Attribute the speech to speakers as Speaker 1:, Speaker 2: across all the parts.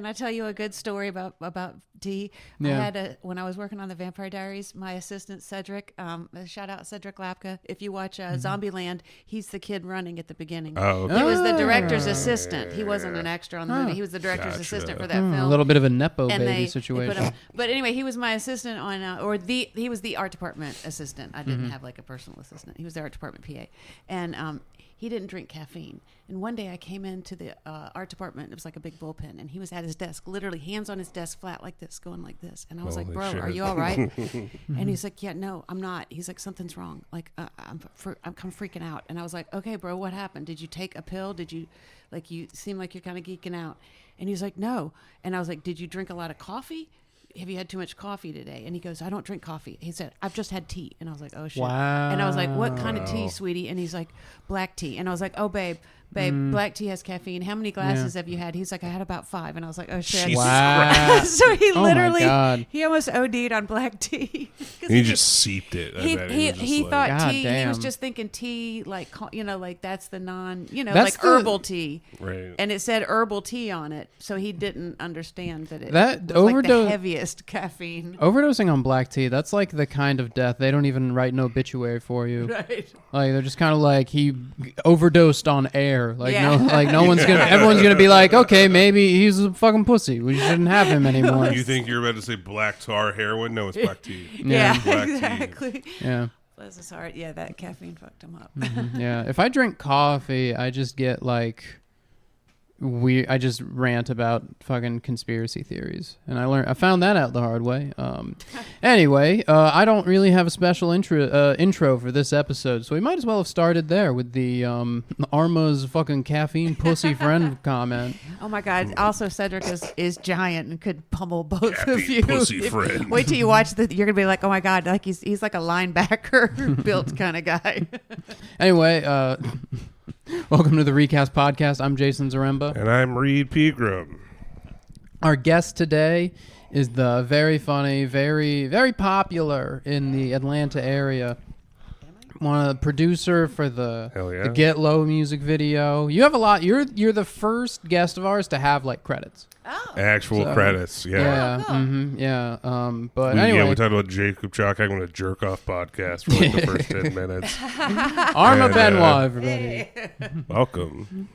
Speaker 1: Can I tell you a good story about tea?
Speaker 2: Yeah.
Speaker 1: I had when I was working on the Vampire Diaries, my assistant Cedric, shout out Cedric Lapka. If you watch Zombieland, he's the kid running at the beginning.
Speaker 3: Oh, okay.
Speaker 1: He was the director's assistant. He wasn't an extra on the movie. He was the director's assistant for that film.
Speaker 2: A little bit of a Nepo
Speaker 1: And
Speaker 2: baby
Speaker 1: they
Speaker 2: situation.
Speaker 1: put him, but anyway, he was my assistant on, he was the art department assistant. I didn't have like a personal assistant. He was the art department PA, and he didn't drink caffeine. And one day I came into the art department. It was like a big bullpen, and he was at his desk, literally hands on his desk, flat like this, going like this. And I was like, "Bro, are you all right?" And he's like, "Yeah, no, I'm not." He's like, "Something's wrong. Like, I'm freaking out." And I was like, "Okay, bro, what happened? Did you take a pill? Did you, like, you seem like you're kind of geeking out?" And he's like, "No." And I was like, "Did you drink a lot of coffee? Have you had too much coffee today?" And he goes, "I don't drink coffee." He said, "I've just had tea." And I was like, "Oh shit."
Speaker 2: Wow.
Speaker 1: And I was like, "What kind of tea, sweetie?" And he's like, "Black tea." And I was like, "Oh, babe, black tea has caffeine. How many glasses have you had?" He's like, "I had about 5." And I was like, "Oh shit."
Speaker 2: Wow.
Speaker 1: So he
Speaker 2: Oh,
Speaker 1: literally,
Speaker 2: my God.
Speaker 1: he almost OD'd on black tea.
Speaker 3: He just seeped it. I bet.
Speaker 1: He thought
Speaker 2: God
Speaker 1: tea.
Speaker 2: damn.
Speaker 1: He was just thinking tea, like, like that's the
Speaker 2: That's
Speaker 1: like
Speaker 2: the-
Speaker 1: herbal tea.
Speaker 3: Right.
Speaker 1: And it said herbal tea on it, so he didn't understand that it
Speaker 2: That
Speaker 1: was like the
Speaker 2: overdose-
Speaker 1: heaviest caffeine.
Speaker 2: Overdosing on black tea, that's like the kind of death they don't even write an obituary for you.
Speaker 1: Right.
Speaker 2: Like they're just kind of like he overdosed on air. Like
Speaker 1: Yeah.
Speaker 2: everyone's gonna be like, okay, maybe he's a fucking pussy. We shouldn't have him anymore.
Speaker 3: You think you're about to say black tar heroin? No, it's black tea.
Speaker 1: Yeah,
Speaker 3: Black tea.
Speaker 1: exactly.
Speaker 2: Yeah.
Speaker 1: Bless his heart. Yeah, that caffeine fucked him up.
Speaker 2: Yeah. If I drink coffee, I just get like I just rant about fucking conspiracy theories, and I found that out the hard way. Anyway, I don't really have a special intro for this episode, so we might as well have started there with the Arma's fucking caffeine pussy friend comment.
Speaker 1: Oh my God! Also, Cedric is giant and could pummel both
Speaker 3: Caffeine
Speaker 1: of you.
Speaker 3: pussy friend.
Speaker 1: Wait till you watch you're gonna be like, oh my God! Like he's like a linebacker built kind of guy.
Speaker 2: Anyway, welcome to the Recast podcast. I'm Jason Zaremba.
Speaker 3: And I'm Reed Pegram.
Speaker 2: Our guest today is the very funny, very, very popular in the Atlanta area. One of the producer for the Get Low music video. You have a lot. You're the first guest of ours to have like credits.
Speaker 1: Oh.
Speaker 3: Actual credits, yeah.
Speaker 2: Yeah,
Speaker 1: cool.
Speaker 2: Mm-hmm, but anyway,
Speaker 3: Yeah, we talked about Jacob Chalk having a jerk off podcast for like the first 10 minutes.
Speaker 2: Arma
Speaker 3: And,
Speaker 2: Benoit, everybody.
Speaker 3: Welcome.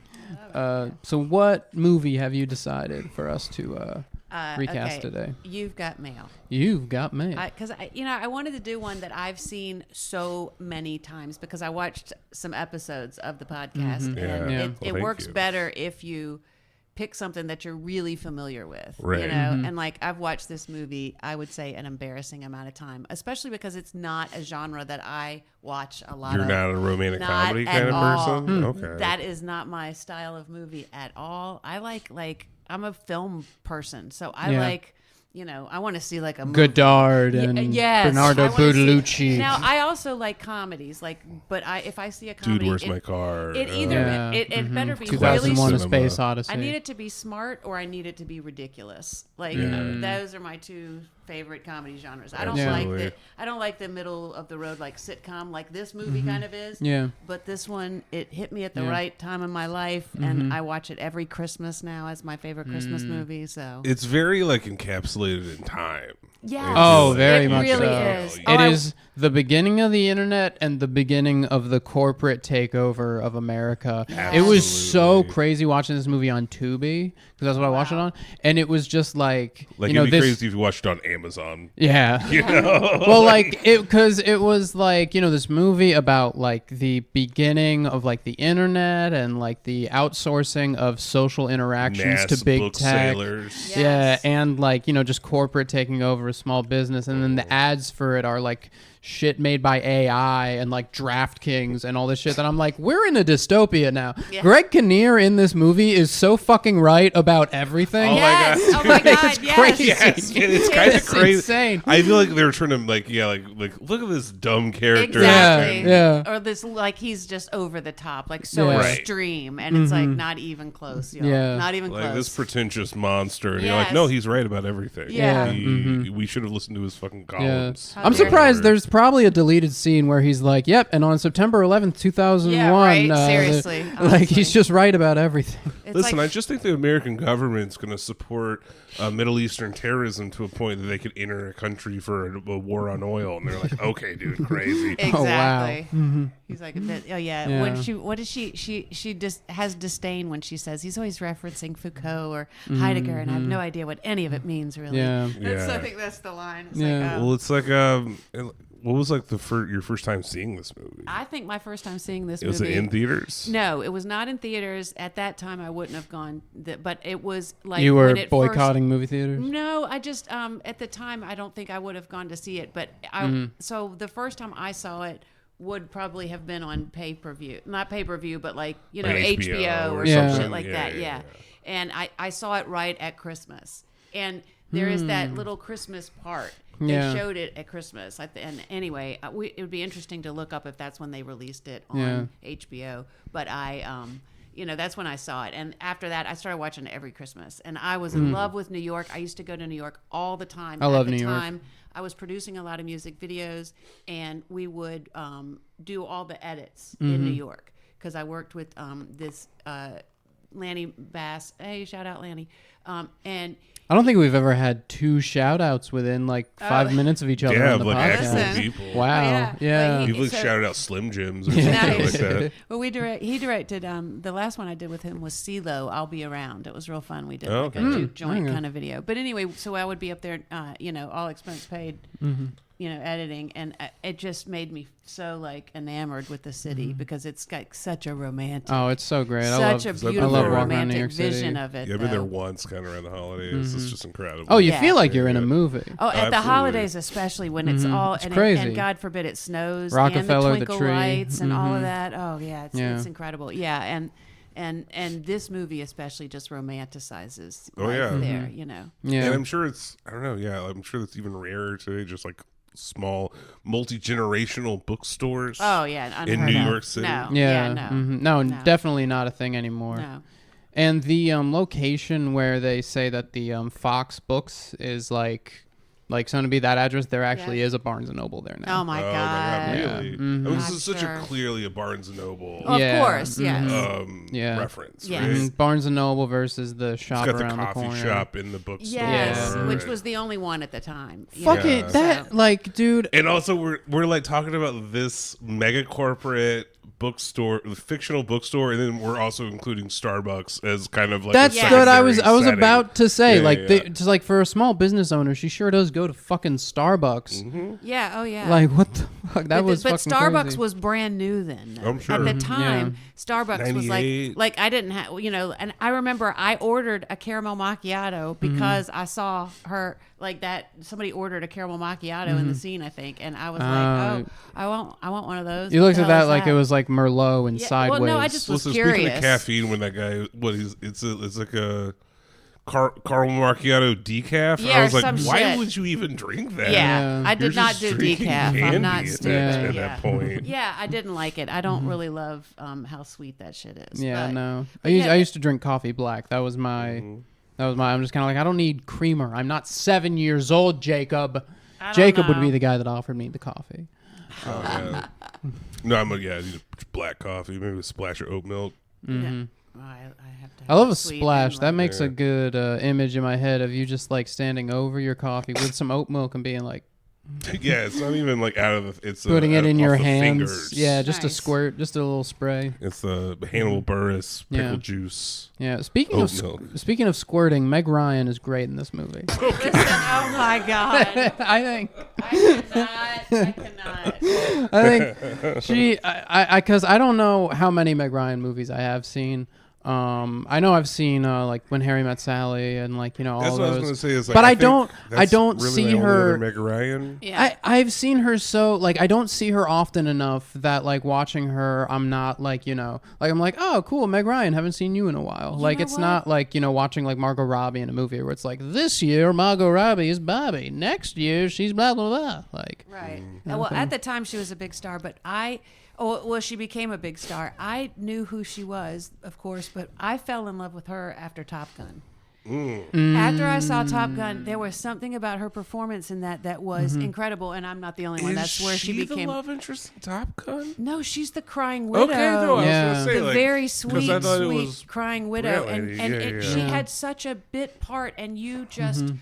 Speaker 2: So what movie have you decided for us to recast
Speaker 1: Okay.
Speaker 2: today?
Speaker 1: You've got mail.
Speaker 2: You've got me.
Speaker 1: Because I wanted to do one that I've seen so many times because I watched some episodes of the podcast, and
Speaker 3: Yeah.
Speaker 2: Yeah.
Speaker 3: Well,
Speaker 1: it
Speaker 3: thank
Speaker 1: works
Speaker 3: you.
Speaker 1: better if you pick something that you're really familiar with,
Speaker 3: Right.
Speaker 1: And like I've watched this movie, I would say an embarrassing amount of time, especially because it's not a genre that I watch a lot.
Speaker 3: You're
Speaker 1: of.
Speaker 3: not a romantic
Speaker 1: Not
Speaker 3: comedy
Speaker 1: at
Speaker 3: kind of
Speaker 1: all.
Speaker 3: person? Okay.
Speaker 1: That is not my style of movie at all. I like I'm a film person, so I
Speaker 2: Yeah.
Speaker 1: like. I want to see like a movie.
Speaker 2: Godard and
Speaker 1: Yes,
Speaker 2: Bernardo
Speaker 1: I wanna see-
Speaker 2: Bertolucci.
Speaker 1: Now I also like comedies, but if I see a comedy,
Speaker 3: Dude, where's my car?
Speaker 1: It either
Speaker 2: Yeah.
Speaker 1: it better be
Speaker 2: 2001:
Speaker 1: really.
Speaker 2: A Space Odyssey.
Speaker 1: I need it to be smart or I need it to be ridiculous. Like
Speaker 3: Yeah.
Speaker 1: those are my two favorite comedy genres. I don't
Speaker 3: Absolutely.
Speaker 1: like the middle of the road like sitcom like this movie kind of is.
Speaker 2: Yeah.
Speaker 1: But this one, it hit me at the
Speaker 2: Yeah.
Speaker 1: right time in my life, and I watch it every Christmas now as my favorite Christmas movie. So
Speaker 3: It's very like encapsulated in time.
Speaker 1: yeah,
Speaker 2: Oh, very
Speaker 1: it
Speaker 2: much
Speaker 1: really
Speaker 2: so.
Speaker 1: is.
Speaker 2: It is the beginning of the internet and the beginning of the corporate takeover of America. It was so
Speaker 3: Absolutely.
Speaker 2: crazy watching this movie on Tubi because that's what I watched it on, and it was just like
Speaker 3: Like it'd be crazy if you watched it on Amazon.
Speaker 2: Yeah.
Speaker 3: You know?
Speaker 2: Well, like because it was like this movie about like the beginning of like the internet and like the outsourcing of social interactions
Speaker 3: Mass
Speaker 2: to big
Speaker 3: book
Speaker 2: tech.
Speaker 3: sailors.
Speaker 1: Yes.
Speaker 2: Yeah, and like just corporate taking over a small business, and then the ads for it are like shit made by AI and like DraftKings and all this shit that I'm like, we're in a dystopia now.
Speaker 1: Yeah.
Speaker 2: Greg Kinnear in this movie is so fucking right about everything.
Speaker 3: Oh my
Speaker 1: Yes.
Speaker 3: God.
Speaker 1: Oh my God.
Speaker 2: It's
Speaker 1: Yes.
Speaker 2: crazy.
Speaker 3: Yes, it's kind of
Speaker 2: It's
Speaker 3: crazy.
Speaker 2: insane.
Speaker 3: I feel like they were trying to like look at this dumb character.
Speaker 1: Exactly.
Speaker 2: Yeah.
Speaker 1: Or this like he's just over the top, like so
Speaker 2: Yeah.
Speaker 3: Right.
Speaker 1: extreme, and it's like not even close. Y'all.
Speaker 2: Yeah.
Speaker 1: Not even
Speaker 3: Like
Speaker 1: close.
Speaker 3: this pretentious monster, and you're
Speaker 1: Yes.
Speaker 3: like, no, he's right about everything.
Speaker 1: Yeah.
Speaker 3: We should have listened to his fucking
Speaker 2: Yeah.
Speaker 3: columns.
Speaker 1: How
Speaker 2: I'm
Speaker 1: dare
Speaker 2: surprised
Speaker 3: you.
Speaker 2: there's probably a deleted scene where he's like, "Yep," and on September 11th, 2001,
Speaker 1: Yeah, right. Seriously,
Speaker 2: like
Speaker 1: honestly.
Speaker 2: he's just right about everything.
Speaker 1: It's
Speaker 3: Listen,
Speaker 1: like-
Speaker 3: I just think the American government's going to support Middle Eastern terrorism to a point that they could enter a country for a war on oil, and they're like, "Okay, dude, crazy."
Speaker 1: Exactly.
Speaker 2: Oh, wow.
Speaker 1: He's like, oh yeah.
Speaker 2: Yeah.
Speaker 1: When what is she just has disdain when she says he's always referencing Foucault or Heidegger, and I have no idea what any of it means really.
Speaker 2: Yeah.
Speaker 1: That's,
Speaker 3: Yeah.
Speaker 1: I think that's the line. It's
Speaker 2: Yeah.
Speaker 1: like,
Speaker 3: Well, it's like what was like your first time seeing this movie?
Speaker 1: I think my first time seeing this
Speaker 3: Was
Speaker 1: movie.
Speaker 3: it in theaters?
Speaker 1: No, it was not in theaters at that time. I wouldn't have gone, but it was like
Speaker 2: You were
Speaker 1: when it
Speaker 2: boycotting movie theaters?
Speaker 1: No, I just at the time I don't think I would have gone to see it. But so the first time I saw it would probably have been on pay-per-view, not pay-per-view, but like
Speaker 3: Like
Speaker 1: HBO or
Speaker 2: Yeah.
Speaker 1: some shit like
Speaker 3: Yeah,
Speaker 1: that.
Speaker 3: yeah,
Speaker 1: Yeah. And I saw it right at Christmas, and there is that little Christmas part. They
Speaker 2: Yeah.
Speaker 1: showed it at Christmas. And anyway, it would be interesting to look up if that's when they released it on
Speaker 2: Yeah.
Speaker 1: HBO. But that's when I saw it. And after that, I started watching it every Christmas. And I was in love with New York. I used to go to New York all the time.
Speaker 2: I love
Speaker 1: At the
Speaker 2: New York.
Speaker 1: time, I was producing a lot of music videos, and we would do all the edits in New York because I worked with this Lanny Bass. Hey, shout out Lanny. And
Speaker 2: I don't think we've ever had two shout outs within like 5 minutes of each other
Speaker 3: Yeah,
Speaker 2: on the
Speaker 3: like
Speaker 2: podcast.
Speaker 3: actual
Speaker 1: Listen.
Speaker 3: people.
Speaker 2: Wow.
Speaker 1: yeah.
Speaker 2: Yeah.
Speaker 1: But
Speaker 3: People
Speaker 1: So-
Speaker 3: shouted out Slim Jims or something
Speaker 1: Nice.
Speaker 3: like that.
Speaker 1: Well, he directed the last one I did with him was CeeLo, I'll Be Around. It was real fun. We did
Speaker 3: Oh,
Speaker 1: like a
Speaker 3: okay.
Speaker 1: juke joint
Speaker 2: Okay.
Speaker 1: kind of video. But anyway, so I would be up there, all expense paid, editing, and it just made me so like enamored with the city because it's got such a romantic,
Speaker 2: Oh, it's so great.
Speaker 1: such a
Speaker 3: I
Speaker 1: beautiful
Speaker 3: love walking
Speaker 2: around New
Speaker 1: romantic
Speaker 2: York City.
Speaker 1: vision of it.
Speaker 3: Yeah, I've been there
Speaker 1: though.
Speaker 3: once, kind of around the holidays. It's just incredible.
Speaker 2: Oh, you
Speaker 1: Yeah.
Speaker 2: feel like you're in a movie.
Speaker 1: Oh, at the
Speaker 3: Absolutely.
Speaker 1: holidays especially when it's all
Speaker 2: It's
Speaker 1: and,
Speaker 2: crazy.
Speaker 1: and God forbid it snows
Speaker 2: Rockefeller,
Speaker 1: and
Speaker 2: the
Speaker 1: the twinkle
Speaker 2: tree.
Speaker 1: lights and all of that. Oh yeah,
Speaker 2: Yeah.
Speaker 1: it's incredible. Yeah, and this movie especially just romanticizes
Speaker 3: Oh,
Speaker 1: life
Speaker 3: yeah.
Speaker 1: there.
Speaker 3: And
Speaker 2: Yeah.
Speaker 3: I'm sure I don't know, yeah, I'm sure that's even rarer today, just like small, multi-generational bookstores.
Speaker 1: Oh yeah,
Speaker 3: In
Speaker 1: unheard
Speaker 3: New
Speaker 1: of.
Speaker 3: York City?
Speaker 1: No,
Speaker 2: Yeah.
Speaker 1: no,
Speaker 2: Mhm. No,
Speaker 1: No.
Speaker 2: definitely not a thing anymore.
Speaker 1: no.
Speaker 2: And the location where they say that the Fox Books is like going to be that address, there actually is a Barnes and Noble there now.
Speaker 1: Oh my
Speaker 3: Oh,
Speaker 1: God.
Speaker 2: Yeah.
Speaker 3: really?
Speaker 2: Mhm.
Speaker 3: I mean, this
Speaker 1: I'm
Speaker 3: is such
Speaker 1: sure.
Speaker 3: a clearly a Barnes and Noble
Speaker 1: Of
Speaker 2: Yeah.
Speaker 1: course, yes.
Speaker 2: Yeah.
Speaker 3: reference.
Speaker 1: Yes.
Speaker 3: Right?
Speaker 2: Mhm. Barnes and Noble versus the
Speaker 3: It's
Speaker 2: shop
Speaker 3: got the
Speaker 2: around the
Speaker 3: coffee
Speaker 2: corner.
Speaker 3: shop in the bookstore.
Speaker 1: Yes,
Speaker 2: Yeah.
Speaker 1: which was the only one at the time.
Speaker 2: Fuck
Speaker 3: Yeah.
Speaker 2: it, that
Speaker 1: So-
Speaker 2: like, dude.
Speaker 3: And also, we're like talking about this mega corporate bookstore, fictional bookstore, and then we're also including Starbucks as kind of like
Speaker 2: That's
Speaker 3: a
Speaker 2: what I was
Speaker 3: secondary setting.
Speaker 2: about to say.
Speaker 3: Yeah,
Speaker 2: like,
Speaker 3: yeah.
Speaker 2: just like for a small business owner, she sure does go to fucking Starbucks.
Speaker 3: Mm-hmm.
Speaker 1: Yeah. Oh yeah.
Speaker 2: Like, what the fuck? That was
Speaker 1: but
Speaker 2: fucking
Speaker 1: Starbucks
Speaker 2: crazy.
Speaker 1: was brand new then.
Speaker 3: I'm sure.
Speaker 1: At the
Speaker 3: Mhm.
Speaker 1: time, Starbucks was
Speaker 3: 98.
Speaker 1: like I didn't have, and I remember I ordered a caramel macchiato because I saw her like that. Somebody ordered a caramel macchiato in the scene, I think, and I was like, oh, I want one of those.
Speaker 2: You looked
Speaker 1: What
Speaker 2: at
Speaker 1: the hell
Speaker 2: that
Speaker 1: is
Speaker 2: like it was like Merlot and
Speaker 1: Yeah,
Speaker 2: Sideways.
Speaker 1: well, no, I just was
Speaker 3: So speaking
Speaker 1: curious.
Speaker 3: of caffeine, when that guy, it's like a caramel macchiato decaf.
Speaker 1: Yeah,
Speaker 3: I was
Speaker 1: or
Speaker 3: like,
Speaker 1: some
Speaker 3: why
Speaker 1: shit.
Speaker 3: would you even drink that?
Speaker 1: Yeah,
Speaker 2: Yeah.
Speaker 1: I
Speaker 3: You're
Speaker 1: did not
Speaker 3: just
Speaker 1: do
Speaker 3: drinking
Speaker 1: decaf. I'm
Speaker 3: candy
Speaker 1: not
Speaker 3: at
Speaker 1: stupid.
Speaker 3: that- at
Speaker 1: yeah.
Speaker 3: that point.
Speaker 1: Yeah, I didn't like it. I don't really love how sweet that shit is.
Speaker 2: Yeah,
Speaker 1: but,
Speaker 2: no.
Speaker 1: but yeah,
Speaker 2: I used to drink coffee black. That was my. I'm just kind of like, I don't need creamer. I'm not 7 years old, Jacob.
Speaker 1: I don't
Speaker 2: Jacob would
Speaker 1: know.
Speaker 2: be the guy that offered me the coffee.
Speaker 3: Oh, yeah. No, I need a black coffee, maybe a splash of oat milk.
Speaker 1: Yeah. Oh, I have to.
Speaker 2: I love a
Speaker 1: sweet
Speaker 2: splash.
Speaker 1: and
Speaker 2: That
Speaker 1: like-
Speaker 2: makes a
Speaker 3: Yeah.
Speaker 2: good image in my head of you just like standing over your coffee with some oat milk and being like
Speaker 3: Yeah, it's not even like out of the. It's
Speaker 2: putting it in
Speaker 3: off
Speaker 2: your
Speaker 3: the
Speaker 2: hands.
Speaker 3: fingers.
Speaker 2: Yeah, just a
Speaker 1: Nice.
Speaker 2: squirt, just a little spray.
Speaker 3: It's the Hannibal Buress pickle
Speaker 2: Yeah.
Speaker 3: juice.
Speaker 2: Yeah. Speaking
Speaker 3: Oat
Speaker 2: of
Speaker 3: milk.
Speaker 2: speaking of squirting, Meg Ryan is great in this movie.
Speaker 1: Listen, oh my god,
Speaker 2: I think.
Speaker 1: I cannot.
Speaker 2: I think she, because I don't know how many Meg Ryan movies I have seen. I know I've seen like When Harry Met Sally and like all
Speaker 3: That's what I was
Speaker 2: those.
Speaker 3: going to say. Is like,
Speaker 2: But I
Speaker 3: think
Speaker 2: don't
Speaker 3: that's really
Speaker 2: see
Speaker 3: the only
Speaker 2: her-
Speaker 3: other Meg Ryan.
Speaker 1: Yeah,
Speaker 2: I've seen her so like I don't see her often enough that like watching her I'm not like like I'm like, oh cool, Meg Ryan, haven't seen you in a while. Like
Speaker 1: know
Speaker 2: it's
Speaker 1: what?
Speaker 2: not like watching like Margot Robbie in a movie where it's like this year Margot Robbie is Bobby, next year she's blah blah blah. Like
Speaker 1: right. Well, at the time she was a big star, but she became a big star. I knew who she was, of course, but I fell in love with her after Top Gun. After I saw Top Gun, there was something about her performance in that was incredible, and I'm not the only one. That's where she became
Speaker 3: the love interest in Top Gun.
Speaker 1: No, she's the crying widow.
Speaker 3: Okay, no, I was gonna say,
Speaker 1: the
Speaker 3: like,
Speaker 1: very
Speaker 3: 'cause I thought it
Speaker 1: sweet
Speaker 3: was
Speaker 1: crying widow,
Speaker 3: reality.
Speaker 1: and she had such a bit part, and you just.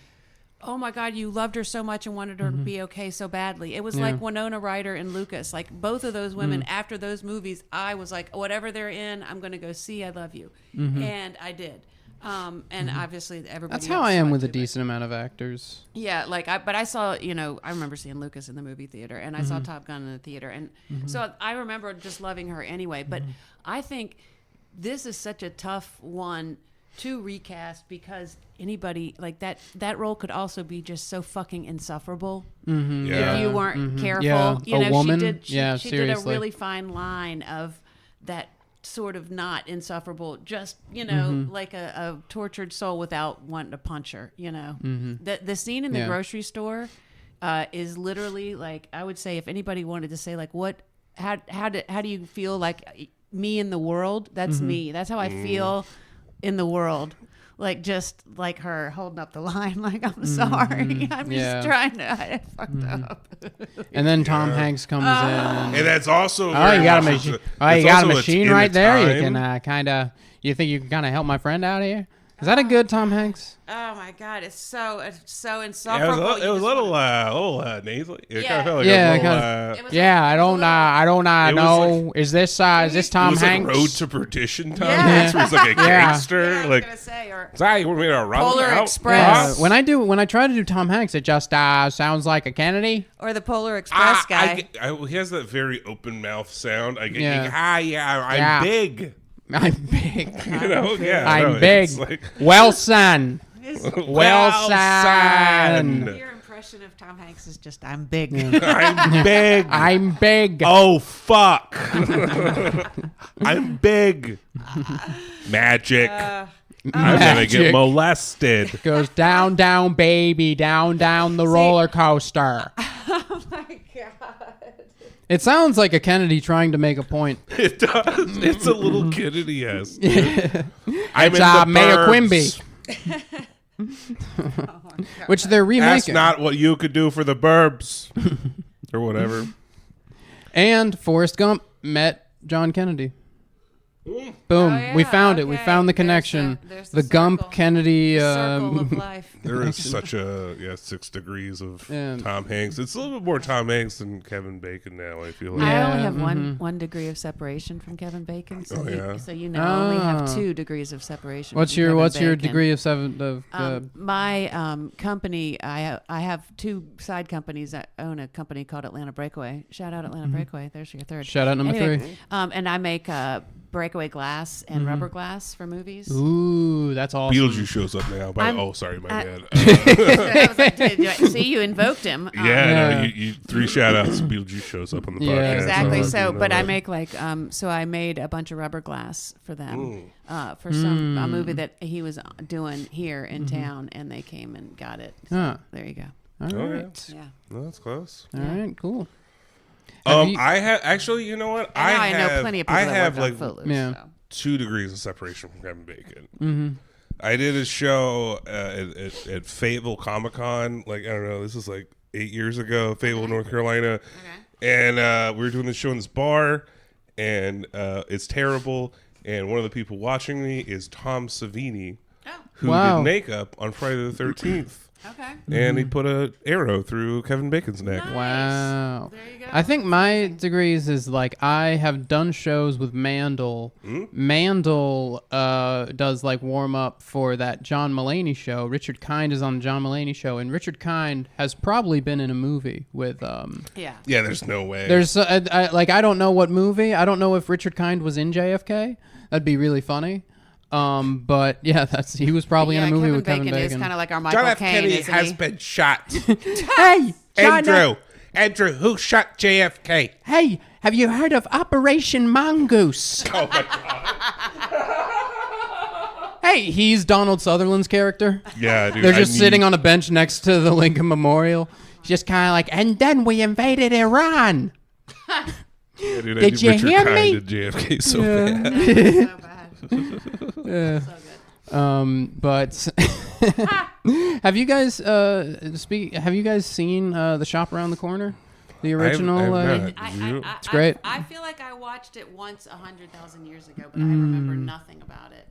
Speaker 1: Oh my God, you loved her so much and wanted her to be okay so badly. It was like Winona Ryder and Lucas. Like both of those women, after those movies, I was like, whatever they're in, I'm going to go see I Love You. And I did. And obviously everybody
Speaker 2: That's how
Speaker 1: else
Speaker 2: I am
Speaker 1: saw it
Speaker 2: with a
Speaker 1: too,
Speaker 2: decent amount of actors.
Speaker 1: yeah, but I saw, I remember seeing Lucas in the movie theater, and I saw Top Gun in the theater. And so I remember just loving her anyway. But I think this is such a tough one to recast because anybody like that role could also be just so fucking insufferable if you weren't careful.
Speaker 2: Yeah. A woman?
Speaker 1: She did a
Speaker 2: Seriously.
Speaker 1: really fine line of that sort of not insufferable, just like a tortured soul without wanting to punch her. The scene in the grocery store is literally like, I would say, if anybody wanted to say like how do you feel like me in the world, that's me, that's how I feel in the world, like just like her holding up the line like, I'm sorry, I'm just trying to, I fucked up.
Speaker 2: And then Tom Hanks comes in and
Speaker 3: that's also
Speaker 2: you got a machine. You got a machine right there. You
Speaker 3: time.
Speaker 2: can kind of. You think you can kind of help my friend out here? Is that a good Tom Hanks?
Speaker 1: Oh my God, it's so
Speaker 3: Yeah,
Speaker 1: insufferable.
Speaker 3: it was a little nasally. It kind of felt like
Speaker 2: I don't know. Is this Tom Hanks?
Speaker 3: Like Road to Perdition Tom Hanks, where he's like a gangster.
Speaker 1: Yeah, I was
Speaker 3: like,
Speaker 1: gonna say, or
Speaker 3: sorry, we're gonna run
Speaker 1: Polar
Speaker 3: out.
Speaker 1: Express.
Speaker 2: When I try to do Tom Hanks, it just sounds like a Kennedy.
Speaker 1: or the Polar Express guy.
Speaker 3: He has that very open mouth sound. I'm
Speaker 2: Yeah.
Speaker 3: big.
Speaker 2: I'm big.
Speaker 3: I'm
Speaker 2: big.
Speaker 3: Like,
Speaker 2: Well, son.
Speaker 3: well, son.
Speaker 1: Your impression of Tom Hanks is just, I'm big.
Speaker 3: I'm big.
Speaker 2: I'm big.
Speaker 3: Oh, fuck. I'm big. Magic. I'm going to get molested.
Speaker 2: Goes down, down, baby, down, down the roller coaster.
Speaker 1: Oh my God.
Speaker 2: It sounds like a Kennedy trying to make a point.
Speaker 3: It does. It's a little Kennedy-esque.
Speaker 2: It's Mayor Quimby. Which they're remaking.
Speaker 3: That's not what you could do for the burbs. Or whatever.
Speaker 2: And Forrest Gump met John Kennedy. Boom.
Speaker 1: Oh,
Speaker 2: We found it.
Speaker 1: okay.
Speaker 2: We found the connection.
Speaker 1: There's
Speaker 2: the Gump
Speaker 1: circle.
Speaker 2: Kennedy.
Speaker 1: Circle of life.
Speaker 3: There is such a 6 degrees of
Speaker 2: Yeah.
Speaker 3: Tom Hanks. It's a little bit more Tom Hanks than Kevin Bacon now, I feel like.
Speaker 2: Yeah.
Speaker 1: I only have one degree of separation from Kevin Bacon, so
Speaker 3: Oh,
Speaker 1: I only have
Speaker 2: Oh.
Speaker 1: 2 degrees of separation.
Speaker 2: What's
Speaker 1: from
Speaker 2: your
Speaker 1: Kevin Bacon.
Speaker 2: degree of seven
Speaker 1: My company, I have 2 side companies that own a company called Atlanta Breakaway. Shout out Atlanta Breakaway. There's your third.
Speaker 2: Shout out number 3.
Speaker 1: And I make breakaway glass and rubber glass for movies.
Speaker 2: Ooh, that's awesome.
Speaker 3: Beetlejuice shows up now. Sorry, my bad.
Speaker 1: I was like, see, you invoked him.
Speaker 3: No, you 3 shout outs. Beetlejuice shows up on the
Speaker 2: Yeah.
Speaker 3: podcast.
Speaker 1: Exactly.
Speaker 3: So,
Speaker 1: But I make so I made a bunch of rubber glass for them for a movie that he was doing here in town, and they came and got it. So
Speaker 2: Huh.
Speaker 1: there you go.
Speaker 2: All
Speaker 3: Okay.
Speaker 2: right.
Speaker 1: Yeah.
Speaker 3: No, that's close.
Speaker 2: All right, cool. Have you-
Speaker 3: I have actually. You know what?
Speaker 1: I know plenty of people
Speaker 3: I
Speaker 1: that
Speaker 3: have
Speaker 1: work
Speaker 3: like
Speaker 1: on Footloose.
Speaker 2: Yeah.
Speaker 1: So.
Speaker 3: 2 degrees of separation from Kevin Bacon. I did a show at Fayetteville Comic Con. Like, I don't know, this is like 8 years ago, Fayetteville, North Carolina. And we were doing this show in this bar, and it's terrible. And one of the people watching me is Tom Savini, who
Speaker 2: Wow.
Speaker 3: did makeup on Friday the 13th.
Speaker 1: Okay.
Speaker 3: And he put an arrow through Kevin Bacon's neck.
Speaker 1: Nice.
Speaker 2: Wow.
Speaker 1: There you go.
Speaker 2: I think my degrees is like I have done shows with Mandel. Mandel does like warm up for that John Mulaney show. Richard Kind is on the John Mulaney show, and Richard Kind has probably been in a movie with.
Speaker 1: Yeah.
Speaker 3: Yeah, there's no way.
Speaker 2: There's I don't know what movie. I don't know if Richard Kind was in JFK. That'd be really funny. But yeah, he was probably in a movie with Kevin Bacon.
Speaker 1: is kind of like our Michael
Speaker 3: John F.
Speaker 1: Caine,
Speaker 3: Kennedy
Speaker 1: isn't
Speaker 3: has
Speaker 1: he?
Speaker 3: been shot.
Speaker 2: Hey,
Speaker 3: Andrew, who shot JFK?
Speaker 2: Hey, have you heard of Operation Mongoose?
Speaker 3: Oh my God.
Speaker 2: Hey, he's Donald Sutherland's character.
Speaker 3: Yeah, dude.
Speaker 2: They're just sitting on a bench next to the Lincoln Memorial. Just kind of like, and then we invaded Iran.
Speaker 3: Yeah, dude,
Speaker 2: Did you
Speaker 3: Richard
Speaker 2: hear
Speaker 3: Kind
Speaker 2: me?
Speaker 3: did JFK so bad.
Speaker 1: So bad.
Speaker 2: Yeah.
Speaker 1: So good.
Speaker 2: But have you guys have you guys seen The Shop Around the Corner? The original.
Speaker 3: I've not.
Speaker 2: It's great.
Speaker 1: I feel like I watched it once 100,000 years ago, but I remember nothing about it.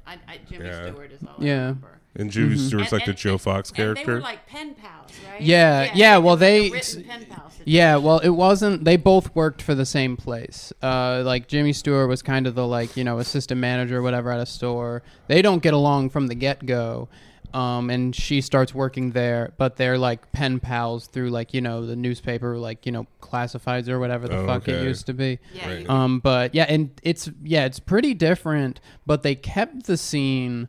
Speaker 1: Jimmy Stewart is all I remember.
Speaker 3: And Jimmy Stewart's like the Joe Fox character.
Speaker 1: And they were like pen pals, right?
Speaker 2: Yeah. Well, they.
Speaker 1: Written pen pals.
Speaker 2: Yeah, well, it wasn't. They both worked for the same place. Like Jimmy Stewart was kind of the assistant manager, or whatever, at a store. They don't get along from the get-go, and she starts working there. But they're like pen pals through the newspaper, classifieds or whatever the fuck it used to be.
Speaker 1: Yeah.
Speaker 3: Right.
Speaker 2: But yeah, and it's pretty different. But they kept the scene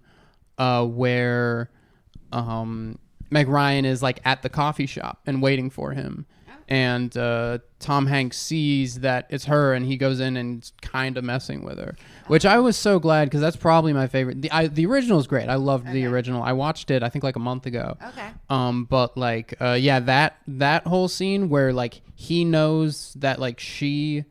Speaker 2: where Meg Ryan is at the coffee shop and waiting for him. And Tom Hanks sees that it's her, and he goes in and kind of messing with her, which I was so glad, because that's probably my favorite. The original is great. I loved the original. I watched it, I think, a month ago.
Speaker 1: Okay.
Speaker 2: But that whole scene where he knows that she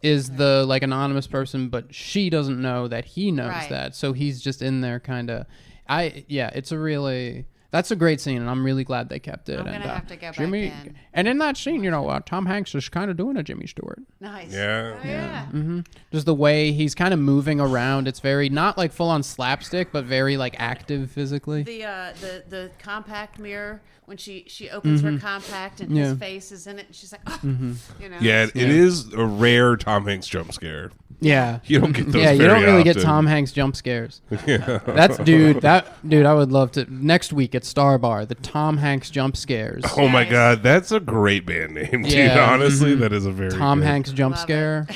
Speaker 2: is the anonymous person, but she doesn't know that he knows that, so he's just in there kind of. It's a really. That's a great scene, and I'm really glad they kept it.
Speaker 1: I'm going to have to go
Speaker 2: Jimmy,
Speaker 1: back in.
Speaker 2: And in that scene, Tom Hanks is kind of doing a Jimmy Stewart.
Speaker 1: Nice.
Speaker 3: Yeah.
Speaker 1: Oh, yeah.
Speaker 2: Mm-hmm. Just the way he's kind of moving around. It's very, not full-on slapstick, but very, active physically.
Speaker 1: The compact mirror, when she opens her compact and his face is in it, and she's like, oh,
Speaker 3: Yeah, it is a rare Tom Hanks jump scare.
Speaker 2: Yeah.
Speaker 3: You don't get those
Speaker 2: you don't really get
Speaker 3: often.
Speaker 2: Tom Hanks jump scares. That's dude, I would love to next week at Star Bar, the Tom Hanks jump scares.
Speaker 3: Oh my god, that's a great band name, dude.
Speaker 2: Yeah.
Speaker 3: Honestly, that is a very
Speaker 2: Tom
Speaker 3: good.
Speaker 2: Hanks jump
Speaker 1: Love
Speaker 2: scare.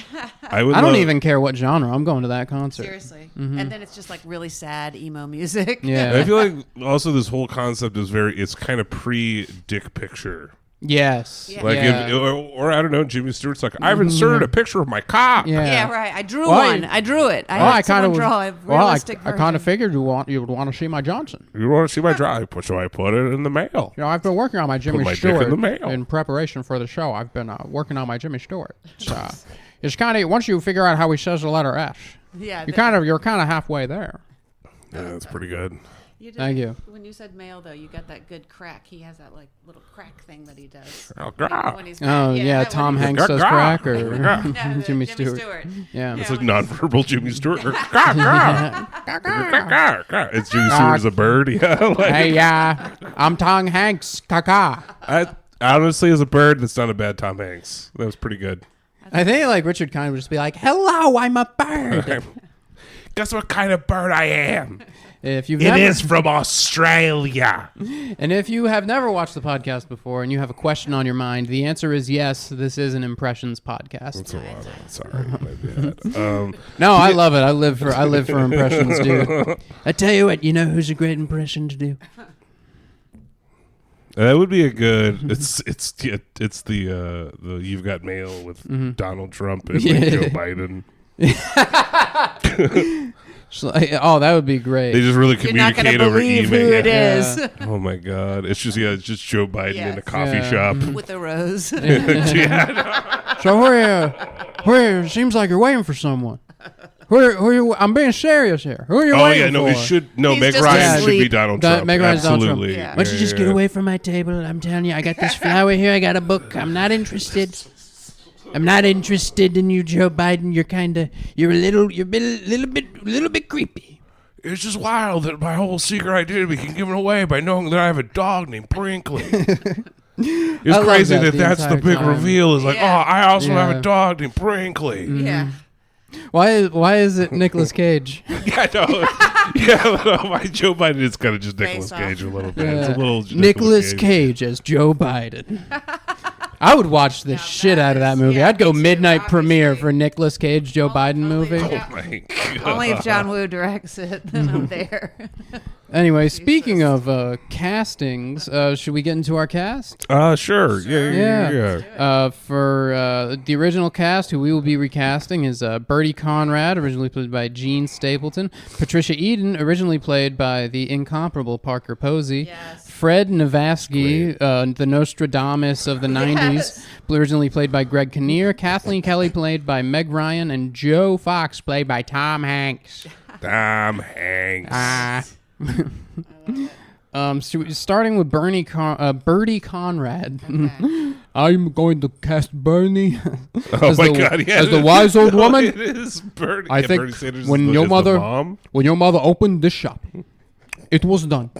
Speaker 3: I
Speaker 2: don't even care what genre. I'm going to that concert.
Speaker 1: Seriously. And then it's just really sad emo music.
Speaker 2: Yeah.
Speaker 3: I feel like also this whole concept is it's kind of pre-dick picture.
Speaker 2: Yes.
Speaker 1: Yeah.
Speaker 3: Like if, or I don't know, Jimmy Stewart's like, I've inserted a picture of my cock.
Speaker 2: Yeah.
Speaker 1: Right. I drew one. I drew it. I kind of draw a realistic
Speaker 2: I kind of figured you would want to see my Johnson.
Speaker 3: You want to see my drive? So I put it in the mail.
Speaker 2: I've been working on my Jimmy
Speaker 3: Put my
Speaker 2: Stewart
Speaker 3: dick in the mail.
Speaker 2: in preparation for the show. I've been working on my Jimmy Stewart. It's kind of once you figure out how he says the letter S.
Speaker 1: Yeah.
Speaker 2: You're kind of halfway there.
Speaker 3: Yeah, that's pretty good.
Speaker 2: Thank you.
Speaker 1: When you said male, though, you got that good crack. He has that little crack thing that he does.
Speaker 3: Oh, God.
Speaker 1: When he's
Speaker 2: Tom Hanks does crack, or Jimmy Stewart. Yeah.
Speaker 3: It's like nonverbal Jimmy Stewart. It's Jimmy Stewart as a bird. Yeah.
Speaker 2: Hey, I'm Tom Hanks. Caca.
Speaker 3: Honestly, as a bird, that's not a bad Tom Hanks. That was pretty good.
Speaker 2: I think Richard kind would just be like, "Hello, I'm a bird."
Speaker 3: Guess what kind of bird I am?
Speaker 2: It
Speaker 3: is from Australia.
Speaker 2: And if you have never watched the podcast before and you have a question on your mind, the answer is yes. This is an impressions podcast.
Speaker 3: That's a lot. Sorry, my bad.
Speaker 2: No, I love it. I live for impressions, dude. I tell you what, who's a great impression to do?
Speaker 3: That would be a good. It's the You've Got Mail with Donald Trump and Joe Biden.
Speaker 2: That would be great.
Speaker 3: They just really
Speaker 1: You're not
Speaker 3: communicate
Speaker 1: gonna
Speaker 3: over
Speaker 1: believe
Speaker 3: email.
Speaker 1: who it is.
Speaker 3: Oh my god! It's just Joe Biden in a
Speaker 1: Yes.
Speaker 3: coffee shop.
Speaker 1: With a rose.
Speaker 3: Yeah.
Speaker 2: So where? Seems like you're waiting for someone. I'm being serious here. Who are you waiting for?
Speaker 3: It should. No,
Speaker 1: He's
Speaker 3: Meg
Speaker 1: just
Speaker 3: Ryan
Speaker 1: asleep.
Speaker 3: should be Donald Trump.
Speaker 2: Meg Ryan's Donald Trump.
Speaker 3: Absolutely.
Speaker 1: Yeah.
Speaker 2: Why don't you just get away from my table? I'm telling you, I got this flower here. I got a book. I'm not interested. I'm not interested in you, Joe Biden. You're a little bit creepy.
Speaker 3: It's just wild that my whole secret identity can given away by knowing that I have a dog named Brinkley. It's crazy that that's the big reveal. Is like, I also have a dog named Brinkley.
Speaker 1: Yeah.
Speaker 2: Why is it Nicolas Cage?
Speaker 3: Yeah, no. My Joe Biden is kind of just Nicolas Cage a little bit. It's a little
Speaker 2: Nicolas Cage as Joe Biden. I would watch the shit out of that movie. I'd go
Speaker 1: me too,
Speaker 2: midnight premiere
Speaker 1: obviously.
Speaker 2: for Nicolas Cage Joe Biden movie.
Speaker 3: Oh my god!
Speaker 1: Only if John Woo directs it, then I'm there.
Speaker 2: Anyway, speaking of castings, should we get into our cast?
Speaker 3: Sure. Yeah.
Speaker 2: For the original cast, who we will be recasting is Bertie Conrad, originally played by Gene Stapleton. Patricia Eden, originally played by the incomparable Parker Posey.
Speaker 1: Yes.
Speaker 2: Fred Navasky, the Nostradamus of the 90s, originally played by Greg Kinnear. Kathleen Kelly, played by Meg Ryan. And Joe Fox, played by Tom Hanks.
Speaker 3: Tom Hanks.
Speaker 2: Starting with Bertie Conrad.
Speaker 1: Okay.
Speaker 2: I'm going to cast Bernie
Speaker 3: Oh my God! Yeah,
Speaker 2: as the wise old woman.
Speaker 3: It is Bernie.
Speaker 2: I think
Speaker 3: Bernie Sanders
Speaker 2: when
Speaker 3: is
Speaker 2: your
Speaker 3: the
Speaker 2: mother
Speaker 3: mom.
Speaker 2: when your mother opened this shop, it was done.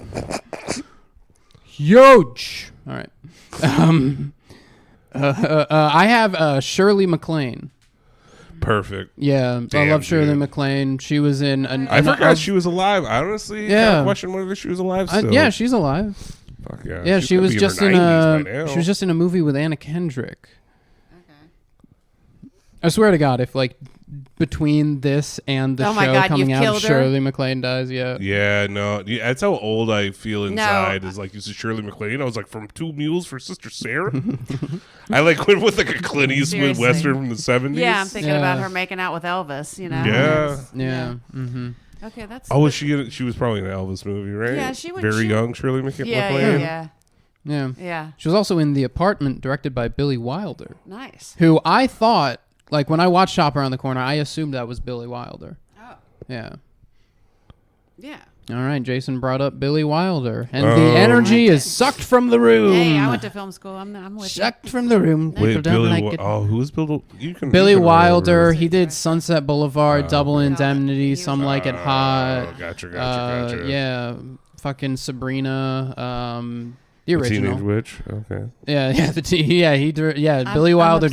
Speaker 2: Huge. All right. I have Shirley MacLaine.
Speaker 3: Perfect.
Speaker 2: Yeah, I
Speaker 3: Damn,
Speaker 2: love Shirley
Speaker 3: dude.
Speaker 2: MacLaine. She was in.
Speaker 3: I forgot she was alive. I honestly kind of question whether she was alive still.
Speaker 2: Yeah, she's alive.
Speaker 3: Fuck yeah.
Speaker 2: Yeah,
Speaker 3: She's
Speaker 2: she
Speaker 3: gotta
Speaker 2: was
Speaker 3: be in
Speaker 2: just
Speaker 3: her
Speaker 2: in
Speaker 3: 90s by now.
Speaker 2: she was just in a movie with Anna Kendrick.
Speaker 1: Okay.
Speaker 2: I swear to God, if like between this and the
Speaker 1: Oh my
Speaker 2: show
Speaker 1: God,
Speaker 2: coming
Speaker 1: you've
Speaker 2: out,
Speaker 1: killed her?
Speaker 2: Shirley MacLaine dies. Yeah.
Speaker 3: Yeah, no, that's how old I feel inside. Is like, this is Shirley MacLaine. I was like, from Two Mules for Sister Sarah. I like went with like a Clint Eastwood
Speaker 1: Seriously.
Speaker 3: Western from the 70s.
Speaker 1: Yeah, I'm thinking
Speaker 2: Yeah.
Speaker 1: about her making out with Elvis. You know.
Speaker 3: Yeah.
Speaker 2: Yeah. Mm-hmm.
Speaker 1: Okay, that's.
Speaker 3: Oh, was she? She was probably in an Elvis movie, right?
Speaker 1: Yeah, she was-
Speaker 3: very
Speaker 1: she-
Speaker 3: young Shirley MacLaine.
Speaker 1: Yeah.
Speaker 2: Yeah. She was also in The Apartment, directed by Billy Wilder,
Speaker 1: Nice.
Speaker 2: who I thought, like when I watched Shop Around the Corner, I assumed that was Billy Wilder.
Speaker 1: Oh.
Speaker 2: Yeah.
Speaker 1: Yeah.
Speaker 2: All right, Jason brought up Billy Wilder, and
Speaker 3: Oh.
Speaker 2: the energy is sucked from the room.
Speaker 1: Hey, I went to film school. I'm with you.
Speaker 2: Sucked from the room. People
Speaker 3: Wait,
Speaker 2: don't
Speaker 3: Billy.
Speaker 2: like it.
Speaker 3: Who is Billy? You can.
Speaker 2: Billy
Speaker 3: you can
Speaker 2: Wilder,
Speaker 3: remember.
Speaker 2: he did Sunset Boulevard, Double
Speaker 3: okay.
Speaker 2: Indemnity,
Speaker 1: He
Speaker 2: Some
Speaker 1: was-
Speaker 2: Like It Hot.
Speaker 3: Gotcha.
Speaker 2: Yeah, fucking Sabrina. The
Speaker 3: The
Speaker 2: original.
Speaker 3: Teenage Witch. Okay.
Speaker 2: Billy
Speaker 1: I'm
Speaker 2: Wilder
Speaker 1: obsessed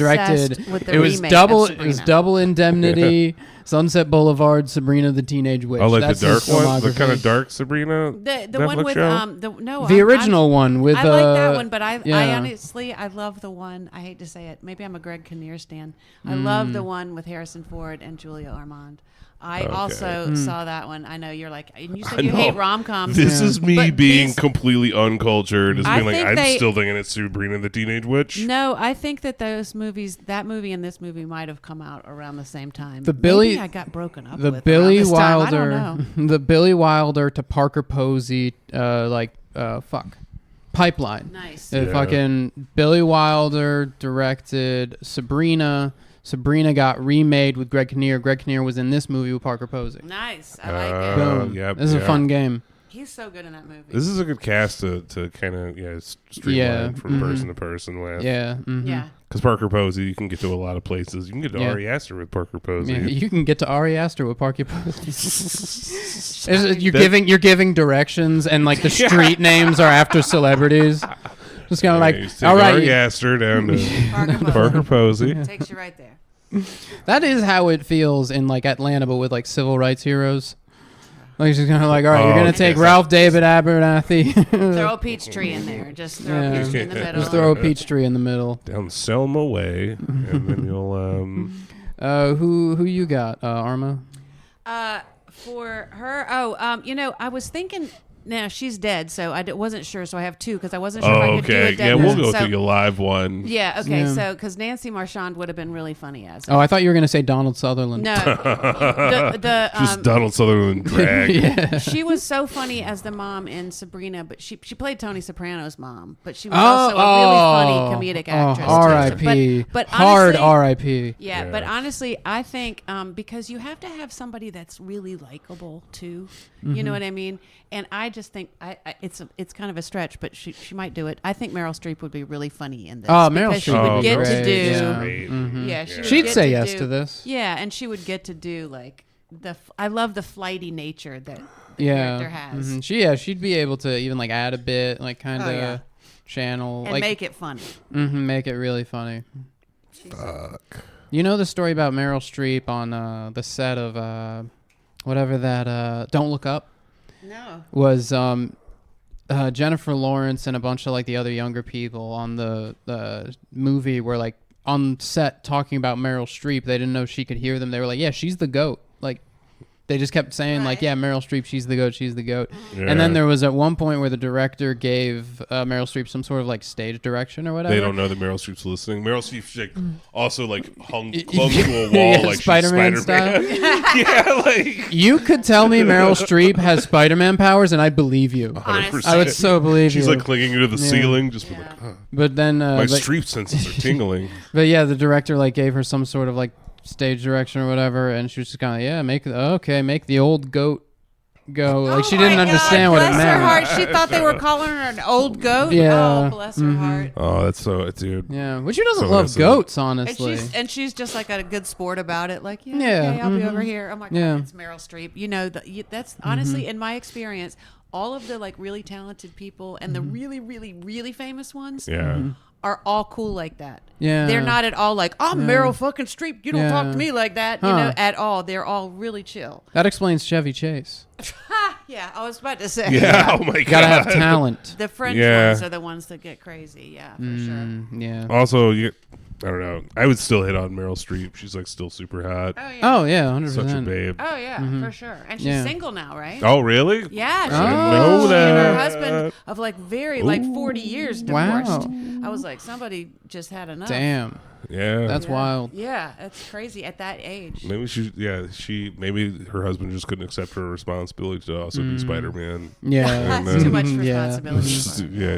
Speaker 2: directed.
Speaker 1: with the
Speaker 2: It was
Speaker 1: remake
Speaker 2: double.
Speaker 1: of
Speaker 2: It was
Speaker 1: Sabrina.
Speaker 2: Double Indemnity, Sunset Boulevard, Sabrina the Teenage Witch.
Speaker 3: Oh, like
Speaker 2: That's
Speaker 3: the dark
Speaker 2: his
Speaker 3: one, the
Speaker 2: filmography.
Speaker 3: kind of dark Sabrina.
Speaker 1: The one
Speaker 3: Netflix
Speaker 1: with
Speaker 3: show?
Speaker 2: The original one with.
Speaker 1: I like that one, but I
Speaker 2: yeah.
Speaker 1: honestly I love the one. I hate to say it. Maybe I'm a Greg Kinnear stan. I love the one with Harrison Ford and Julia Ormond. I
Speaker 3: Okay.
Speaker 1: also saw that one. I know you're like, and you
Speaker 3: I
Speaker 1: said you
Speaker 3: know.
Speaker 1: hate rom-coms.
Speaker 3: This is me
Speaker 1: But
Speaker 3: being
Speaker 1: these-
Speaker 3: completely uncultured. Is
Speaker 1: I
Speaker 3: being like,
Speaker 1: think
Speaker 3: I'm
Speaker 1: they-
Speaker 3: still thinking it's Sabrina the Teenage Witch.
Speaker 1: No, I think that those movies, that movie and this movie, might have come out around the same time.
Speaker 2: The Billy-
Speaker 1: Maybe I got broken up.
Speaker 2: The
Speaker 1: with
Speaker 2: Billy
Speaker 1: around this time. I
Speaker 2: Wilder,
Speaker 1: don't know.
Speaker 2: the Billy Wilder to Parker Posey, pipeline.
Speaker 1: Nice.
Speaker 3: Yeah.
Speaker 2: Fucking Billy Wilder directed Sabrina. Sabrina got remade with Greg Kinnear. Greg Kinnear was in this movie with Parker Posey.
Speaker 1: Nice. I like it.
Speaker 2: Boom.
Speaker 3: Yep,
Speaker 2: This is a fun game.
Speaker 1: He's so good in that movie.
Speaker 3: This is a good cast to kind of streamline
Speaker 2: Yeah,
Speaker 3: from person to person with.
Speaker 2: Yeah. Mhm.
Speaker 1: Yeah.
Speaker 3: Because Parker Posey, you can get to a lot of places. You can get to
Speaker 2: Yeah.
Speaker 3: Ari Aster with Parker Posey.
Speaker 2: Yeah, you can get to Ari Aster with Parker Posey. You're
Speaker 3: That-
Speaker 2: giving directions, and like the street names are after celebrities. Just kind of
Speaker 3: You
Speaker 2: like,
Speaker 3: take
Speaker 2: all right,
Speaker 3: Ari Aster down to Parker Posey.
Speaker 1: Takes you right there.
Speaker 2: that is how it feels in like Atlanta, but with like civil rights heroes. Like she's kind of like, all right, you're gonna take
Speaker 3: yes.
Speaker 2: Ralph David Abernathy.
Speaker 1: Throw a peach tree in there. Just throw
Speaker 2: Yeah.
Speaker 1: a peach tree in the middle.
Speaker 2: Just throw a peach tree in the middle.
Speaker 3: Down Selma Way, and then you'll
Speaker 2: Who you got, Arma?
Speaker 1: For her, I was thinking. Now she's dead, so I wasn't sure. So I have two because I wasn't sure if I could do a
Speaker 3: okay.
Speaker 1: dead
Speaker 3: Yeah, we'll
Speaker 1: person.
Speaker 3: go
Speaker 1: So-
Speaker 3: through your live one.
Speaker 1: Yeah, okay.
Speaker 2: Yeah.
Speaker 1: So because Nancy Marchand would have been really funny as.
Speaker 2: Oh, I thought you were gonna say Donald Sutherland.
Speaker 1: No, the
Speaker 3: Just Donald Sutherland drag.
Speaker 2: Yeah.
Speaker 1: she was so funny as the mom in Sabrina, but she played Tony Soprano's mom, but she was also a really funny comedic actress. too.
Speaker 2: R.I.P.
Speaker 1: But
Speaker 2: Hard
Speaker 1: honestly-
Speaker 2: R.I.P.
Speaker 1: Yeah, but honestly, I think because you have to have somebody that's really likable too. You know what I mean? And I just think it's kind of a stretch, but she might do it. I think Meryl Streep would be really funny in this.
Speaker 2: Oh, Meryl
Speaker 1: because she
Speaker 2: Streep
Speaker 1: would
Speaker 2: would be
Speaker 1: get
Speaker 2: great.
Speaker 1: to do.
Speaker 2: Yeah.
Speaker 3: Great.
Speaker 1: Yeah, she would
Speaker 2: She'd
Speaker 1: get
Speaker 2: say
Speaker 1: to
Speaker 2: yes
Speaker 1: do-
Speaker 2: to this.
Speaker 1: Yeah, and she would get to do like I love the flighty nature that the
Speaker 2: Yeah.
Speaker 1: character has
Speaker 2: She'd be able to even like add a bit, like kind of
Speaker 1: Oh, yeah.
Speaker 2: channel,
Speaker 1: and
Speaker 2: like
Speaker 1: make it funny.
Speaker 2: make it really funny.
Speaker 3: Fuck.
Speaker 2: You know the story about Meryl Streep on the set of whatever that Don't Look Up
Speaker 1: No.
Speaker 2: was Jennifer Lawrence and a bunch of like the other younger people on the movie were like on set talking about Meryl Streep. They didn't know she could hear them. They were like, yeah, she's the GOAT. Like they just kept saying like,
Speaker 1: Right.
Speaker 2: yeah, Meryl Streep, she's the GOAT, she's the GOAT.
Speaker 3: Yeah.
Speaker 2: And then there was at one point where the director gave Meryl Streep some sort of like stage direction or whatever.
Speaker 3: They don't know that Meryl Streep's clung to a wall
Speaker 2: Yeah,
Speaker 3: like
Speaker 2: Spider-Man
Speaker 3: she's Spider-Man. Yeah, like
Speaker 2: You could tell me Meryl Streep has Spider-Man powers and I'd believe you.
Speaker 3: 100%.
Speaker 2: I would so believe
Speaker 3: She's
Speaker 2: you.
Speaker 3: like clinging to the ceiling, just
Speaker 1: Yeah.
Speaker 3: like, huh.
Speaker 2: But then
Speaker 3: My
Speaker 2: but-
Speaker 3: Streep senses are tingling.
Speaker 2: But yeah, the director like gave her some sort of like stage direction or whatever, and she was just kind of make the old goat go. Like she
Speaker 1: Oh my
Speaker 2: didn't understand
Speaker 1: God,
Speaker 2: what it
Speaker 1: bless her
Speaker 2: meant.
Speaker 1: heart. She thought they were calling her an old goat.
Speaker 2: Yeah.
Speaker 1: Oh, bless her heart.
Speaker 3: Oh, that's so, dude.
Speaker 2: Yeah, which who doesn't
Speaker 3: So
Speaker 2: love
Speaker 3: innocent.
Speaker 2: goats,
Speaker 1: And
Speaker 2: honestly.
Speaker 1: she's just like a good sport about it. Like, yeah,
Speaker 2: Yeah,
Speaker 1: okay, I'll be over here. Oh my God,
Speaker 2: Yeah.
Speaker 1: it's Meryl Streep. You know, that's honestly, in my experience, all of the like really talented people and the really, really, really famous ones
Speaker 3: Yeah.
Speaker 1: are all cool like that.
Speaker 2: Yeah.
Speaker 1: They're not at all like, I'm Meryl fucking Streep. You don't
Speaker 2: Yeah.
Speaker 1: talk to me like that. You
Speaker 2: Huh.
Speaker 1: know, at all. They're all really chill.
Speaker 2: That explains Chevy Chase.
Speaker 1: Yeah, I was about to say.
Speaker 3: Yeah. Oh my
Speaker 2: You gotta
Speaker 3: God.
Speaker 2: have talent.
Speaker 1: The French
Speaker 3: Yeah.
Speaker 1: ones are the ones that get crazy. Yeah, for sure.
Speaker 2: Yeah.
Speaker 3: Also, I don't know. I would still hit on Meryl Streep. She's like still super hot.
Speaker 1: Oh, yeah.
Speaker 2: Oh yeah, 100%.
Speaker 3: Such a babe.
Speaker 1: Oh, yeah, for sure. And she's
Speaker 2: Yeah.
Speaker 1: single now, right?
Speaker 3: Oh, really?
Speaker 1: Yeah, she
Speaker 2: Oh.
Speaker 3: know
Speaker 1: she and her
Speaker 3: that.
Speaker 1: husband of like like 40 years divorced.
Speaker 2: Wow.
Speaker 1: I was like, somebody just had enough.
Speaker 2: Damn,
Speaker 3: Yeah.
Speaker 2: that's wild.
Speaker 1: Yeah, that's crazy at that age.
Speaker 3: Maybe maybe her husband just couldn't accept her responsibility to also be Spider-Man.
Speaker 2: Yeah.
Speaker 1: That's too much
Speaker 2: Yeah.
Speaker 1: responsibility.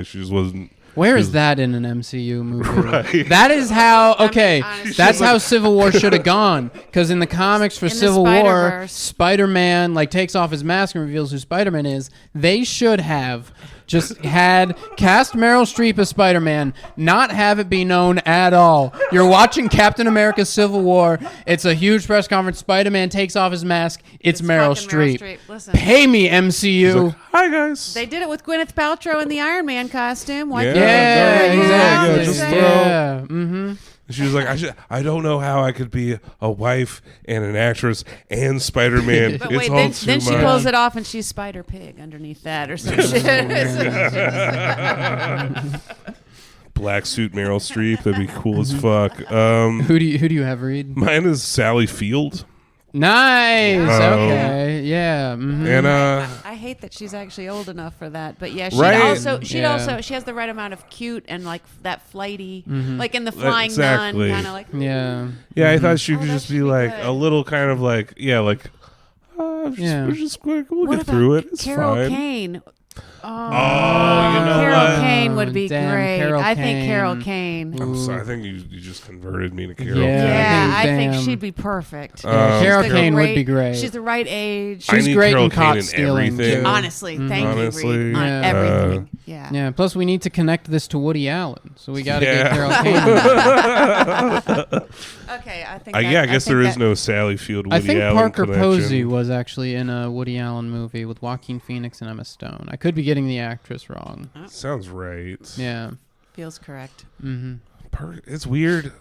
Speaker 3: She just wasn't.
Speaker 2: Where
Speaker 3: She
Speaker 2: is
Speaker 3: was-
Speaker 2: that in an MCU movie?
Speaker 3: Right.
Speaker 2: That is how. Okay,
Speaker 1: honestly-
Speaker 2: that's how Civil War should have gone. Because in the comics for
Speaker 1: In the
Speaker 2: Civil War,
Speaker 1: Spider-Verse.
Speaker 2: Spider-Man like takes off his mask and reveals who Spider-Man is. They should have just had cast Meryl Streep as Spider-Man, not have it be known at all. You're watching Captain America: Civil War. It's a huge press conference. Spider-Man takes off his mask. It's Meryl
Speaker 1: fucking Meryl
Speaker 2: Streep.
Speaker 1: Streep. Listen.
Speaker 2: Pay me,
Speaker 3: She's
Speaker 2: MCU.
Speaker 3: like, hi guys.
Speaker 1: They did it with Gwyneth Paltrow in the Iron Man costume. Why
Speaker 3: Yeah.
Speaker 1: can't
Speaker 2: Yeah,
Speaker 1: they do it?
Speaker 2: exactly.
Speaker 3: Yeah, just throw-
Speaker 2: Yeah. Mm-hmm.
Speaker 3: She was like, I don't know how I could be a wife and an actress and Spider-Man.
Speaker 1: But
Speaker 3: it's
Speaker 1: wait,
Speaker 3: all
Speaker 1: then
Speaker 3: too
Speaker 1: she
Speaker 3: much.
Speaker 1: pulls it off and she's Spider Pig underneath that or some shit.
Speaker 3: Black suit Meryl Streep. That'd be cool as fuck.
Speaker 2: Who do you have read?
Speaker 3: Mine is Sally Field.
Speaker 2: Nice.
Speaker 3: Oh.
Speaker 2: Okay. Yeah. Mhm.
Speaker 3: And
Speaker 1: I hate that she's actually old enough for that, but yeah,
Speaker 3: Right.
Speaker 1: she has the right amount of cute and like that flighty, like in the Flying
Speaker 3: Exactly.
Speaker 1: Nun, kind of like.
Speaker 2: Yeah.
Speaker 3: I thought she could
Speaker 1: that
Speaker 3: just
Speaker 1: should
Speaker 3: be
Speaker 1: be
Speaker 3: like
Speaker 1: good.
Speaker 3: a little kind of like we'll
Speaker 2: Yeah.
Speaker 3: get through it. It's
Speaker 1: Carol
Speaker 3: fine.
Speaker 1: Kane?
Speaker 3: Oh, you know
Speaker 1: Carol
Speaker 3: what?
Speaker 1: Kane would be
Speaker 2: Damn,
Speaker 1: great.
Speaker 2: Carol
Speaker 1: I think
Speaker 2: Kane.
Speaker 1: Carol Kane.
Speaker 3: I'm sorry. I think you just converted me to Carol.
Speaker 2: Yeah.
Speaker 1: Yeah, I think
Speaker 2: Damn.
Speaker 1: she'd be perfect.
Speaker 2: Carol
Speaker 1: She's
Speaker 2: Kane
Speaker 1: the
Speaker 2: would be great.
Speaker 1: She's the right age.
Speaker 3: I
Speaker 2: She's
Speaker 3: need
Speaker 2: great
Speaker 3: Carol
Speaker 2: in
Speaker 3: Kane
Speaker 2: caught
Speaker 3: in
Speaker 2: stealing
Speaker 3: everything.
Speaker 2: too.
Speaker 1: Honestly, thank
Speaker 3: Honestly.
Speaker 1: you, Reed, on
Speaker 2: Yeah.
Speaker 1: everything. Yeah.
Speaker 2: Yeah. Plus, we need to connect this to Woody Allen, so we got to
Speaker 3: Yeah.
Speaker 2: get Carol Kane.
Speaker 1: Okay, I think.
Speaker 3: I guess there is no Sally Field. Woody
Speaker 2: I think
Speaker 3: Allen
Speaker 2: Parker
Speaker 3: connection.
Speaker 2: Posey was actually in a Woody Allen movie with Joaquin Phoenix and Emma Stone. I could be getting the actress wrong.
Speaker 3: Sounds right.
Speaker 2: Yeah.
Speaker 1: Feels correct.
Speaker 2: Mm-hmm.
Speaker 3: It's weird.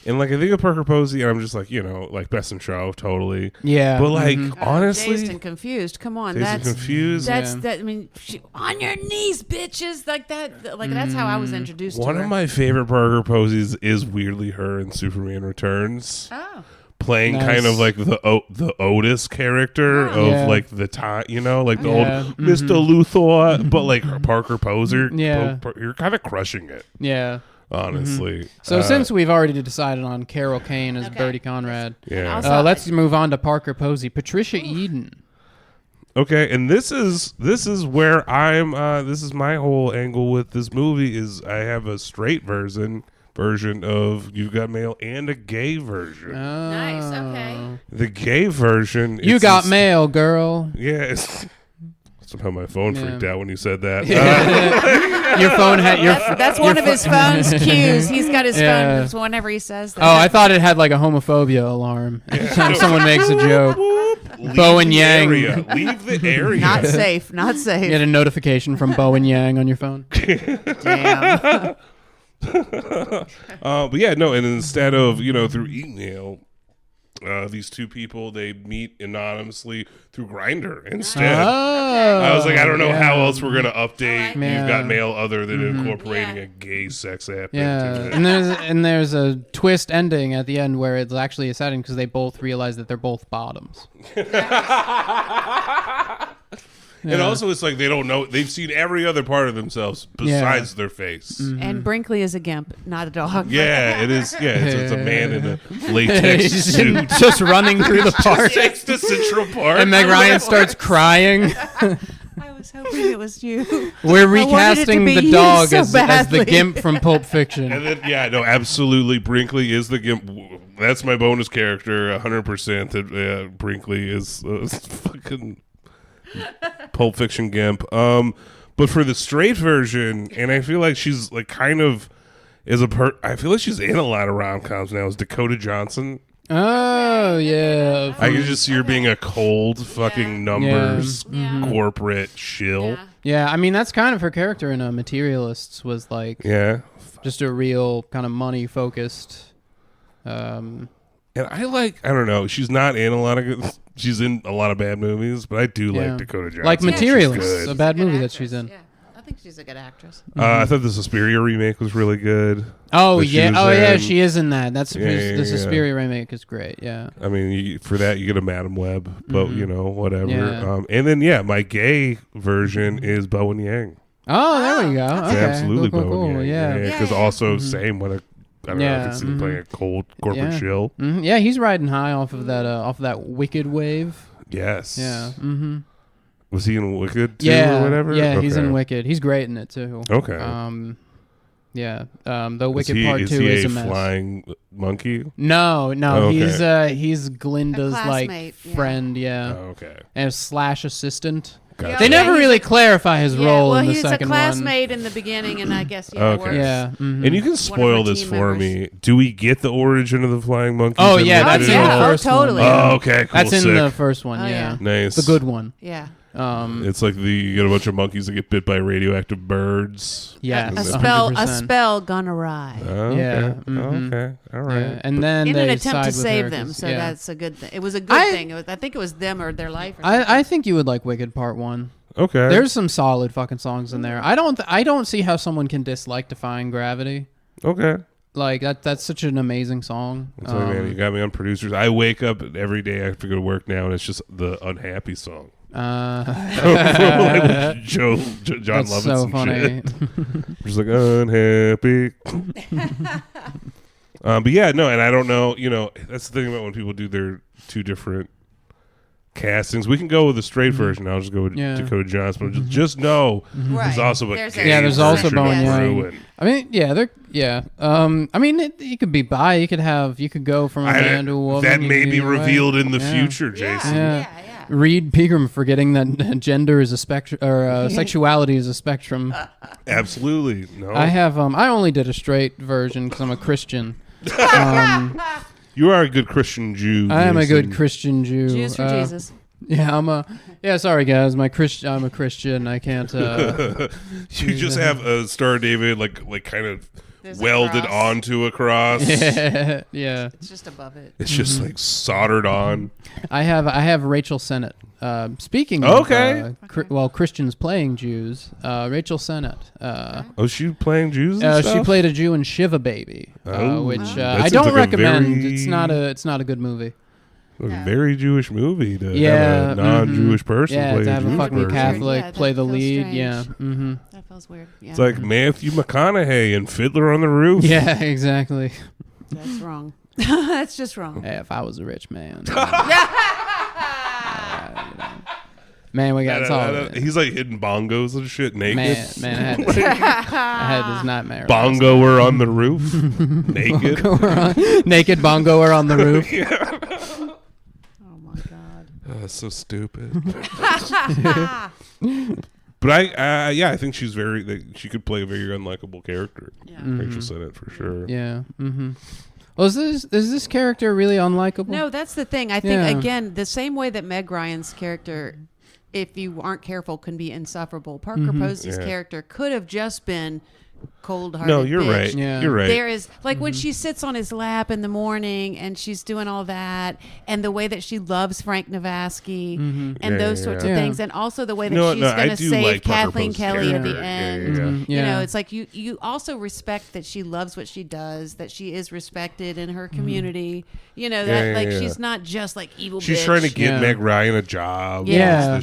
Speaker 3: And like I think of Parker Posey, and I'm just like like Best in Show, totally.
Speaker 2: Yeah.
Speaker 3: But like
Speaker 2: mhm.
Speaker 3: honestly,
Speaker 1: Dazed and confused. Come on,
Speaker 3: Dazed and
Speaker 1: that's
Speaker 3: Confused.
Speaker 1: that's
Speaker 2: Yeah.
Speaker 1: that. I mean, on your knees, bitches, like that. Like that's how I was introduced
Speaker 3: One
Speaker 1: to her.
Speaker 3: of my favorite Parker Posies is weirdly her in Superman Returns,
Speaker 1: Oh,
Speaker 3: playing
Speaker 2: Nice.
Speaker 3: kind of like the Otis character of
Speaker 2: Yeah.
Speaker 3: like the time, like the
Speaker 2: Yeah,
Speaker 3: old Mr. Luthor, but like her Parker Poser.
Speaker 2: Yeah.
Speaker 3: You're kind of crushing it,
Speaker 2: Yeah.
Speaker 3: honestly.
Speaker 2: So since we've already decided on Carol Kane as
Speaker 1: Okay.
Speaker 2: Bertie Conrad,
Speaker 3: yeah.
Speaker 1: also-
Speaker 2: let's move on to Parker Posey. Patricia Eden.
Speaker 3: Okay, and this is where I'm. This is my whole angle with this movie is I have a straight version of You've Got Mail and a gay version.
Speaker 1: nice. Okay.
Speaker 3: The gay version.
Speaker 2: You
Speaker 3: it's
Speaker 2: got
Speaker 3: this-
Speaker 2: mail, girl.
Speaker 3: Yeah. Somehow my phone freaked
Speaker 2: Yeah.
Speaker 3: out when you said that.
Speaker 2: Your phone had your.
Speaker 1: That's one of his phone's cues. He's got his
Speaker 2: Yeah.
Speaker 1: phone. So whenever he says that.
Speaker 2: Oh, I thought it had like a homophobia alarm. Anytime someone makes a joke,
Speaker 3: Leave
Speaker 2: Bo and
Speaker 3: the
Speaker 2: Yang.
Speaker 3: area. Leave the area.
Speaker 1: Not safe. Not
Speaker 2: you
Speaker 1: safe.
Speaker 2: get a notification from Bo and Yang on your phone.
Speaker 1: Damn.
Speaker 3: But yeah, no, and instead of, through email, these two people, they meet anonymously through Grindr instead.
Speaker 2: Oh,
Speaker 3: I was like, I don't know how
Speaker 2: yeah.
Speaker 3: else we're going to update
Speaker 1: Yeah.
Speaker 3: You've Got Mail other than incorporating
Speaker 1: Yeah.
Speaker 3: a gay sex app
Speaker 2: Yeah,
Speaker 3: into it.
Speaker 2: and there's a twist ending at the end where it's actually a setting because they both realize that they're both bottoms.
Speaker 3: And also, it's like they don't know. They've seen every other part of themselves besides their face.
Speaker 1: And Brinkley is a gimp, not a dog.
Speaker 3: Yeah, it is. Yeah, it's a man in a latex
Speaker 2: He's
Speaker 3: suit.
Speaker 2: just running through the park,
Speaker 3: Next to Central Park.
Speaker 2: and Meg Ryan starts crying.
Speaker 1: I was hoping it was you.
Speaker 2: We're
Speaker 1: wanted it to
Speaker 2: recasting
Speaker 1: be
Speaker 2: the
Speaker 1: you
Speaker 2: dog
Speaker 1: so
Speaker 2: as the
Speaker 1: badly.
Speaker 2: gimp from Pulp Fiction.
Speaker 3: And then, no, absolutely, Brinkley is the gimp. that's my bonus character, 100%. That Brinkley is fucking Pulp Fiction Gimp. But for the straight version, and I feel like she's like kind of I feel like she's in a lot of rom-coms now. Is Dakota Johnson?
Speaker 2: Oh yeah.
Speaker 3: I can just see her being a cold fucking numbers corporate shill.
Speaker 2: Yeah, I mean that's kind of her character in Materialists was like just a real kind of money focused.
Speaker 3: And I don't know, she's not in a lot of good. She's in a lot of bad movies, but I do like Dakota Johnson.
Speaker 2: Like Materialists, a bad movie that she's in.
Speaker 1: Yeah. I think she's a good actress.
Speaker 3: I thought the Suspiria remake was really good.
Speaker 2: Oh yeah, she is in that. That's the Suspiria remake is great. Yeah.
Speaker 3: I mean, for that you get a Madam Web, but whatever. Yeah. And then my gay version is Bowen Yang.
Speaker 2: Oh, there we go. Okay.
Speaker 3: Absolutely,
Speaker 2: cool.
Speaker 3: Yeah, because also same when I don't know if it's playing a cold corporate shill.
Speaker 2: Yeah, he's riding high off of that Wicked wave.
Speaker 3: Yes.
Speaker 2: Yeah.
Speaker 3: Was he in Wicked too or whatever?
Speaker 2: Yeah, he's in Wicked. He's great in it too.
Speaker 3: Okay.
Speaker 2: The Wicked Part 2 is a mess.
Speaker 3: Flying monkey?
Speaker 2: No.
Speaker 3: Okay.
Speaker 2: He's Glinda's like friend. Yeah.
Speaker 3: Oh, okay.
Speaker 2: And / assistant.
Speaker 3: Gotcha.
Speaker 2: They never really clarify his role in the second one.
Speaker 1: Well, he's a classmate in the beginning, and I guess
Speaker 3: okay.
Speaker 2: Yeah.
Speaker 3: And you can spoil this for me. Do we get the origin of the flying monkey?
Speaker 2: Oh yeah, that's in the first one.
Speaker 1: Totally.
Speaker 3: Oh, okay, cool.
Speaker 2: That's in the first one. Yeah.
Speaker 3: Nice.
Speaker 2: The good one.
Speaker 1: Yeah.
Speaker 3: It's like you get a bunch of monkeys that get bit by radioactive birds.
Speaker 2: Yeah,
Speaker 1: a spell gone awry.
Speaker 3: Okay.
Speaker 2: Yeah.
Speaker 3: Okay. All right.
Speaker 2: Yeah. And then
Speaker 1: in
Speaker 2: they
Speaker 1: an attempt to
Speaker 2: side with
Speaker 1: save
Speaker 2: her
Speaker 1: them,
Speaker 2: 'cause-
Speaker 1: so that's a good thing. It was a good thing. I think it was them or their life. Or
Speaker 2: I think you would like Wicked Part 1.
Speaker 3: Okay.
Speaker 2: There's some solid fucking songs in there. I don't see how someone can dislike Defying Gravity.
Speaker 3: Okay.
Speaker 2: Like that's such an amazing song.
Speaker 3: Man, you got me on producers. I wake up every day after go to work now, and it's just the unhappy song. John
Speaker 2: That's
Speaker 3: Lovitz
Speaker 2: so
Speaker 3: and
Speaker 2: funny.
Speaker 3: Shit. Just like unhappy. But yeah, no, and I don't know. That's the thing about when people do their two different castings. We can go with the straight version. I'll just go with Dakota Johnson. But just know there's also a
Speaker 2: there's also Bowen Yang. I mean, I mean, it could be bi. You could go from a man to a woman.
Speaker 3: That may be revealed in the future, Jason.
Speaker 1: Yeah.
Speaker 2: Reed Pegram forgetting that gender is a spectrum, or sexuality is a spectrum.
Speaker 3: Absolutely. No.
Speaker 2: I have. I only did a straight version because I'm a Christian.
Speaker 3: You are a good Christian Jew.
Speaker 2: I am a good Christian Jew.
Speaker 1: Jews for Jesus.
Speaker 2: Yeah, sorry guys, I'm a Christian. I can't.
Speaker 3: You just have a Star of David like kind of welded onto a cross.
Speaker 2: Yeah.
Speaker 1: It's just above it.
Speaker 3: It's just like soldered on.
Speaker 2: I have Rachel Sennett. Speaking
Speaker 3: of
Speaker 2: Christians playing Jews, Rachel Sennett.
Speaker 3: She playing Jews and stuff?
Speaker 2: She played a Jew in Shiva Baby, which I don't recommend. It's not a good movie.
Speaker 3: A very Jewish movie to have a non-Jewish person play
Speaker 2: to have
Speaker 3: a
Speaker 2: a fucking
Speaker 3: Jewish
Speaker 2: Catholic play the lead.
Speaker 1: Strange.
Speaker 2: Yeah.
Speaker 1: That feels weird. Yeah.
Speaker 3: It's like Matthew McConaughey and Fiddler on the Roof.
Speaker 2: Yeah, exactly.
Speaker 1: That's wrong. That's just wrong.
Speaker 2: Hey, if I was a rich man. Man, we got it's all.
Speaker 3: He's like hitting bongos and shit naked.
Speaker 2: Man, I had this nightmare.
Speaker 3: Bongoer on the roof, naked.
Speaker 2: Naked bongoer on the roof.
Speaker 3: Yeah.
Speaker 1: Oh my god.
Speaker 3: Oh, that's so stupid. But I think she's she could play a very unlikable character.
Speaker 1: Yeah.
Speaker 3: Rachel Sennett for sure.
Speaker 2: Yeah. Well, is this character really unlikable?
Speaker 1: No, that's the thing. I think again, the same way that Meg Ryan's character, if you aren't careful, can be insufferable. Parker Posey's character could have just been cold-hearted.
Speaker 3: No, you're
Speaker 1: bitch.
Speaker 3: right.
Speaker 2: Yeah.
Speaker 3: You're right.
Speaker 1: There is when she sits on his lap in the morning and she's doing all that, and the way that she loves Frank Navasky and those sorts of things, and also the way that she's going to save
Speaker 3: like
Speaker 1: Kathleen Kelly at the end.
Speaker 2: Yeah.
Speaker 1: You know, it's like you also respect that she loves what she does, that she is respected in her community. You know that she's not just like evil.
Speaker 3: She's
Speaker 1: bitch.
Speaker 3: trying to get Meg Ryan a job.
Speaker 1: Yeah.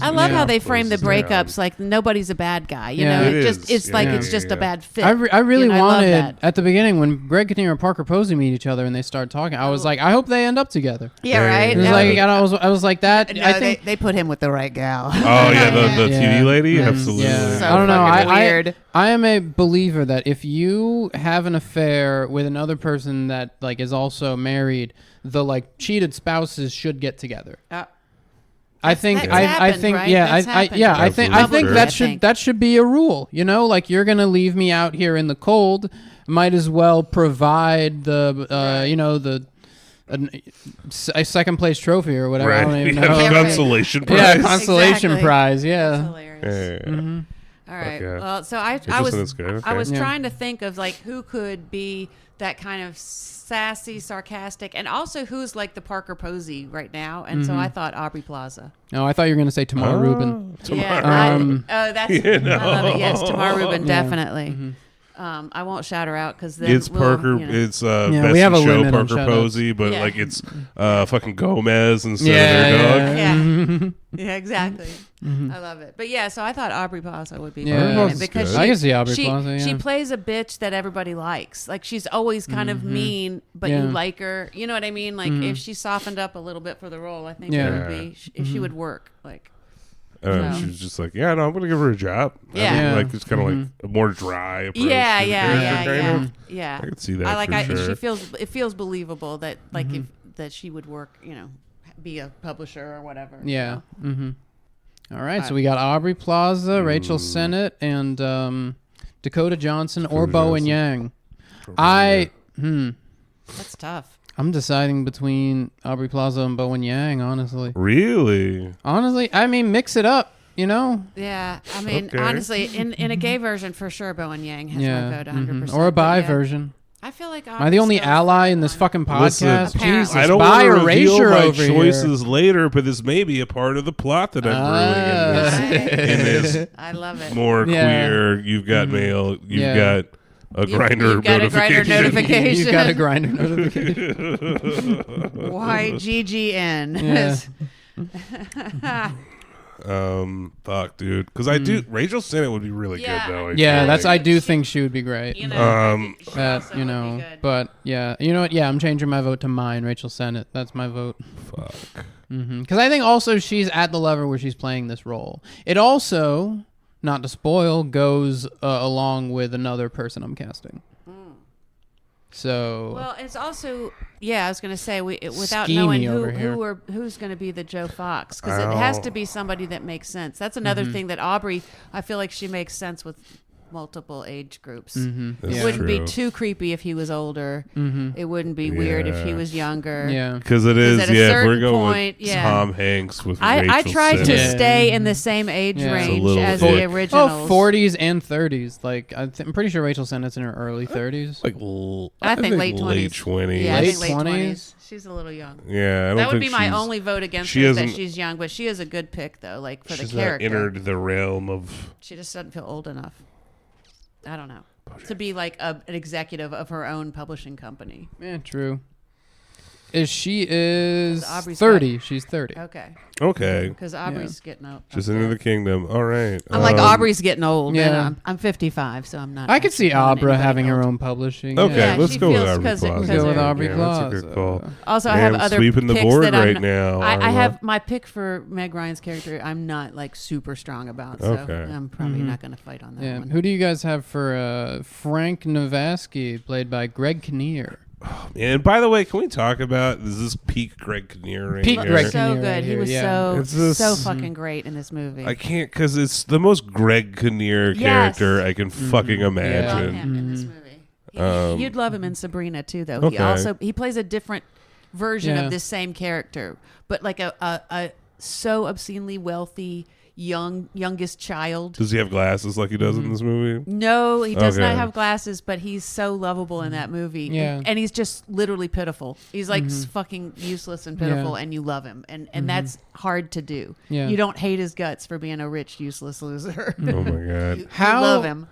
Speaker 1: I love how they frame the breakups like nobody's a bad guy. You know, it's just a bad fit.
Speaker 2: I really
Speaker 1: I love
Speaker 2: wanted
Speaker 1: that.
Speaker 2: at the beginning when Greg Kinnear and Parker Posey meet each other and they start talking. I was like, I hope they end up together.
Speaker 1: Yeah, right.
Speaker 2: It was like I was like that.
Speaker 1: No,
Speaker 2: I think
Speaker 1: they put him with the right gal.
Speaker 3: Oh yeah, the
Speaker 2: Yeah.
Speaker 3: TV lady,
Speaker 2: Yeah.
Speaker 3: absolutely.
Speaker 2: Yeah.
Speaker 1: So
Speaker 2: I don't know.
Speaker 1: fucking weird.
Speaker 2: I am a believer that if you have an affair with another person that like is also married, the like cheated spouses should get together. I think
Speaker 1: that's
Speaker 2: I
Speaker 1: happened,
Speaker 2: think
Speaker 1: right?
Speaker 2: yeah
Speaker 1: That's
Speaker 2: I
Speaker 1: happened.
Speaker 2: yeah I think
Speaker 3: Absolutely.
Speaker 2: that
Speaker 1: Sure.
Speaker 2: should that should be a rule. You know, like you're gonna leave me out here in the cold. Might as well provide the you know a second place trophy or whatever. I don't
Speaker 3: Right.
Speaker 2: even
Speaker 3: Yeah,
Speaker 2: know.
Speaker 3: the
Speaker 1: Yeah,
Speaker 3: consolation
Speaker 2: Yeah,
Speaker 3: prize.
Speaker 2: consolation
Speaker 1: Exactly.
Speaker 2: prize.
Speaker 1: That's
Speaker 2: Yeah.
Speaker 1: hilarious.
Speaker 3: Yeah.
Speaker 2: Mhm.
Speaker 1: All right.
Speaker 3: Okay.
Speaker 1: Well, so I
Speaker 3: Interesting,
Speaker 1: was
Speaker 3: that's good.
Speaker 1: I
Speaker 3: Okay.
Speaker 1: was
Speaker 2: Yeah.
Speaker 1: trying to think of like who could be that kind of sassy, sarcastic, and also who's like the Parker Posey right now. And so I thought Aubrey Plaza.
Speaker 2: No, I thought you were gonna say Tamar Rubin.
Speaker 1: Yeah.
Speaker 2: Um,
Speaker 1: That's
Speaker 3: You know.
Speaker 1: I love it. Yes, Tamar Rubin,
Speaker 2: Yeah.
Speaker 1: definitely.
Speaker 2: Mhm.
Speaker 1: I won't shout her out because then
Speaker 3: It's
Speaker 1: we'll,
Speaker 3: Parker.
Speaker 1: you know.
Speaker 3: It's
Speaker 2: Yeah,
Speaker 3: best
Speaker 2: we have
Speaker 3: in
Speaker 2: a
Speaker 3: show
Speaker 2: limit on
Speaker 3: Parker
Speaker 2: shout-outs.
Speaker 3: Posey, but
Speaker 1: Yeah.
Speaker 3: like it's fucking Gomez instead
Speaker 2: Yeah,
Speaker 3: of their dog.
Speaker 1: Yeah.
Speaker 2: Mhm.
Speaker 1: Yeah, exactly.
Speaker 2: Mhm.
Speaker 1: I love it. But yeah, so I thought Aubrey Plaza would be
Speaker 2: Yeah.
Speaker 1: great in
Speaker 3: Plaza's
Speaker 1: it because
Speaker 3: good.
Speaker 2: I can see Aubrey
Speaker 1: she,
Speaker 2: Plaza. Yeah.
Speaker 1: she plays a bitch that everybody likes. Like she's always kind of mean, but
Speaker 2: Yeah.
Speaker 1: you like her. You know what I mean? Like if she softened up a little bit for the role, I think
Speaker 2: Yeah.
Speaker 1: it would be if she would work. Like No.
Speaker 3: She was just like, yeah, no, I'm gonna give her a job.
Speaker 1: Yeah.
Speaker 3: I mean,
Speaker 2: Yeah.
Speaker 3: like it's kind of like a more dry approach.
Speaker 1: yeah,
Speaker 3: to the
Speaker 1: yeah,
Speaker 3: character,
Speaker 1: yeah,
Speaker 3: kind
Speaker 1: yeah,
Speaker 3: of.
Speaker 1: yeah.
Speaker 3: I could see that.
Speaker 1: I like.
Speaker 3: for sure.
Speaker 1: It feels believable that like if that she would work. You know, be a publisher or whatever. you
Speaker 2: Yeah.
Speaker 1: know?
Speaker 2: Mm-hmm. All right. So we got Aubrey Plaza, Rachel Sennett, and Dakota Johnson or
Speaker 3: Dakota
Speaker 2: Bowen
Speaker 3: Johnson.
Speaker 2: Yang.
Speaker 1: That's tough.
Speaker 2: I'm deciding between Aubrey Plaza and Bowen Yang. Honestly,
Speaker 3: Really?
Speaker 2: I mean, mix it up. You know.
Speaker 1: Yeah, I mean,
Speaker 3: Okay.
Speaker 1: honestly, in a gay version, for sure, Bowen Yang has my vote 100%.
Speaker 2: Or a bi
Speaker 1: but yeah,
Speaker 2: version.
Speaker 1: I feel like
Speaker 2: Am I the only ally in this fucking
Speaker 3: Listen,
Speaker 2: podcast?
Speaker 1: Apparently.
Speaker 2: Jesus,
Speaker 3: I don't
Speaker 2: bi
Speaker 3: want to reveal
Speaker 2: erasure
Speaker 3: my
Speaker 2: over
Speaker 3: choices later, but this may be a part of the plot that I'm brewing in this
Speaker 1: I love it.
Speaker 3: more
Speaker 2: Yeah.
Speaker 3: queer. You've got male. You've
Speaker 2: Yeah.
Speaker 3: got a grinder
Speaker 1: you've got a Grindr
Speaker 3: notification.
Speaker 1: notification.
Speaker 2: You've got a grinder notification.
Speaker 1: YGGN.
Speaker 3: Fuck, dude. Because I do. Rachel Sennett would be really
Speaker 1: Yeah.
Speaker 3: good though. I
Speaker 2: Yeah,
Speaker 3: feel
Speaker 2: that's.
Speaker 3: like.
Speaker 2: I do think she would be great.
Speaker 1: You know, I think she
Speaker 2: That
Speaker 1: also
Speaker 2: you
Speaker 1: would be
Speaker 2: know,
Speaker 1: good.
Speaker 2: but yeah, you know what? Yeah, I'm changing my vote to mine, Rachel Sennett. That's my vote.
Speaker 3: Fuck.
Speaker 2: Because I think also she's at the level where she's playing this role. It also, not to spoil, goes along with another person I'm casting. So
Speaker 1: Well, it's also I was going to say without
Speaker 2: Schemy
Speaker 1: knowing
Speaker 2: over here.
Speaker 1: who's going to be the Joe Fox because it has to be somebody that makes sense. That's another thing that Aubrey. I feel like she makes sense with multiple age groups.
Speaker 3: That's
Speaker 1: It wouldn't be
Speaker 3: true.
Speaker 1: too creepy if he was older. It wouldn't be weird if he
Speaker 3: Yeah.
Speaker 1: was younger.
Speaker 2: yeah,
Speaker 3: Because it is,
Speaker 1: at a
Speaker 3: yeah. If we're
Speaker 1: certain
Speaker 3: going
Speaker 1: point,
Speaker 3: with
Speaker 1: yeah.
Speaker 3: Tom Hanks with
Speaker 1: I
Speaker 3: Rachel
Speaker 1: tried to
Speaker 3: Sennett.
Speaker 1: stay in the same age
Speaker 2: Yeah. It's a
Speaker 1: range
Speaker 3: little
Speaker 1: as
Speaker 3: thick.
Speaker 1: the originals.
Speaker 2: 40s and 30s. Like I'm pretty sure Rachel Sennett's in her early 30s.
Speaker 3: Like,
Speaker 1: I think late 20s.
Speaker 3: Late 20s.
Speaker 1: Yeah, I think
Speaker 2: Late
Speaker 1: late
Speaker 2: 20s?
Speaker 1: 20s. She's a little young.
Speaker 3: Yeah, I don't
Speaker 1: That would
Speaker 3: think
Speaker 1: be my
Speaker 3: she's-
Speaker 1: only vote against
Speaker 3: she
Speaker 1: her is that
Speaker 3: hasn't-
Speaker 1: she's young, but she is a good pick though, like for the
Speaker 3: She's not
Speaker 1: character.
Speaker 3: entered the realm of.
Speaker 1: She just doesn't feel old enough. I don't know. To be like an executive of her own publishing company.
Speaker 2: Yeah, true. She is
Speaker 1: Aubrey's
Speaker 2: 30. She's 30.
Speaker 1: Okay.
Speaker 3: Okay.
Speaker 1: Because Aubrey's getting old.
Speaker 3: Just into the kingdom. All right.
Speaker 1: I'm like, Aubrey's getting old.
Speaker 2: yeah.
Speaker 1: And I'm 55, so I'm not.
Speaker 2: I could see
Speaker 1: actually calling
Speaker 2: Abra
Speaker 1: anybody
Speaker 2: having her
Speaker 1: old.
Speaker 2: own publishing.
Speaker 3: Okay,
Speaker 1: Yeah,
Speaker 3: let's
Speaker 1: she
Speaker 3: go with
Speaker 1: feels
Speaker 3: Aubrey
Speaker 1: 'cause it-
Speaker 3: Plaza.
Speaker 2: Let's go with
Speaker 1: her-
Speaker 2: Aubrey
Speaker 3: Yeah,
Speaker 2: Plaza.
Speaker 3: that's a good call.
Speaker 1: Also, I
Speaker 3: Man,
Speaker 1: have other
Speaker 3: sweeping the
Speaker 1: picks
Speaker 3: board
Speaker 1: that I'm
Speaker 3: right
Speaker 1: not-
Speaker 3: now.
Speaker 1: I
Speaker 3: Arma.
Speaker 1: have my pick for Meg Ryan's character. I'm not like super strong about, so
Speaker 3: Okay.
Speaker 1: I'm probably not going to fight on that
Speaker 2: Yeah.
Speaker 1: one.
Speaker 2: Who do you guys have for Frank Novaski, played by Greg Kinnear?
Speaker 3: And by the way, can we talk about is this peak Greg Kinnear? Right
Speaker 2: Peak
Speaker 3: here?
Speaker 2: Greg
Speaker 1: So
Speaker 2: Kinnear
Speaker 1: good.
Speaker 2: right
Speaker 1: He
Speaker 2: here,
Speaker 1: was
Speaker 2: yeah.
Speaker 3: It's this-
Speaker 1: so fucking great in this movie.
Speaker 3: I can't because it's the most Greg Kinnear
Speaker 1: Yes.
Speaker 3: character I can fucking
Speaker 1: I love
Speaker 3: imagine.
Speaker 1: him in this movie. You'd love him in Sabrina too, though.
Speaker 3: Okay.
Speaker 1: He plays a different version
Speaker 2: Yeah.
Speaker 1: of this same character, but like a so obscenely wealthy youngest child.
Speaker 3: Does he have glasses like he does in this movie?
Speaker 1: No, he does not
Speaker 3: Okay.
Speaker 1: have glasses, but he's so lovable in that movie.
Speaker 2: Yeah.
Speaker 1: And he's just literally pitiful. He's like fucking useless and pitiful,
Speaker 2: Yeah.
Speaker 1: and you love him. And that's hard to do.
Speaker 2: Yeah.
Speaker 1: You don't hate his guts for being a rich, useless loser.
Speaker 3: Oh my god.
Speaker 1: You love him.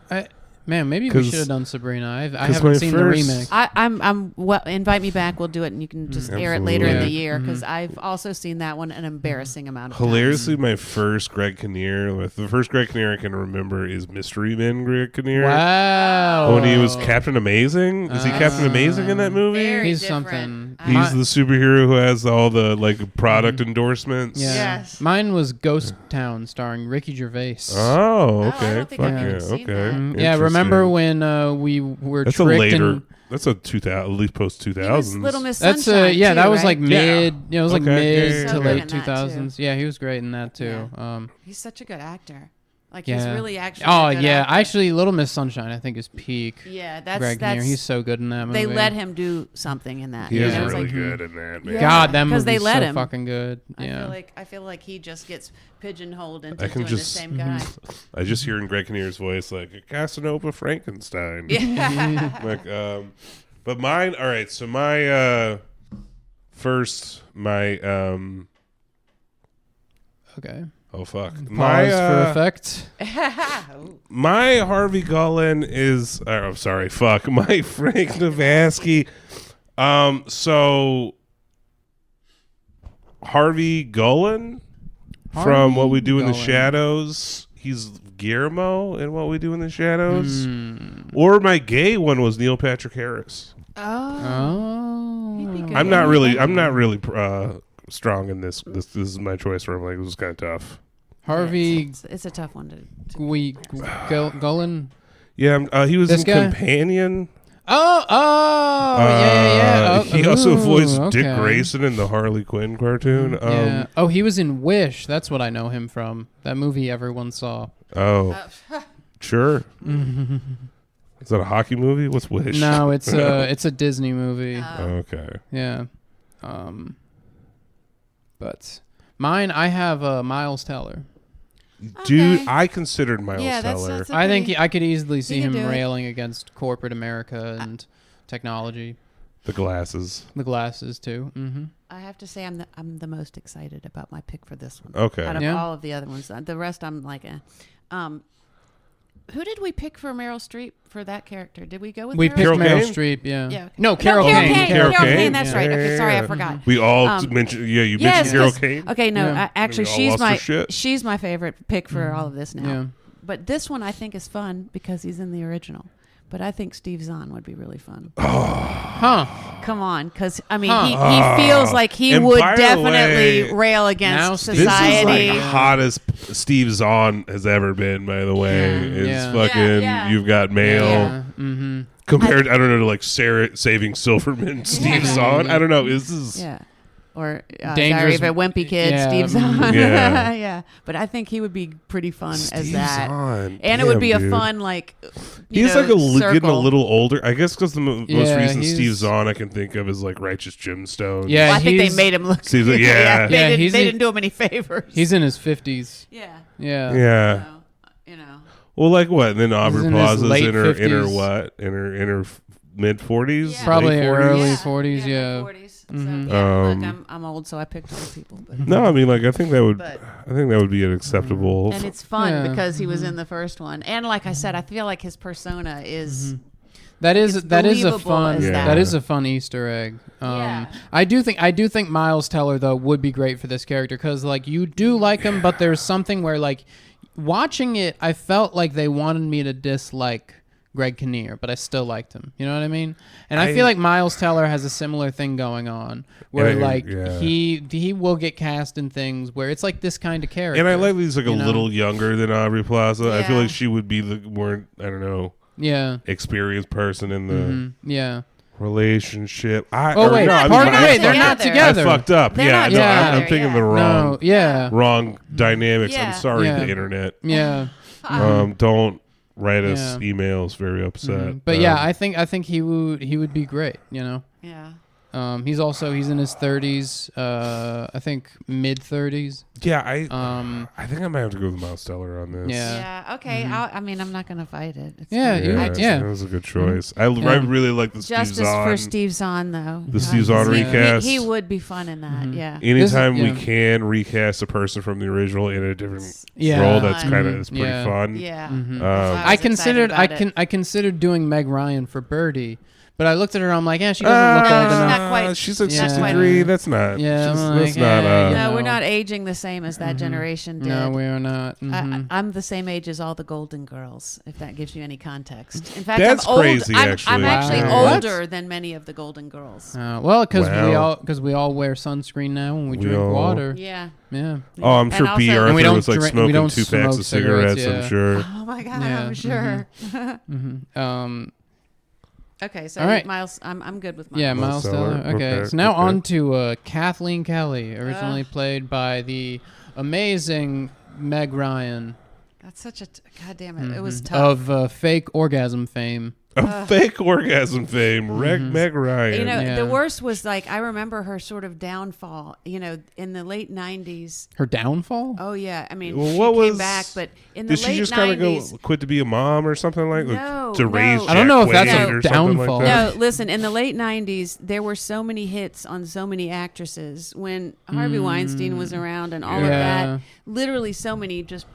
Speaker 2: Man, maybe we
Speaker 3: 'Cause-
Speaker 2: should have done Sabrina. I
Speaker 3: 'cause
Speaker 2: haven't
Speaker 3: my
Speaker 2: seen the
Speaker 3: first-
Speaker 2: remake.
Speaker 1: I'm well. Invite me back. We'll do it, and you can just air it later in the
Speaker 3: Absolutely.
Speaker 1: year because I've also seen that one an embarrassing amount of
Speaker 3: Hilariously,
Speaker 1: times.
Speaker 3: my first Greg Kinnear, the first Greg Kinnear I can remember is Mystery Men Greg Kinnear.
Speaker 2: Wow.
Speaker 3: When he was Captain Amazing. Is he Captain Amazing in that movie?
Speaker 1: Very
Speaker 2: He's
Speaker 1: different.
Speaker 2: something.
Speaker 3: He's the superhero who has all the like product endorsements.
Speaker 2: Yeah.
Speaker 1: Yes.
Speaker 2: Mine was Ghost Town, starring Ricky Gervais.
Speaker 3: Oh,
Speaker 1: I
Speaker 3: okay.
Speaker 1: don't think
Speaker 3: Fuck
Speaker 1: I've even
Speaker 3: yeah.
Speaker 1: seen
Speaker 3: Okay.
Speaker 1: that.
Speaker 2: Yeah, remember
Speaker 3: Interesting.
Speaker 2: when we were
Speaker 3: That's a
Speaker 2: tricked
Speaker 3: later.
Speaker 2: in-
Speaker 3: That's a 2000, at least post
Speaker 1: He was
Speaker 3: 2000s.
Speaker 1: Little Miss
Speaker 2: That's
Speaker 1: Sunshine.
Speaker 2: yeah,
Speaker 1: too,
Speaker 2: that was
Speaker 1: right?
Speaker 2: like mid. Yeah, it was like
Speaker 3: Okay,
Speaker 2: mid
Speaker 3: yeah,
Speaker 2: to
Speaker 3: yeah,
Speaker 2: late
Speaker 1: yeah.
Speaker 2: two thousands. Yeah, he was great in that too.
Speaker 1: Yeah. He's such a good actor. Like
Speaker 2: Yeah.
Speaker 1: he's really actually.
Speaker 2: Oh
Speaker 1: a good
Speaker 2: yeah,
Speaker 1: actor.
Speaker 2: actually, Little Miss Sunshine I think is peak.
Speaker 1: Yeah, that's
Speaker 2: Greg Kinnear. He's so good in that movie.
Speaker 1: They let him do something in that.
Speaker 3: He
Speaker 1: you
Speaker 3: is
Speaker 1: know, it's
Speaker 3: really
Speaker 1: like-
Speaker 3: good in that, man.
Speaker 1: Yeah.
Speaker 2: God, that
Speaker 1: 'Cause
Speaker 2: movie's
Speaker 1: they let
Speaker 2: so
Speaker 1: him.
Speaker 2: fucking good. Yeah.
Speaker 1: I feel like he just gets pigeonholed into
Speaker 3: I can
Speaker 1: doing
Speaker 3: just-
Speaker 1: the same guy.
Speaker 3: I just hear in Greg Kinnear's voice like Casanova Frankenstein.
Speaker 1: Yeah.
Speaker 3: Like, but mine. All right, so my first, my
Speaker 2: Okay.
Speaker 3: oh fuck,
Speaker 2: Pause
Speaker 3: my
Speaker 2: for effect.
Speaker 3: my Harvey Gullin is. I'm sorry, fuck my Frank Navasky. So Harvey Gullin from What We Do in the
Speaker 2: Gullin.
Speaker 3: Shadows. He's Guillermo in What We Do in the Shadows.
Speaker 2: Hmm.
Speaker 3: Or my gay one was Neil Patrick Harris.
Speaker 1: Oh. He'd be
Speaker 2: Oh.
Speaker 1: good.
Speaker 3: I'm not really strong in this. This is my choice where I'm like, this is kind of tough.
Speaker 2: Harvey
Speaker 1: It's a tough one to.
Speaker 2: Gullin.
Speaker 3: Yeah, he was
Speaker 2: This
Speaker 3: in
Speaker 2: guy?
Speaker 3: Companion.
Speaker 2: Oh, yeah. Oh,
Speaker 3: He also voiced Dick
Speaker 2: okay.
Speaker 3: Grayson in the Harley Quinn cartoon.
Speaker 2: Yeah. Oh, he was in Wish. That's what I know him from. That movie everyone saw.
Speaker 3: Sure. Is that a hockey movie? What's Wish?
Speaker 2: No, it's a Disney movie.
Speaker 3: Okay.
Speaker 2: Yeah. But mine, I have Miles Teller.
Speaker 3: Dude,
Speaker 1: Okay.
Speaker 3: I considered Miles
Speaker 1: Yeah,
Speaker 3: Teller.
Speaker 1: that's a
Speaker 2: I think
Speaker 1: pretty-
Speaker 2: I could easily see
Speaker 1: He can
Speaker 2: him
Speaker 1: do it.
Speaker 2: railing against corporate America and technology.
Speaker 3: The glasses.
Speaker 2: The glasses too. Mm-hmm.
Speaker 1: I have to say I'm the most excited about my pick for this one.
Speaker 3: Okay.
Speaker 1: Out of
Speaker 2: Yeah.
Speaker 1: all of the other ones, the rest I'm like, who did we pick for Meryl Streep for that character? Did we go with
Speaker 2: We
Speaker 1: Meryl
Speaker 2: picked
Speaker 3: Carol
Speaker 2: Meryl
Speaker 3: Kane?
Speaker 2: Streep. Yeah.
Speaker 1: Yeah.
Speaker 2: No, Carol Kane.
Speaker 3: Carol Kane.
Speaker 1: That's
Speaker 3: Yeah.
Speaker 1: right. Okay, sorry,
Speaker 3: Yeah.
Speaker 1: I forgot.
Speaker 3: We all
Speaker 1: Um,
Speaker 3: mentioned. Yeah, you
Speaker 1: Yes,
Speaker 3: mentioned Carol
Speaker 1: 'cause-
Speaker 3: Kane.
Speaker 1: Okay, no,
Speaker 2: Yeah.
Speaker 1: actually,
Speaker 3: We all lost our shit.
Speaker 1: she's my favorite pick for all of this now.
Speaker 2: Yeah.
Speaker 1: But this one I think is fun because he's in the original. But I think Steve Zahn would be really fun.
Speaker 2: Huh.
Speaker 1: Come on, because I mean,
Speaker 2: Huh.
Speaker 1: he feels like he
Speaker 3: And
Speaker 1: would
Speaker 3: by the
Speaker 1: definitely
Speaker 3: way,
Speaker 1: rail
Speaker 2: now
Speaker 1: against
Speaker 2: Steve-
Speaker 3: This is
Speaker 1: society.
Speaker 3: like hottest Steve Zahn has ever been. By the way,
Speaker 1: Yeah.
Speaker 3: it's
Speaker 2: Yeah.
Speaker 3: fucking.
Speaker 1: Yeah.
Speaker 3: You've got mail.
Speaker 2: Yeah. Mm-hmm.
Speaker 3: Compared, I don't know, to like Sarah Saving Silverman, Steve
Speaker 1: Yeah.
Speaker 3: Zahn. I don't know. This is
Speaker 1: Yeah. Or
Speaker 2: Dangerous-
Speaker 1: Diary of a Wimpy Kid,
Speaker 2: yeah.
Speaker 1: Steve Zahn.
Speaker 3: Yeah.
Speaker 1: yeah. But I think he would be pretty fun as
Speaker 3: Steve
Speaker 1: that.
Speaker 3: Zahn.
Speaker 1: And it would be a
Speaker 3: Damn, dude.
Speaker 1: fun, like,
Speaker 3: He's like getting a
Speaker 1: circle.
Speaker 3: little older. I guess because the most
Speaker 2: Yeah,
Speaker 3: recent
Speaker 2: he's-
Speaker 3: Steve Zahn I can think of is like Righteous Gemstones.
Speaker 2: Yeah.
Speaker 1: Well, I think they
Speaker 2: he's-
Speaker 1: made him look.
Speaker 3: Seems like- yeah.
Speaker 1: they,
Speaker 2: Yeah,
Speaker 1: didn't,
Speaker 2: he's
Speaker 1: they
Speaker 2: a-
Speaker 1: didn't do him any favors.
Speaker 2: He's in his 50s.
Speaker 1: yeah.
Speaker 2: Yeah.
Speaker 3: Yeah.
Speaker 1: You know.
Speaker 3: Well, like what? And then Aubrey
Speaker 2: in his
Speaker 3: Plaza's
Speaker 2: late
Speaker 3: in her
Speaker 2: 50s.
Speaker 3: what? In her mid 40s.
Speaker 1: Yeah.
Speaker 2: Probably
Speaker 3: late 40s?
Speaker 2: early 40s, yeah.
Speaker 1: 40s.
Speaker 2: Mhm.
Speaker 1: So, yeah, look,
Speaker 3: Um,
Speaker 1: I'm old, so I picked other people. But,
Speaker 3: No, I mean like I think that would
Speaker 1: But-
Speaker 3: be an acceptable.
Speaker 1: and it's fun
Speaker 2: Yeah.
Speaker 1: because he was in the first one. And like I said, I feel like his persona is.
Speaker 2: That is
Speaker 1: It's believable
Speaker 2: fun
Speaker 1: as
Speaker 3: that.
Speaker 2: that is a fun Easter egg.
Speaker 1: Yeah.
Speaker 2: I do think Miles Teller though would be great for this character because like you do like him, but there's something where like watching it, I felt like they wanted me to dislike Greg Kinnear, but I still liked him. You know what I mean? And I feel like Miles Teller has a similar thing going on where
Speaker 3: Yeah,
Speaker 2: like
Speaker 3: yeah.
Speaker 2: he will get cast in things where it's like this kind of character.
Speaker 3: And I like that he's like a
Speaker 2: you know?
Speaker 3: little younger than Aubrey Plaza. I feel
Speaker 1: Yeah.
Speaker 3: like she would be the more I don't know
Speaker 2: Yeah.
Speaker 3: experienced person in the
Speaker 2: Mhm. Yeah.
Speaker 3: relationship.
Speaker 2: Oh wait,
Speaker 1: not-
Speaker 2: pardon
Speaker 1: they're
Speaker 2: me,
Speaker 1: not
Speaker 2: they're not
Speaker 1: together.
Speaker 3: I
Speaker 2: together.
Speaker 3: fucked up.
Speaker 1: They're
Speaker 3: Yeah,
Speaker 1: not
Speaker 3: no,
Speaker 2: together,
Speaker 3: I'm thinking
Speaker 1: yeah.
Speaker 3: the wrong
Speaker 2: No, yeah.
Speaker 3: wrong dynamics.
Speaker 1: Yeah.
Speaker 3: I'm sorry,
Speaker 2: Yeah.
Speaker 3: the internet.
Speaker 2: Yeah.
Speaker 3: Don't write us
Speaker 2: Yeah.
Speaker 3: emails. Very upset.
Speaker 2: But yeah, I think he would be great, you know.
Speaker 1: Yeah.
Speaker 2: He's in his 30s. I think mid 30s.
Speaker 3: Yeah, I think I might have to go with Miles Teller on this.
Speaker 1: Yeah. Okay. I'm not going to fight it. It's
Speaker 3: That was a good choice. I really like the Steve
Speaker 1: Justice
Speaker 3: Zahn.
Speaker 1: for Steve Zahn, though.
Speaker 3: The Steve Zahn recast.
Speaker 1: He would be fun in that. Yeah.
Speaker 3: Anytime we can recast a person from the original in a different role, that's it's pretty fun.
Speaker 1: Yeah.
Speaker 2: I considered doing Meg Ryan for Birdie. But I looked at her. I'm like, she doesn't look old enough.
Speaker 1: Not quite.
Speaker 3: She's at 63. That's not.
Speaker 2: Yeah,
Speaker 1: no, we're not aging the same as that generation did.
Speaker 2: No, we are not.
Speaker 1: I'm the same age as all the Golden Girls, if that gives you any context. In fact,
Speaker 3: that's crazy.
Speaker 1: I'm actually older than many of the Golden Girls.
Speaker 2: Well, because we all wear sunscreen now when we drink water.
Speaker 1: Yeah.
Speaker 2: Yeah.
Speaker 3: Oh, I'm sure B. Arthur was like smoking 2 packs of cigarettes. I'm sure.
Speaker 1: Oh my God, I'm sure. Okay, so right. Miles, I'm good with Miles.
Speaker 2: Yeah, Miles Teller. Okay, so now on to Kathleen Kelly, originally played by the amazing Meg Ryan.
Speaker 1: That's such a goddamn it. It was tough.
Speaker 2: Of fake orgasm fame.
Speaker 3: Fake orgasm fame, Meg Ryan.
Speaker 1: The worst was I remember her sort of downfall. In the late '90s.
Speaker 2: Her downfall?
Speaker 1: Oh yeah, I mean, she came back, but in the late '90s, did she just kind of go
Speaker 3: quit to be a mom or something like
Speaker 1: no,
Speaker 3: to raise?
Speaker 2: I don't know if that's
Speaker 3: a
Speaker 2: downfall.
Speaker 1: No, listen. In the late '90s, there were so many hits on so many actresses when Harvey Weinstein was around and all of that. Literally, so many just.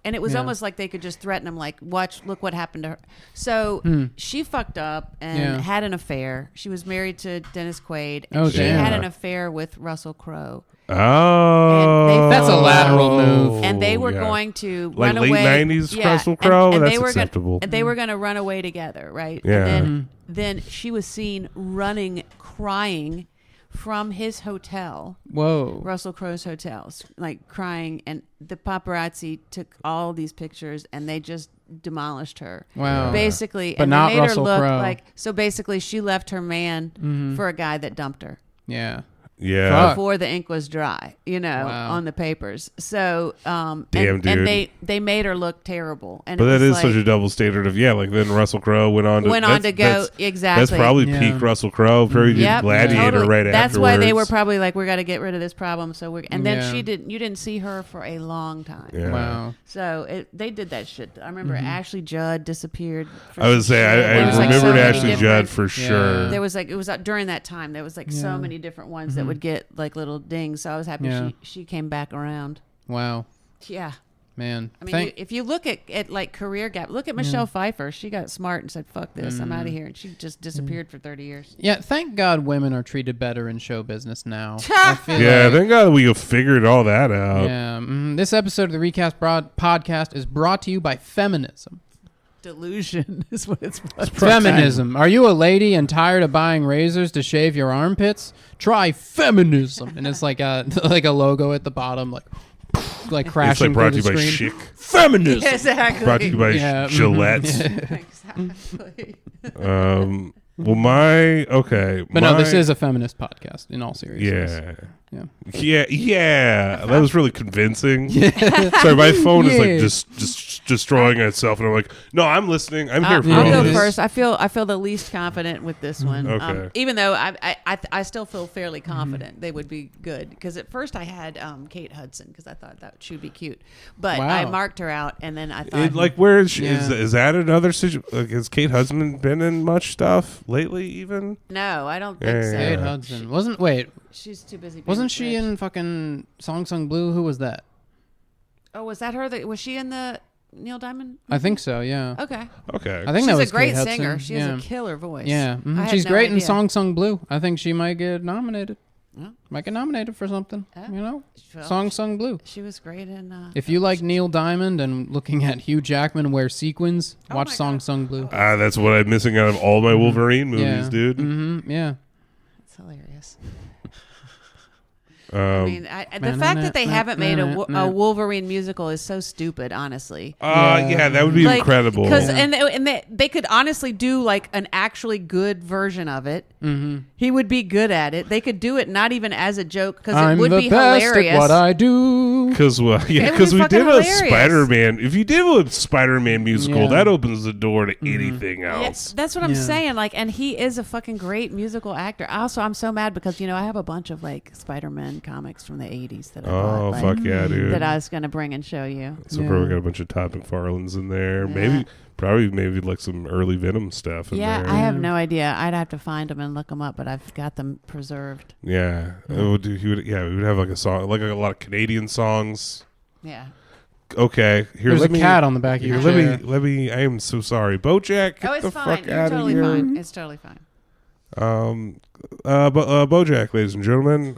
Speaker 1: And it was almost like they could just threaten him, like, look what happened to her. So she fucked up and had an affair. She was married to Dennis Quaid. And she had an affair with Russell Crowe.
Speaker 3: Oh.
Speaker 2: That's a lateral move.
Speaker 1: And they were going to run away.
Speaker 3: Late 90s Russell Crowe? That's acceptable.
Speaker 1: And they were going to run away together, right?
Speaker 3: Yeah.
Speaker 1: And then she was seen running, crying from his hotel.
Speaker 2: Whoa.
Speaker 1: Russell Crowe's hotels, crying, and the paparazzi took all these pictures and they just demolished her.
Speaker 2: Wow.
Speaker 1: Basically,
Speaker 2: but
Speaker 1: and
Speaker 2: not
Speaker 1: they made
Speaker 2: Russell
Speaker 1: her look
Speaker 2: Crowe.
Speaker 1: So basically she left her man for a guy that dumped her.
Speaker 2: Yeah.
Speaker 3: Yeah.
Speaker 1: Before the ink was dry, on the papers. So,
Speaker 3: dude.
Speaker 1: And they made her look terrible. And
Speaker 3: but that is such a double standard of then Russell Crowe went on to go
Speaker 1: exactly.
Speaker 3: That's probably peak Russell Crowe. Probably did Gladiator
Speaker 1: totally.
Speaker 3: right
Speaker 1: that's
Speaker 3: afterwards.
Speaker 1: Why they were probably like, we got to get rid of this problem. So then you didn't see her for a long time.
Speaker 3: Yeah.
Speaker 2: Wow.
Speaker 1: So they did that shit. I remember Ashley Judd disappeared.
Speaker 3: I would say I remembered Ashley Judd for sure.
Speaker 1: There was it was during that time. There was so many different ones that would get little dings. So I was happy she came back around.
Speaker 2: Wow.
Speaker 1: Yeah.
Speaker 2: Man.
Speaker 1: I mean, if you look at career gap, look at Michelle Pfeiffer. She got smart and said, fuck this, I'm out of here. And she just disappeared for 30 years.
Speaker 2: Yeah, thank God women are treated better in show business now.
Speaker 3: Thank God we have figured all that out.
Speaker 2: Yeah. This episode of the Recast podcast is brought to you by feminism.
Speaker 1: Delusion is what it's
Speaker 2: Feminism. Are you a lady and tired of buying razors to shave your armpits? Try feminism. And it's like a logo at the bottom, crashing
Speaker 3: it's brought to
Speaker 2: through
Speaker 3: you
Speaker 2: the
Speaker 3: by
Speaker 2: screen.
Speaker 3: Chic.
Speaker 1: Feminism. Exactly.
Speaker 3: Brought to you by Gillette.
Speaker 1: Exactly.
Speaker 3: Well,
Speaker 2: But no, this is a feminist podcast. In all seriousness.
Speaker 3: Yeah. That was really convincing. Sorry, my phone is just destroying itself, and I'm like, no, I'm listening. I'm here for all
Speaker 1: I'll go
Speaker 3: this.
Speaker 1: first. I feel the least confident with this one.
Speaker 3: Okay.
Speaker 1: Even though I still feel fairly confident they would be good, because at first I had Kate Hudson because I thought that she'd be cute, but I marked her out, and then I thought,
Speaker 3: where is she? Is that another situation? Has Kate Hudson been in much stuff lately? Even
Speaker 1: no, I don't think so.
Speaker 2: Kate Hudson
Speaker 1: she's too busy.
Speaker 2: Wasn't she in fucking Song Sung Blue? Who was that?
Speaker 1: Oh, was that her? Was she in the Neil Diamond?
Speaker 2: I think so. Yeah.
Speaker 1: Okay.
Speaker 3: I
Speaker 2: think
Speaker 1: she's
Speaker 2: that was
Speaker 1: a great
Speaker 2: Kate
Speaker 1: singer.
Speaker 2: Hudson.
Speaker 1: She has a killer voice.
Speaker 2: Yeah. She's great in Song Sung Blue. I think she might get nominated. Might get nominated for something. Song Sung Blue.
Speaker 1: She was great in.
Speaker 2: If you like Neil Diamond and looking at Hugh Jackman wear sequins, watch Song Sung Blue.
Speaker 3: That's what I'm missing out of all my Wolverine movies, dude.
Speaker 2: Yeah.
Speaker 1: That's hilarious.
Speaker 3: I
Speaker 1: mean, the fact that they haven't made a Wolverine musical is so stupid, honestly.
Speaker 3: That would be incredible.
Speaker 1: Because and they could honestly do an actually good version of it. Mm-hmm. He would be good at it. They could do it not even as a joke because it would be hilarious.
Speaker 2: At what I do.
Speaker 3: Because we
Speaker 1: fucking
Speaker 3: did a
Speaker 1: hilarious.
Speaker 3: Spider-Man. If you did a Spider-Man musical,
Speaker 2: Yeah.
Speaker 3: that opens the door to anything else.
Speaker 1: Yeah, that's what I'm
Speaker 2: Yeah.
Speaker 1: saying. Like, and he is a fucking great musical actor. Also, I'm so mad because I have a bunch of like Spider-Man comics from the '80s that I bought. Like,
Speaker 3: Fuck yeah, dude!
Speaker 1: that I was gonna bring and show you.
Speaker 3: So
Speaker 2: Yeah.
Speaker 3: probably got a bunch of Todd McFarlane's in there.
Speaker 1: Yeah.
Speaker 3: Maybe like some early Venom stuff in
Speaker 1: Yeah,
Speaker 3: there.
Speaker 1: I have no idea. I'd have to find them and look them up, but I've got them preserved.
Speaker 3: Yeah, we would have like a song, like a lot of Canadian songs.
Speaker 1: Yeah.
Speaker 3: Okay, here.
Speaker 2: There's
Speaker 3: let
Speaker 2: a
Speaker 3: me,
Speaker 2: cat on the back of your
Speaker 3: here,
Speaker 2: chair.
Speaker 3: let me. I am so sorry, BoJack. Get
Speaker 1: Oh, it's
Speaker 3: the
Speaker 1: fine.
Speaker 3: fuck
Speaker 1: You're
Speaker 3: out
Speaker 1: totally
Speaker 3: of here.
Speaker 1: fine. It's totally fine.
Speaker 3: BoJack, ladies and gentlemen.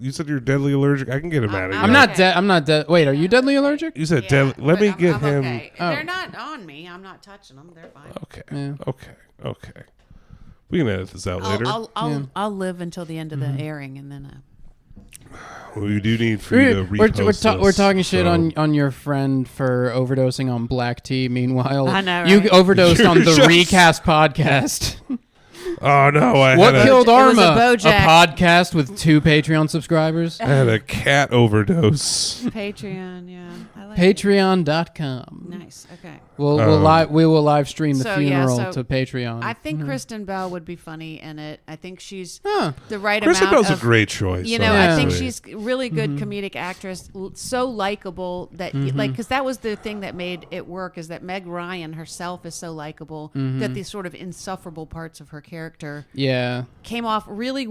Speaker 3: You said you're deadly allergic. I can get him out of here.
Speaker 2: I'm not
Speaker 1: okay.
Speaker 2: dead. I'm not dead. Wait, are you deadly allergic?
Speaker 3: You said
Speaker 1: Yeah,
Speaker 3: deadly. Let
Speaker 1: but
Speaker 3: me
Speaker 1: I'm
Speaker 3: get him.
Speaker 1: Okay.
Speaker 2: Oh.
Speaker 1: They're not on me. I'm not touching them. They're fine.
Speaker 3: Okay.
Speaker 2: Yeah.
Speaker 3: Okay. We can edit this out later.
Speaker 1: I'll live until the end of the airing, and then.
Speaker 3: We do need for you to repost
Speaker 2: We're talking shit
Speaker 3: so.
Speaker 2: on your friend for overdosing on black tea. Meanwhile,
Speaker 1: I know,
Speaker 2: you
Speaker 1: right?
Speaker 2: overdosed on the
Speaker 3: just-
Speaker 2: Recast podcast.
Speaker 3: Oh no!
Speaker 2: What killed
Speaker 1: It was a
Speaker 2: Arma?
Speaker 1: BoJack.
Speaker 2: Podcast with 2 Patreon subscribers.
Speaker 3: I had a cat overdose.
Speaker 1: Patreon, yeah. I like it.
Speaker 2: Patreon.com.
Speaker 1: Nice. Okay.
Speaker 2: We will live stream the
Speaker 1: So, yeah,
Speaker 2: funeral
Speaker 1: so
Speaker 2: to Patreon.
Speaker 1: I think Kristen Bell would be funny in it. I think she's
Speaker 2: Huh.
Speaker 1: the right
Speaker 3: Kristen
Speaker 1: amount
Speaker 3: Bell's
Speaker 1: of.
Speaker 3: a great choice.
Speaker 1: I think
Speaker 3: honestly.
Speaker 1: she's really good comedic actress, so likable that like because that was the thing that made it work is that Meg Ryan herself is so likable that these sort of insufferable parts of her character
Speaker 2: Yeah.
Speaker 1: came off really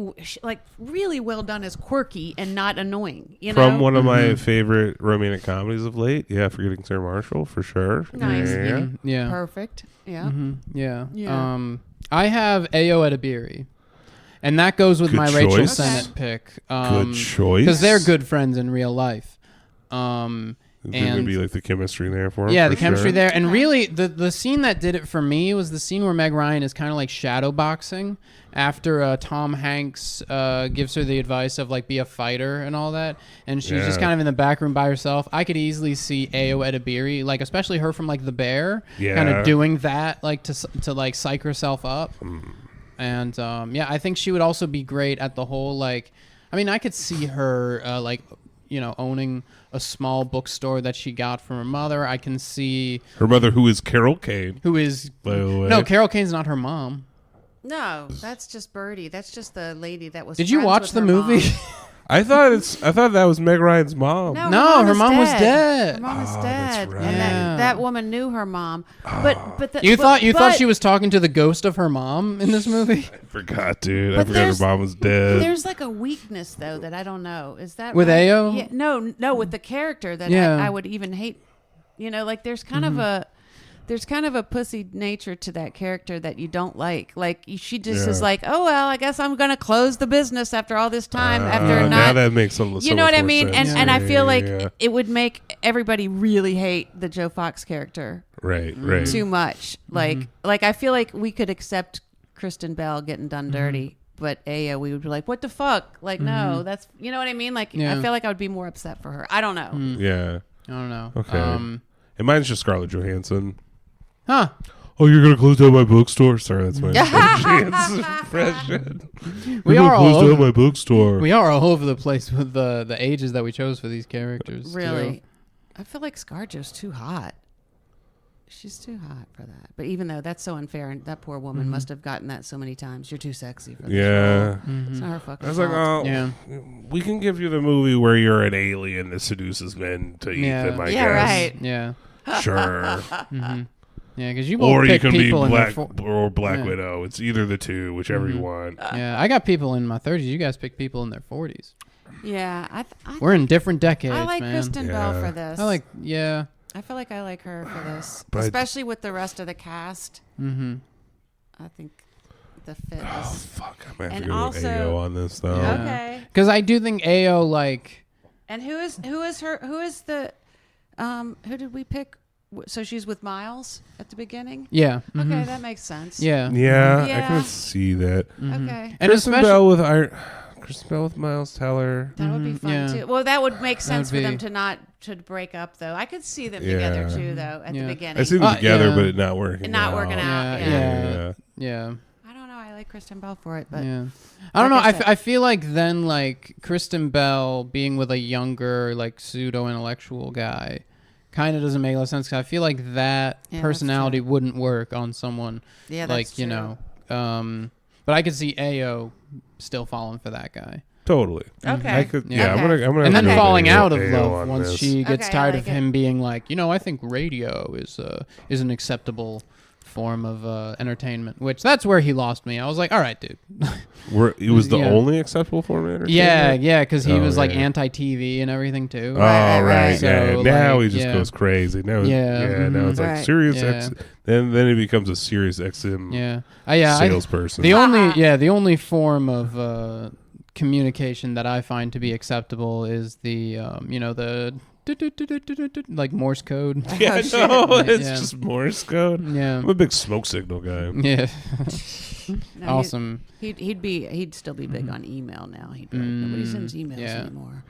Speaker 1: really well done as quirky and not annoying.
Speaker 3: From one of my favorite romantic comedies of late. Yeah, Forgetting Sarah Marshall for sure.
Speaker 1: Nice.
Speaker 3: Yeah.
Speaker 2: Yeah.
Speaker 1: Perfect. Yeah.
Speaker 2: Yeah.
Speaker 1: Yeah.
Speaker 2: I have Ayo Edebiri. And that goes with
Speaker 3: Good
Speaker 2: my Rachel
Speaker 3: choice.
Speaker 2: Sennett pick.
Speaker 3: Good choice.
Speaker 2: Because they're good friends in real life.
Speaker 3: There's going to be like the chemistry there for him.
Speaker 2: Yeah,
Speaker 3: for
Speaker 2: the chemistry
Speaker 3: sure.
Speaker 2: there. And really, the scene that did it for me was the scene where Meg Ryan is kind of like shadow boxing after Tom Hanks gives her the advice of like be a fighter and all that. And she's just kind of in the back room by herself. I could easily see Ayo Edebiri, like especially her from like The Bear, kind of doing that like to like psych herself up. And I think she would also be great at the whole like, I mean, I could see her owning a small bookstore that she got from her mother. I can see
Speaker 3: Her mother, who is Carol Kane.
Speaker 2: who is
Speaker 3: By the way.
Speaker 2: no, Carol Kane's not her mom.
Speaker 1: No, that's just Birdie. That's just the lady that was.
Speaker 2: Did you
Speaker 1: friends
Speaker 2: watch
Speaker 1: with
Speaker 2: the
Speaker 1: her
Speaker 2: movie?
Speaker 1: mom.
Speaker 3: I thought that was Meg Ryan's mom.
Speaker 1: No,
Speaker 2: her mom was dead.
Speaker 1: Her mom is
Speaker 3: Oh,
Speaker 1: dead,
Speaker 3: that's right.
Speaker 1: and
Speaker 2: Yeah.
Speaker 1: that woman knew her mom. But
Speaker 2: You thought she was talking to the ghost of her mom in this movie?
Speaker 3: I forgot, dude. I
Speaker 1: But
Speaker 3: forgot her
Speaker 1: there's-
Speaker 3: mom was dead.
Speaker 1: There's like a weakness though that I don't know. Is that
Speaker 2: With
Speaker 1: right?
Speaker 2: Ayo?
Speaker 1: Yeah, no, with the character that
Speaker 2: Yeah.
Speaker 1: I would even hate. Like there's kind of a pussy nature to that character that you don't like. Like she just is like, oh well, I guess I'm gonna close the business after all this time. After not,
Speaker 3: now that makes so
Speaker 1: you know what I mean?
Speaker 3: sense.
Speaker 1: And I feel like
Speaker 3: Yeah.
Speaker 1: it would make everybody really hate the Joe Fox character
Speaker 3: right.
Speaker 1: too much. Like I feel like we could accept Kristen Bell getting done dirty, but Aya, we would be like, what the fuck? Like, no, that's, you know what I mean? Like,
Speaker 2: Yeah.
Speaker 1: I feel like I would be more upset for her. I don't know.
Speaker 3: Yeah.
Speaker 2: I don't know.
Speaker 3: Okay. And mine's just Scarlett Johansson.
Speaker 2: Huh.
Speaker 3: Oh, you're gonna close down my bookstore? Sorry, that's my impression.
Speaker 2: We
Speaker 3: You're
Speaker 2: are
Speaker 3: gonna
Speaker 2: all
Speaker 3: close down
Speaker 2: over,
Speaker 3: my bookstore.
Speaker 2: we are all over the place with the ages that we chose for these characters.
Speaker 1: Really.
Speaker 2: too.
Speaker 1: I feel like ScarJo's too hot. She's too hot for that. But even though that's so unfair, and that poor woman must have gotten that so many times. You're too sexy for this
Speaker 3: Yeah.
Speaker 1: role. It's not her fucking
Speaker 3: I was like,
Speaker 1: fault.
Speaker 3: oh,
Speaker 2: Yeah.
Speaker 3: we can give you the movie where you're an alien that seduces men to eat
Speaker 2: Yeah.
Speaker 3: them, I
Speaker 1: Yeah,
Speaker 3: guess.
Speaker 1: right.
Speaker 2: Yeah.
Speaker 3: Sure.
Speaker 2: Yeah, because you both
Speaker 3: Or you
Speaker 2: pick
Speaker 3: can be
Speaker 2: people in their
Speaker 3: Black
Speaker 2: Yeah.
Speaker 3: Widow. It's either the two, whichever you want.
Speaker 2: Yeah, I got people in my 30s. You guys pick people in their 40s.
Speaker 1: Yeah.
Speaker 2: We're in different decades,
Speaker 1: I like
Speaker 2: man.
Speaker 1: Kristen Bell
Speaker 3: Yeah.
Speaker 1: for this.
Speaker 2: I
Speaker 1: I feel like I like her for this,
Speaker 3: But I-
Speaker 1: especially with the rest of the cast.
Speaker 2: Mm-hmm.
Speaker 1: I think the fit
Speaker 3: Oh,
Speaker 1: is
Speaker 3: fuck. I'm going to have
Speaker 1: And
Speaker 3: to go
Speaker 1: also-
Speaker 3: with AO on this, though.
Speaker 2: Yeah.
Speaker 1: okay.
Speaker 2: Because I do think Ayo, like...
Speaker 1: And who is the who did we pick? So she's with Miles at the beginning.
Speaker 2: Yeah. mhm.
Speaker 1: Okay, that makes sense.
Speaker 2: Yeah.
Speaker 3: Yeah, I
Speaker 1: Yeah.
Speaker 3: can see that.
Speaker 1: Okay,
Speaker 2: And
Speaker 3: Kristen Bell with Miles Teller.
Speaker 1: that would be fun
Speaker 2: yeah.
Speaker 1: too. Well, that would make sense
Speaker 2: would
Speaker 1: for them
Speaker 2: be-
Speaker 1: to not to break up though. I could see them
Speaker 3: Yeah.
Speaker 1: together too though at
Speaker 2: Yeah.
Speaker 1: the beginning.
Speaker 3: I see them together,
Speaker 2: yeah.
Speaker 3: but it not working.
Speaker 1: And not working out.
Speaker 2: Yeah.
Speaker 1: Yeah.
Speaker 2: Yeah.
Speaker 1: I don't know. I like Kristen Bell for it, but
Speaker 2: yeah. I don't know.
Speaker 1: like I said-
Speaker 2: I feel like then like Kristen Bell being with a younger like pseudo intellectual guy kind of doesn't make a lot of sense. 'Cause I feel like that
Speaker 1: Yeah, that's
Speaker 2: personality
Speaker 1: true.
Speaker 2: wouldn't work on someone
Speaker 1: Yeah,
Speaker 2: like
Speaker 1: that's
Speaker 2: you
Speaker 1: true.
Speaker 2: know. But I could see Ao still falling for that guy.
Speaker 3: Totally.
Speaker 1: Okay.
Speaker 3: I could,
Speaker 2: Yeah.
Speaker 3: I'm gonna
Speaker 2: And then
Speaker 3: go with
Speaker 2: falling out of
Speaker 3: AO
Speaker 2: love
Speaker 3: on
Speaker 2: once
Speaker 3: this.
Speaker 2: she gets
Speaker 1: Okay, I
Speaker 2: tired
Speaker 1: like
Speaker 2: of
Speaker 1: it.
Speaker 2: him being like, you know, I think radio is an acceptable form of entertainment. Which that's where he lost me. I was like, all right, dude.
Speaker 3: It was the
Speaker 2: Yeah.
Speaker 3: only acceptable form of entertainment.
Speaker 2: Yeah, because he
Speaker 3: Oh,
Speaker 2: was like
Speaker 3: yeah.
Speaker 2: anti-TV and everything too.
Speaker 3: Oh,
Speaker 1: Right,
Speaker 3: right.
Speaker 1: right.
Speaker 3: Yeah.
Speaker 2: So,
Speaker 3: Now
Speaker 2: like,
Speaker 3: he just
Speaker 2: yeah.
Speaker 3: goes crazy. Now, now it's like
Speaker 1: Right.
Speaker 3: Sirius
Speaker 2: Yeah.
Speaker 3: X. Then it becomes a Sirius XM salesperson.
Speaker 2: The only form of communication that I find to be acceptable is the the like Morse code.
Speaker 3: Yeah,
Speaker 1: shit.
Speaker 3: no, it's
Speaker 2: Yeah.
Speaker 3: just Morse code.
Speaker 2: Yeah.
Speaker 3: I'm a big smoke signal guy.
Speaker 2: Yeah.
Speaker 1: No,
Speaker 2: Awesome.
Speaker 1: He'd still be big on email now. He'd be like, nobody sends emails
Speaker 2: yeah.
Speaker 1: anymore.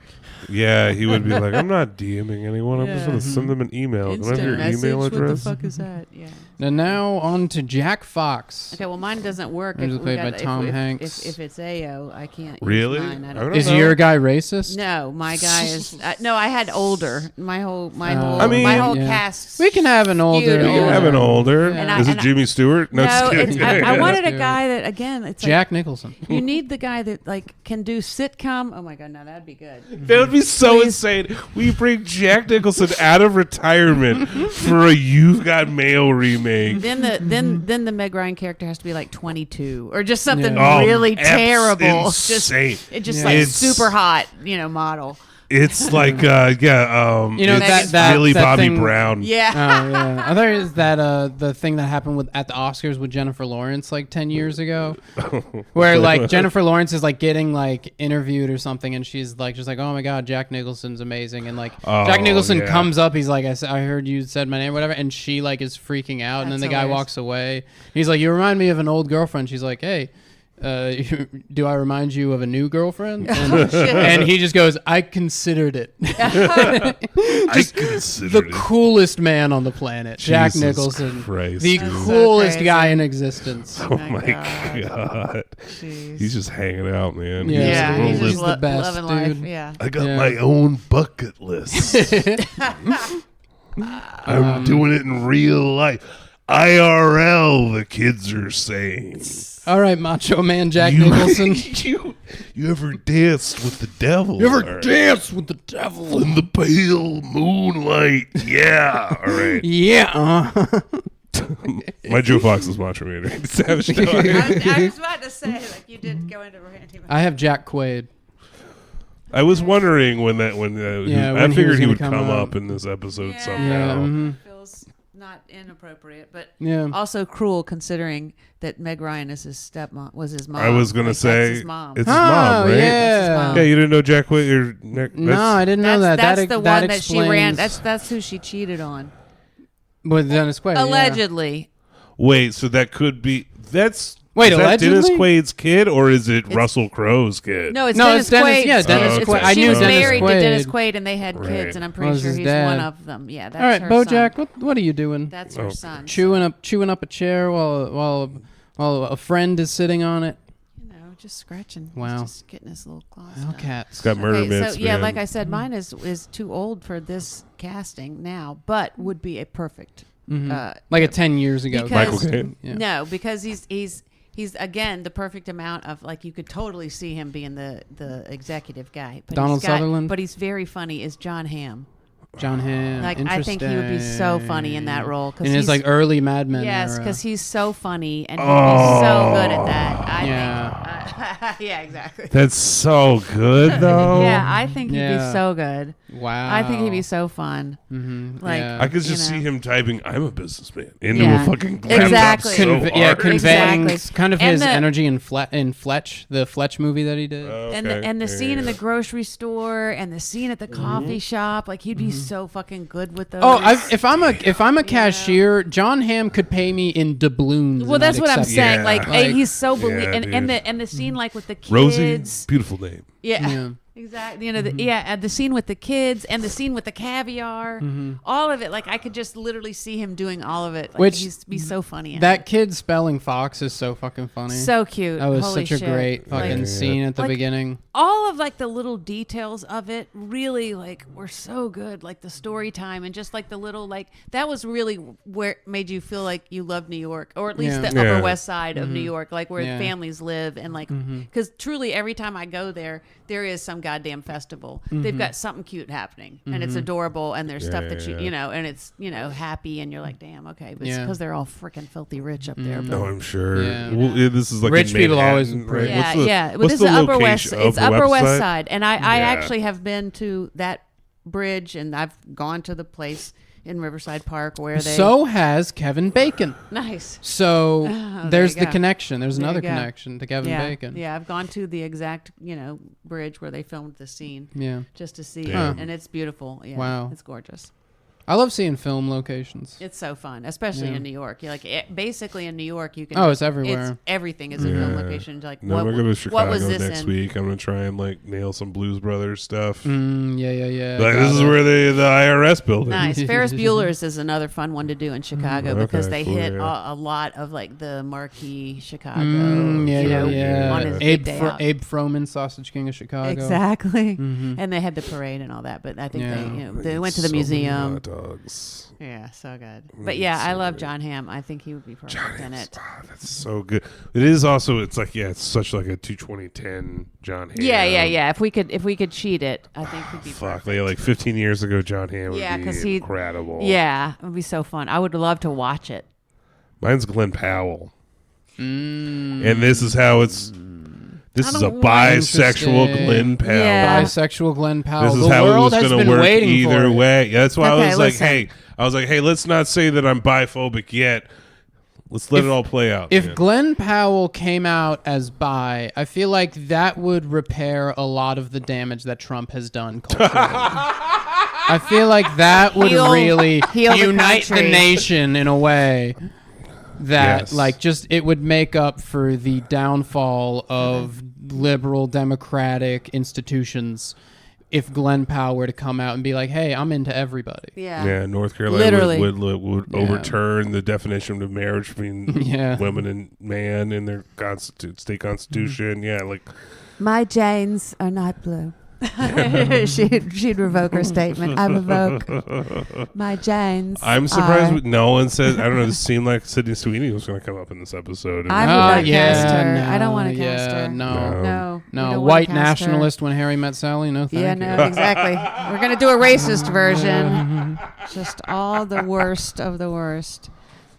Speaker 3: Yeah, he would be like, I'm not DMing anyone. I'm just going to send them an email. Can I have your email address?
Speaker 1: What the fuck is that? Yeah.
Speaker 2: And now on to Jack Fox.
Speaker 1: Okay, well, mine doesn't work.
Speaker 2: Which is played by Tom
Speaker 1: if,
Speaker 2: Hanks.
Speaker 1: If it's AO, I can't.
Speaker 3: Really?
Speaker 1: Use mine. I
Speaker 3: I
Speaker 1: don't
Speaker 3: don't
Speaker 2: Is
Speaker 3: know.
Speaker 2: your guy racist?
Speaker 1: No, my guy is. No, I had older. My whole
Speaker 3: I mean,
Speaker 1: my whole
Speaker 2: yeah.
Speaker 1: cast.
Speaker 2: We can have an older.
Speaker 1: skewed
Speaker 3: You can
Speaker 1: older.
Speaker 3: have an older.
Speaker 1: And
Speaker 3: Is it Jimmy Stewart?
Speaker 1: No,
Speaker 3: just kidding.
Speaker 1: I wanted a
Speaker 2: Yeah.
Speaker 1: guy that again. It's
Speaker 2: Jack Nicholson.
Speaker 1: like you need the guy that like can do sitcom. Oh my god, no, that'd be good.
Speaker 3: That would be so
Speaker 1: Please.
Speaker 3: insane. We bring Jack Nicholson out of retirement for a You've Got Mail remake.
Speaker 1: Then the Meg Ryan character has to be like 22 or just something
Speaker 2: Yeah.
Speaker 1: really terrible.
Speaker 3: Insane.
Speaker 1: Just it just
Speaker 2: Yeah.
Speaker 1: like
Speaker 3: It's-
Speaker 1: super hot, model.
Speaker 3: It's like,
Speaker 2: You know,
Speaker 3: it's
Speaker 2: that
Speaker 3: Millie
Speaker 2: that
Speaker 3: Bobby
Speaker 2: thing-
Speaker 3: Brown.
Speaker 1: Yeah.
Speaker 2: Oh yeah. I thought it was that the thing that happened at the Oscars with Jennifer Lawrence like 10 years ago, where like Jennifer Lawrence is like getting like interviewed or something, and she's like just like, oh my god, Jack Nicholson's amazing, and like Jack Nicholson
Speaker 3: yeah.
Speaker 2: comes up, he's like, I heard you said my name, whatever, and she like is freaking out, and then
Speaker 1: That's
Speaker 2: the guy
Speaker 1: hilarious.
Speaker 2: walks away. He's like, you remind me of an old girlfriend. She's like, hey. Do I remind you of a new girlfriend? And, and he just goes, I considered it.
Speaker 3: I
Speaker 2: the
Speaker 3: considered it.
Speaker 2: coolest man on the planet, Jack
Speaker 3: Jesus
Speaker 2: Nicholson,
Speaker 3: Christ,
Speaker 2: the
Speaker 3: dude.
Speaker 1: so
Speaker 2: coolest
Speaker 1: crazy.
Speaker 2: guy in existence.
Speaker 3: Oh my god.
Speaker 1: Jeez.
Speaker 3: He's just hanging out, man.
Speaker 2: Yeah.
Speaker 1: Yeah,
Speaker 3: He's
Speaker 1: he's
Speaker 3: just
Speaker 1: just
Speaker 2: the best,
Speaker 1: loving life.
Speaker 2: dude.
Speaker 1: Yeah.
Speaker 3: I got
Speaker 2: Yeah.
Speaker 3: my own bucket list. I'm doing it in real life. IRL, the kids are saying.
Speaker 2: All right, Macho Man Jack
Speaker 3: You-
Speaker 2: Nicholson.
Speaker 3: you ever danced with the devil?
Speaker 2: You ever
Speaker 3: All right.
Speaker 2: danced with the devil?
Speaker 3: In the pale moonlight? Yeah. All right.
Speaker 2: Yeah.
Speaker 3: My Joe Fox is Macho Man. Right? Savage dog.
Speaker 1: I was about to say, like, you did go into Randy.
Speaker 2: I have Jack Quaid.
Speaker 3: I was wondering when
Speaker 2: Yeah,
Speaker 3: I
Speaker 2: when he
Speaker 3: figured
Speaker 2: was
Speaker 3: he
Speaker 2: gonna
Speaker 3: would
Speaker 2: come
Speaker 3: come
Speaker 2: up.
Speaker 3: up in this episode
Speaker 1: Yeah.
Speaker 3: somehow.
Speaker 2: Yeah. Mhm.
Speaker 1: Feels not inappropriate, but
Speaker 2: Yeah.
Speaker 1: also cruel considering that Meg Ryan is his stepmom, was his mom.
Speaker 3: I was gonna
Speaker 1: Like,
Speaker 3: say
Speaker 1: that's his mom.
Speaker 3: it's his mom, right?
Speaker 1: That's his
Speaker 2: yeah.
Speaker 1: mom.
Speaker 3: Yeah, you didn't know Jack Quaid or
Speaker 2: No, I didn't know that.
Speaker 1: That's
Speaker 2: that
Speaker 1: the
Speaker 2: that
Speaker 1: one that she ran.
Speaker 2: explains-
Speaker 1: That's who she cheated on.
Speaker 2: with Dennis Quaid. yeah.
Speaker 1: Allegedly.
Speaker 3: Wait, so that could be
Speaker 2: Wait,
Speaker 3: is that Dennis
Speaker 2: allegedly?
Speaker 3: Quaid's kid or is it Russell Crowe's kid?
Speaker 1: No, it's
Speaker 2: No,
Speaker 1: Dennis
Speaker 2: it's Dennis-
Speaker 1: Quaid.
Speaker 2: yeah,
Speaker 3: Dennis Quaid. I
Speaker 1: She
Speaker 2: knew
Speaker 1: was
Speaker 2: Dennis
Speaker 1: married
Speaker 2: Quaid.
Speaker 1: to Dennis Quaid, and they had
Speaker 3: Right.
Speaker 1: kids, and I'm pretty
Speaker 2: Was
Speaker 1: sure
Speaker 2: his
Speaker 1: he's
Speaker 2: dad.
Speaker 1: one of them. Yeah, that's
Speaker 2: All right,
Speaker 1: her
Speaker 2: BoJack,
Speaker 1: son.
Speaker 2: what are you doing?
Speaker 1: That's her son.
Speaker 2: Chewing up a chair while a friend is sitting on it.
Speaker 1: Just scratching.
Speaker 2: Wow.
Speaker 1: He's just getting his little claws.
Speaker 2: Oh, cats.
Speaker 3: It's got murder myths,
Speaker 1: so yeah,
Speaker 3: man.
Speaker 1: like I said, mine is too old for this casting now, but would be a perfect.
Speaker 2: Like a 10 years ago.
Speaker 1: Because-
Speaker 3: Michael Caine.
Speaker 2: Yeah.
Speaker 1: No, because he's again the perfect amount of like you could totally see him being the executive guy. But
Speaker 2: Donald
Speaker 1: he's got-
Speaker 2: Sutherland?
Speaker 1: But he's very funny. Is John Hamm?
Speaker 2: John Hamm.
Speaker 1: Like I think he would be so funny in that role.
Speaker 2: In his like early Mad Men
Speaker 1: yes,
Speaker 2: era.
Speaker 1: because he's so funny and he'd be so good at that.
Speaker 2: Yeah.
Speaker 1: Yeah, exactly.
Speaker 3: That's so good though.
Speaker 1: Yeah, I think he'd
Speaker 2: Yeah.
Speaker 1: be so good.
Speaker 2: Wow.
Speaker 1: I think he'd be so fun.
Speaker 2: Mm-hmm.
Speaker 1: Like,
Speaker 2: yeah.
Speaker 3: I could just
Speaker 1: You know.
Speaker 3: see him typing "I'm a businessman" into
Speaker 1: Yeah.
Speaker 3: a fucking laptop
Speaker 1: Exactly.
Speaker 3: so
Speaker 2: yeah,
Speaker 3: hard.
Speaker 2: conveying
Speaker 1: Exactly.
Speaker 2: kind of
Speaker 1: And
Speaker 2: his
Speaker 1: the-
Speaker 2: energy in Fletch, the Fletch movie that he did.
Speaker 1: And the
Speaker 3: Yeah,
Speaker 1: scene in
Speaker 3: yeah.
Speaker 1: the grocery store and the scene at the coffee shop, like he'd be so fucking good with those.
Speaker 2: Oh, if I'm a cashier, John Hamm could pay me in doubloons.
Speaker 1: well,
Speaker 2: and
Speaker 1: that's
Speaker 2: I'd
Speaker 1: what I'm
Speaker 2: accept it.
Speaker 1: saying.
Speaker 3: Yeah.
Speaker 1: Like,
Speaker 2: Like-
Speaker 1: he's so
Speaker 3: Yeah,
Speaker 1: and
Speaker 3: dude.
Speaker 1: the scene like with the kids.
Speaker 3: Rosie, beautiful name.
Speaker 1: Yeah.
Speaker 2: Yeah.
Speaker 1: Exactly. You know, the scene with the kids and the scene with the caviar, all of it. Like I could just literally see him doing all of it. Like,
Speaker 2: Which
Speaker 1: he'd be so funny. At
Speaker 2: that
Speaker 1: it.
Speaker 2: kid spelling fox is so fucking funny.
Speaker 1: So cute.
Speaker 2: That was
Speaker 1: Holy
Speaker 2: such a
Speaker 1: shit.
Speaker 2: great fucking scene at the
Speaker 1: like,
Speaker 2: beginning.
Speaker 1: All of like the little details of it really like were so good. Like the story time and just like the little like that was really where it made you feel like you loved New York, or at least the Upper West Side of New York, like where families live, and like because truly every time I go there is some goddamn festival. They've got something cute happening, and it's adorable, and there's stuff that you know, and it's happy, and you're like, damn, okay, but it's because they're all freaking filthy rich up there. But,
Speaker 3: No, I'm sure.
Speaker 2: Yeah.
Speaker 3: Well, this is like
Speaker 2: Rich
Speaker 3: in
Speaker 2: people always
Speaker 3: Manhattan,
Speaker 2: rich.
Speaker 3: right?
Speaker 1: Well,
Speaker 3: What's
Speaker 1: this
Speaker 3: the
Speaker 1: is Upper West.
Speaker 3: location?
Speaker 1: It's Upper West
Speaker 3: Side?
Speaker 1: Side, and I actually have been to that bridge, and I've gone to the place in Riverside Park where they.
Speaker 2: So has Kevin Bacon.
Speaker 1: Nice.
Speaker 2: So
Speaker 1: there
Speaker 2: there's
Speaker 1: you
Speaker 2: the
Speaker 1: go.
Speaker 2: connection. There's
Speaker 1: There
Speaker 2: another
Speaker 1: you go.
Speaker 2: connection to Kevin Bacon.
Speaker 1: Yeah, I've gone to the exact bridge where they filmed the scene.
Speaker 2: Yeah.
Speaker 1: Just to see
Speaker 3: Damn.
Speaker 1: it, and it's beautiful. Yeah,
Speaker 2: Wow.
Speaker 1: it's gorgeous.
Speaker 2: I love seeing film locations.
Speaker 1: It's so fun, especially in New York. You're like basically in New York, you can.
Speaker 2: Oh, it's everywhere.
Speaker 1: Everything is a film location. Like
Speaker 3: No,
Speaker 1: what,
Speaker 3: we're going to
Speaker 1: what
Speaker 3: Chicago
Speaker 1: was this
Speaker 3: next
Speaker 1: in?
Speaker 3: week. I'm going to try and like nail some Blues Brothers stuff.
Speaker 2: Yeah.
Speaker 3: Like, this is where the IRS building.
Speaker 1: Nice. Ferris Bueller's is another fun one to do in Chicago because they
Speaker 3: cool,
Speaker 1: hit
Speaker 3: yeah.
Speaker 1: a lot of like the marquee Chicago.
Speaker 2: Yeah.
Speaker 1: On his
Speaker 2: Abe,
Speaker 1: big day out.
Speaker 2: Abe Froman, Sausage King of Chicago.
Speaker 1: Exactly. And they had the parade and all that, but I think they went to the
Speaker 3: So many
Speaker 1: museum.
Speaker 3: hot dogs.
Speaker 1: Yeah, so good. But yeah, I love John Hamm. I think he would be perfect in it.
Speaker 3: Oh, that's so good. It is also. It's like it's such like a 22010 John Hamm.
Speaker 1: Yeah. If we could cheat it, I think he'd be
Speaker 3: Fuck,
Speaker 1: perfect.
Speaker 3: like 15 years ago, John Hamm would
Speaker 1: Yeah,
Speaker 3: be
Speaker 1: 'cause he-
Speaker 3: incredible.
Speaker 1: Yeah, it would be so fun. I would love to watch it.
Speaker 3: Mine's Glenn Powell. And this is how it's. This is a
Speaker 1: don't
Speaker 3: bisexual
Speaker 2: Interesting.
Speaker 3: Glenn Powell.
Speaker 1: Yeah.
Speaker 2: Bisexual Glenn Powell.
Speaker 3: This is
Speaker 2: the
Speaker 3: how it
Speaker 2: world
Speaker 3: was
Speaker 2: has
Speaker 3: going
Speaker 2: been
Speaker 3: to work
Speaker 2: waiting
Speaker 3: either
Speaker 2: for it.
Speaker 3: way. Yeah, that's why
Speaker 1: Okay,
Speaker 3: I was like,
Speaker 1: listen.
Speaker 3: hey, let's not say that I'm biphobic yet. Let's let it all play out.
Speaker 2: If
Speaker 3: man.
Speaker 2: Glenn Powell came out as bi, I feel like that would repair a lot of the damage that Trump has done culturally. I feel like that would really
Speaker 1: heal the
Speaker 2: unite the
Speaker 1: country.
Speaker 2: nation in a way that
Speaker 3: Yes.
Speaker 2: like just it would make up for the downfall of liberal democratic institutions if Glenn Powell were to come out and be like, hey, I'm into everybody.
Speaker 3: Yeah, North Carolina
Speaker 1: Literally.
Speaker 3: would overturn the definition of marriage between women and man in their state constitution. Yeah, like
Speaker 1: My Janes are not blue. she'd revoke her statement. I revoke my Janes.
Speaker 3: I'm surprised
Speaker 1: are-
Speaker 3: no one said. I don't know. This seemed like Sydney Sweeney was going to come up in this episode.
Speaker 1: I would not cast her. I don't want to cast her.
Speaker 2: No.
Speaker 1: we don't wanna
Speaker 2: White
Speaker 1: cast her.
Speaker 2: nationalist when Harry met Sally. No, thank
Speaker 1: Yeah,
Speaker 2: you.
Speaker 1: no, exactly. We're gonna do a racist version. Just all the worst of the worst.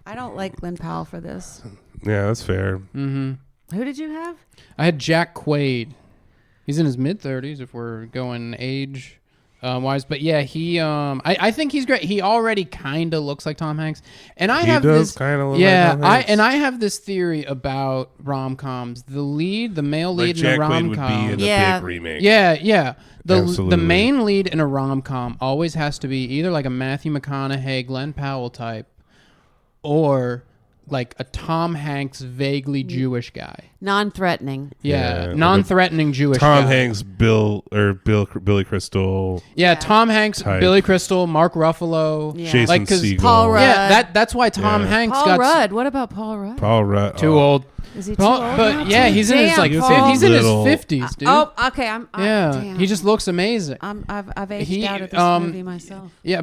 Speaker 1: I don't like Glenn Powell for this.
Speaker 3: Yeah, that's fair.
Speaker 1: Who did you have?
Speaker 2: I had Jack Quaid. He's in his mid-30s if we're going age wise, but yeah, he I think he's great. He already kind of looks like Tom Hanks, and I have
Speaker 3: does
Speaker 2: this
Speaker 3: kinda look
Speaker 2: yeah,
Speaker 3: like Tom Hanks.
Speaker 2: I have this theory about rom-coms. The male
Speaker 3: Like
Speaker 2: lead
Speaker 3: Jack
Speaker 2: in a
Speaker 3: Quaid would
Speaker 2: rom-com.
Speaker 3: be in
Speaker 1: Yeah.
Speaker 3: a big remake.
Speaker 2: Yeah. The
Speaker 3: Absolutely.
Speaker 2: main lead in a rom-com always has to be either like a Matthew McConaughey, Glenn Powell type, or like a Tom Hanks vaguely Jewish guy.
Speaker 1: Non-threatening.
Speaker 2: Yeah,
Speaker 3: like
Speaker 2: non-threatening Jewish
Speaker 3: Tom
Speaker 2: guy.
Speaker 3: Hanks, Billy Crystal,
Speaker 2: Yeah, Tom Hanks,
Speaker 3: Type.
Speaker 2: Billy Crystal, Mark Ruffalo.
Speaker 1: Yeah.
Speaker 3: Jason
Speaker 2: Like, 'cause
Speaker 3: Segel,
Speaker 1: Paul Rudd.
Speaker 2: Yeah, that's why Tom
Speaker 3: Yeah.
Speaker 2: Hanks
Speaker 1: Paul
Speaker 2: got
Speaker 1: Rudd. What about Paul Rudd?
Speaker 3: Paul Rudd.
Speaker 2: too old.
Speaker 1: Is he too
Speaker 2: Paul,
Speaker 1: old?
Speaker 2: but
Speaker 1: now?
Speaker 2: yeah, he's in his
Speaker 1: Damn,
Speaker 2: like
Speaker 1: Paul.
Speaker 2: he's in his
Speaker 3: Little-
Speaker 2: 50s, dude.
Speaker 1: Oh, okay.
Speaker 2: yeah,
Speaker 1: damn.
Speaker 2: he just looks amazing.
Speaker 1: I've aged
Speaker 2: He,
Speaker 1: out of this movie myself.
Speaker 2: Yeah,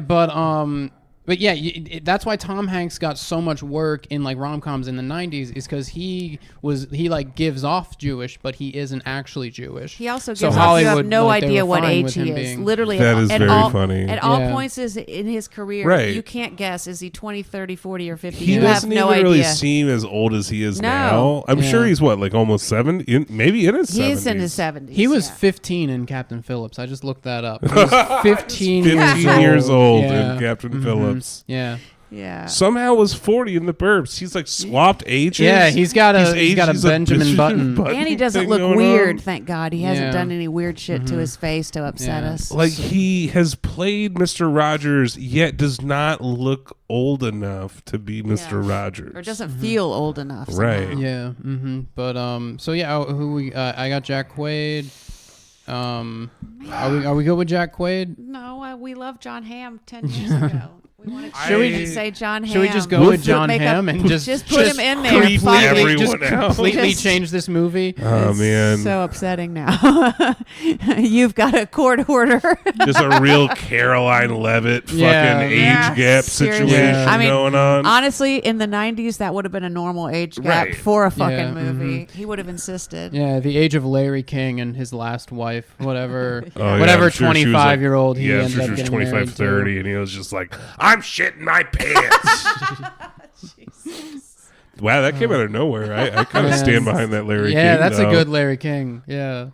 Speaker 2: but yeah, that's why Tom Hanks got so much work in like rom-coms in the 90s is because he like gives off Jewish, but he isn't actually Jewish.
Speaker 1: He also
Speaker 2: So
Speaker 1: gives off you have
Speaker 2: Hollywood,
Speaker 1: no
Speaker 2: like, they
Speaker 1: idea
Speaker 2: were
Speaker 1: what
Speaker 2: fine
Speaker 1: age
Speaker 2: with
Speaker 1: he
Speaker 2: him
Speaker 1: is.
Speaker 2: being-
Speaker 1: Literally,
Speaker 3: That
Speaker 1: at,
Speaker 3: is
Speaker 1: at
Speaker 3: very
Speaker 1: all,
Speaker 3: funny.
Speaker 1: At all
Speaker 2: Yeah.
Speaker 1: points in his career,
Speaker 3: Right.
Speaker 1: you can't guess. Is he 20, 30, 40, or 50?
Speaker 3: He
Speaker 1: You have
Speaker 3: doesn't
Speaker 1: no
Speaker 3: even really
Speaker 1: idea.
Speaker 3: seem as old as he is
Speaker 1: No.
Speaker 3: now. I'm
Speaker 2: Yeah.
Speaker 3: sure he's what, like almost 70? Maybe in his 70s.
Speaker 1: He's in his 70s.
Speaker 2: He was
Speaker 1: yeah.
Speaker 2: 15 in Captain Phillips. I just looked that up. He was 15
Speaker 3: 15 years old
Speaker 2: Yeah.
Speaker 3: in Captain Phillips.
Speaker 2: Yeah.
Speaker 1: Yeah.
Speaker 3: Somehow was 40 in the Burbs. He's like swapped ages.
Speaker 2: Yeah, he's got a
Speaker 3: aged-
Speaker 2: Benjamin Button.
Speaker 1: And he doesn't
Speaker 3: thing
Speaker 1: look
Speaker 3: going
Speaker 1: weird,
Speaker 3: on.
Speaker 1: thank God. He hasn't
Speaker 2: Yeah.
Speaker 1: done any weird shit to his face to upset
Speaker 2: Yeah.
Speaker 1: us.
Speaker 3: Like he has played Mr. Rogers, yet does not look old enough to be Mr. Rogers.
Speaker 1: Or doesn't feel old enough.
Speaker 3: Right.
Speaker 1: somehow.
Speaker 2: Yeah. But so yeah, I got Jack Quaid. Are we good with Jack Quaid?
Speaker 1: No, we loved John Hamm 10 years ago. We wanted
Speaker 2: Should we
Speaker 1: to say John Hamm.
Speaker 2: Should we just go with John
Speaker 1: Make
Speaker 2: Hamm and just
Speaker 1: put him in there?
Speaker 3: creep
Speaker 1: Fuck it.
Speaker 3: everyone out.
Speaker 2: completely
Speaker 1: Just-
Speaker 2: change this movie?
Speaker 3: Oh man,
Speaker 1: So upsetting now. You've got a court order.
Speaker 3: just a real Caroline Levitt fucking
Speaker 2: Yeah.
Speaker 3: age
Speaker 1: Yeah,
Speaker 3: gap
Speaker 1: seriously.
Speaker 3: situation
Speaker 2: Yeah.
Speaker 1: I mean,
Speaker 3: going on.
Speaker 1: Honestly, in the 90s, that would have been a normal age gap
Speaker 3: Right.
Speaker 1: for a fucking
Speaker 2: Yeah,
Speaker 1: movie. He would have insisted.
Speaker 2: Yeah, the age of Larry King and his last wife, whatever,
Speaker 3: Oh, yeah,
Speaker 2: whatever
Speaker 3: I'm sure she was
Speaker 2: 25-year-old he
Speaker 3: yeah, I'm
Speaker 2: ended
Speaker 3: sure
Speaker 2: up
Speaker 3: she was
Speaker 2: getting
Speaker 3: 25,
Speaker 2: married
Speaker 3: 30,
Speaker 2: to.
Speaker 3: and he was just like, I'm shitting my pants. Wow, that came out of nowhere. I kind of
Speaker 2: Yes.
Speaker 3: stand behind that Larry King.
Speaker 2: Yeah, that's
Speaker 3: though.
Speaker 2: a good Larry King. Yeah,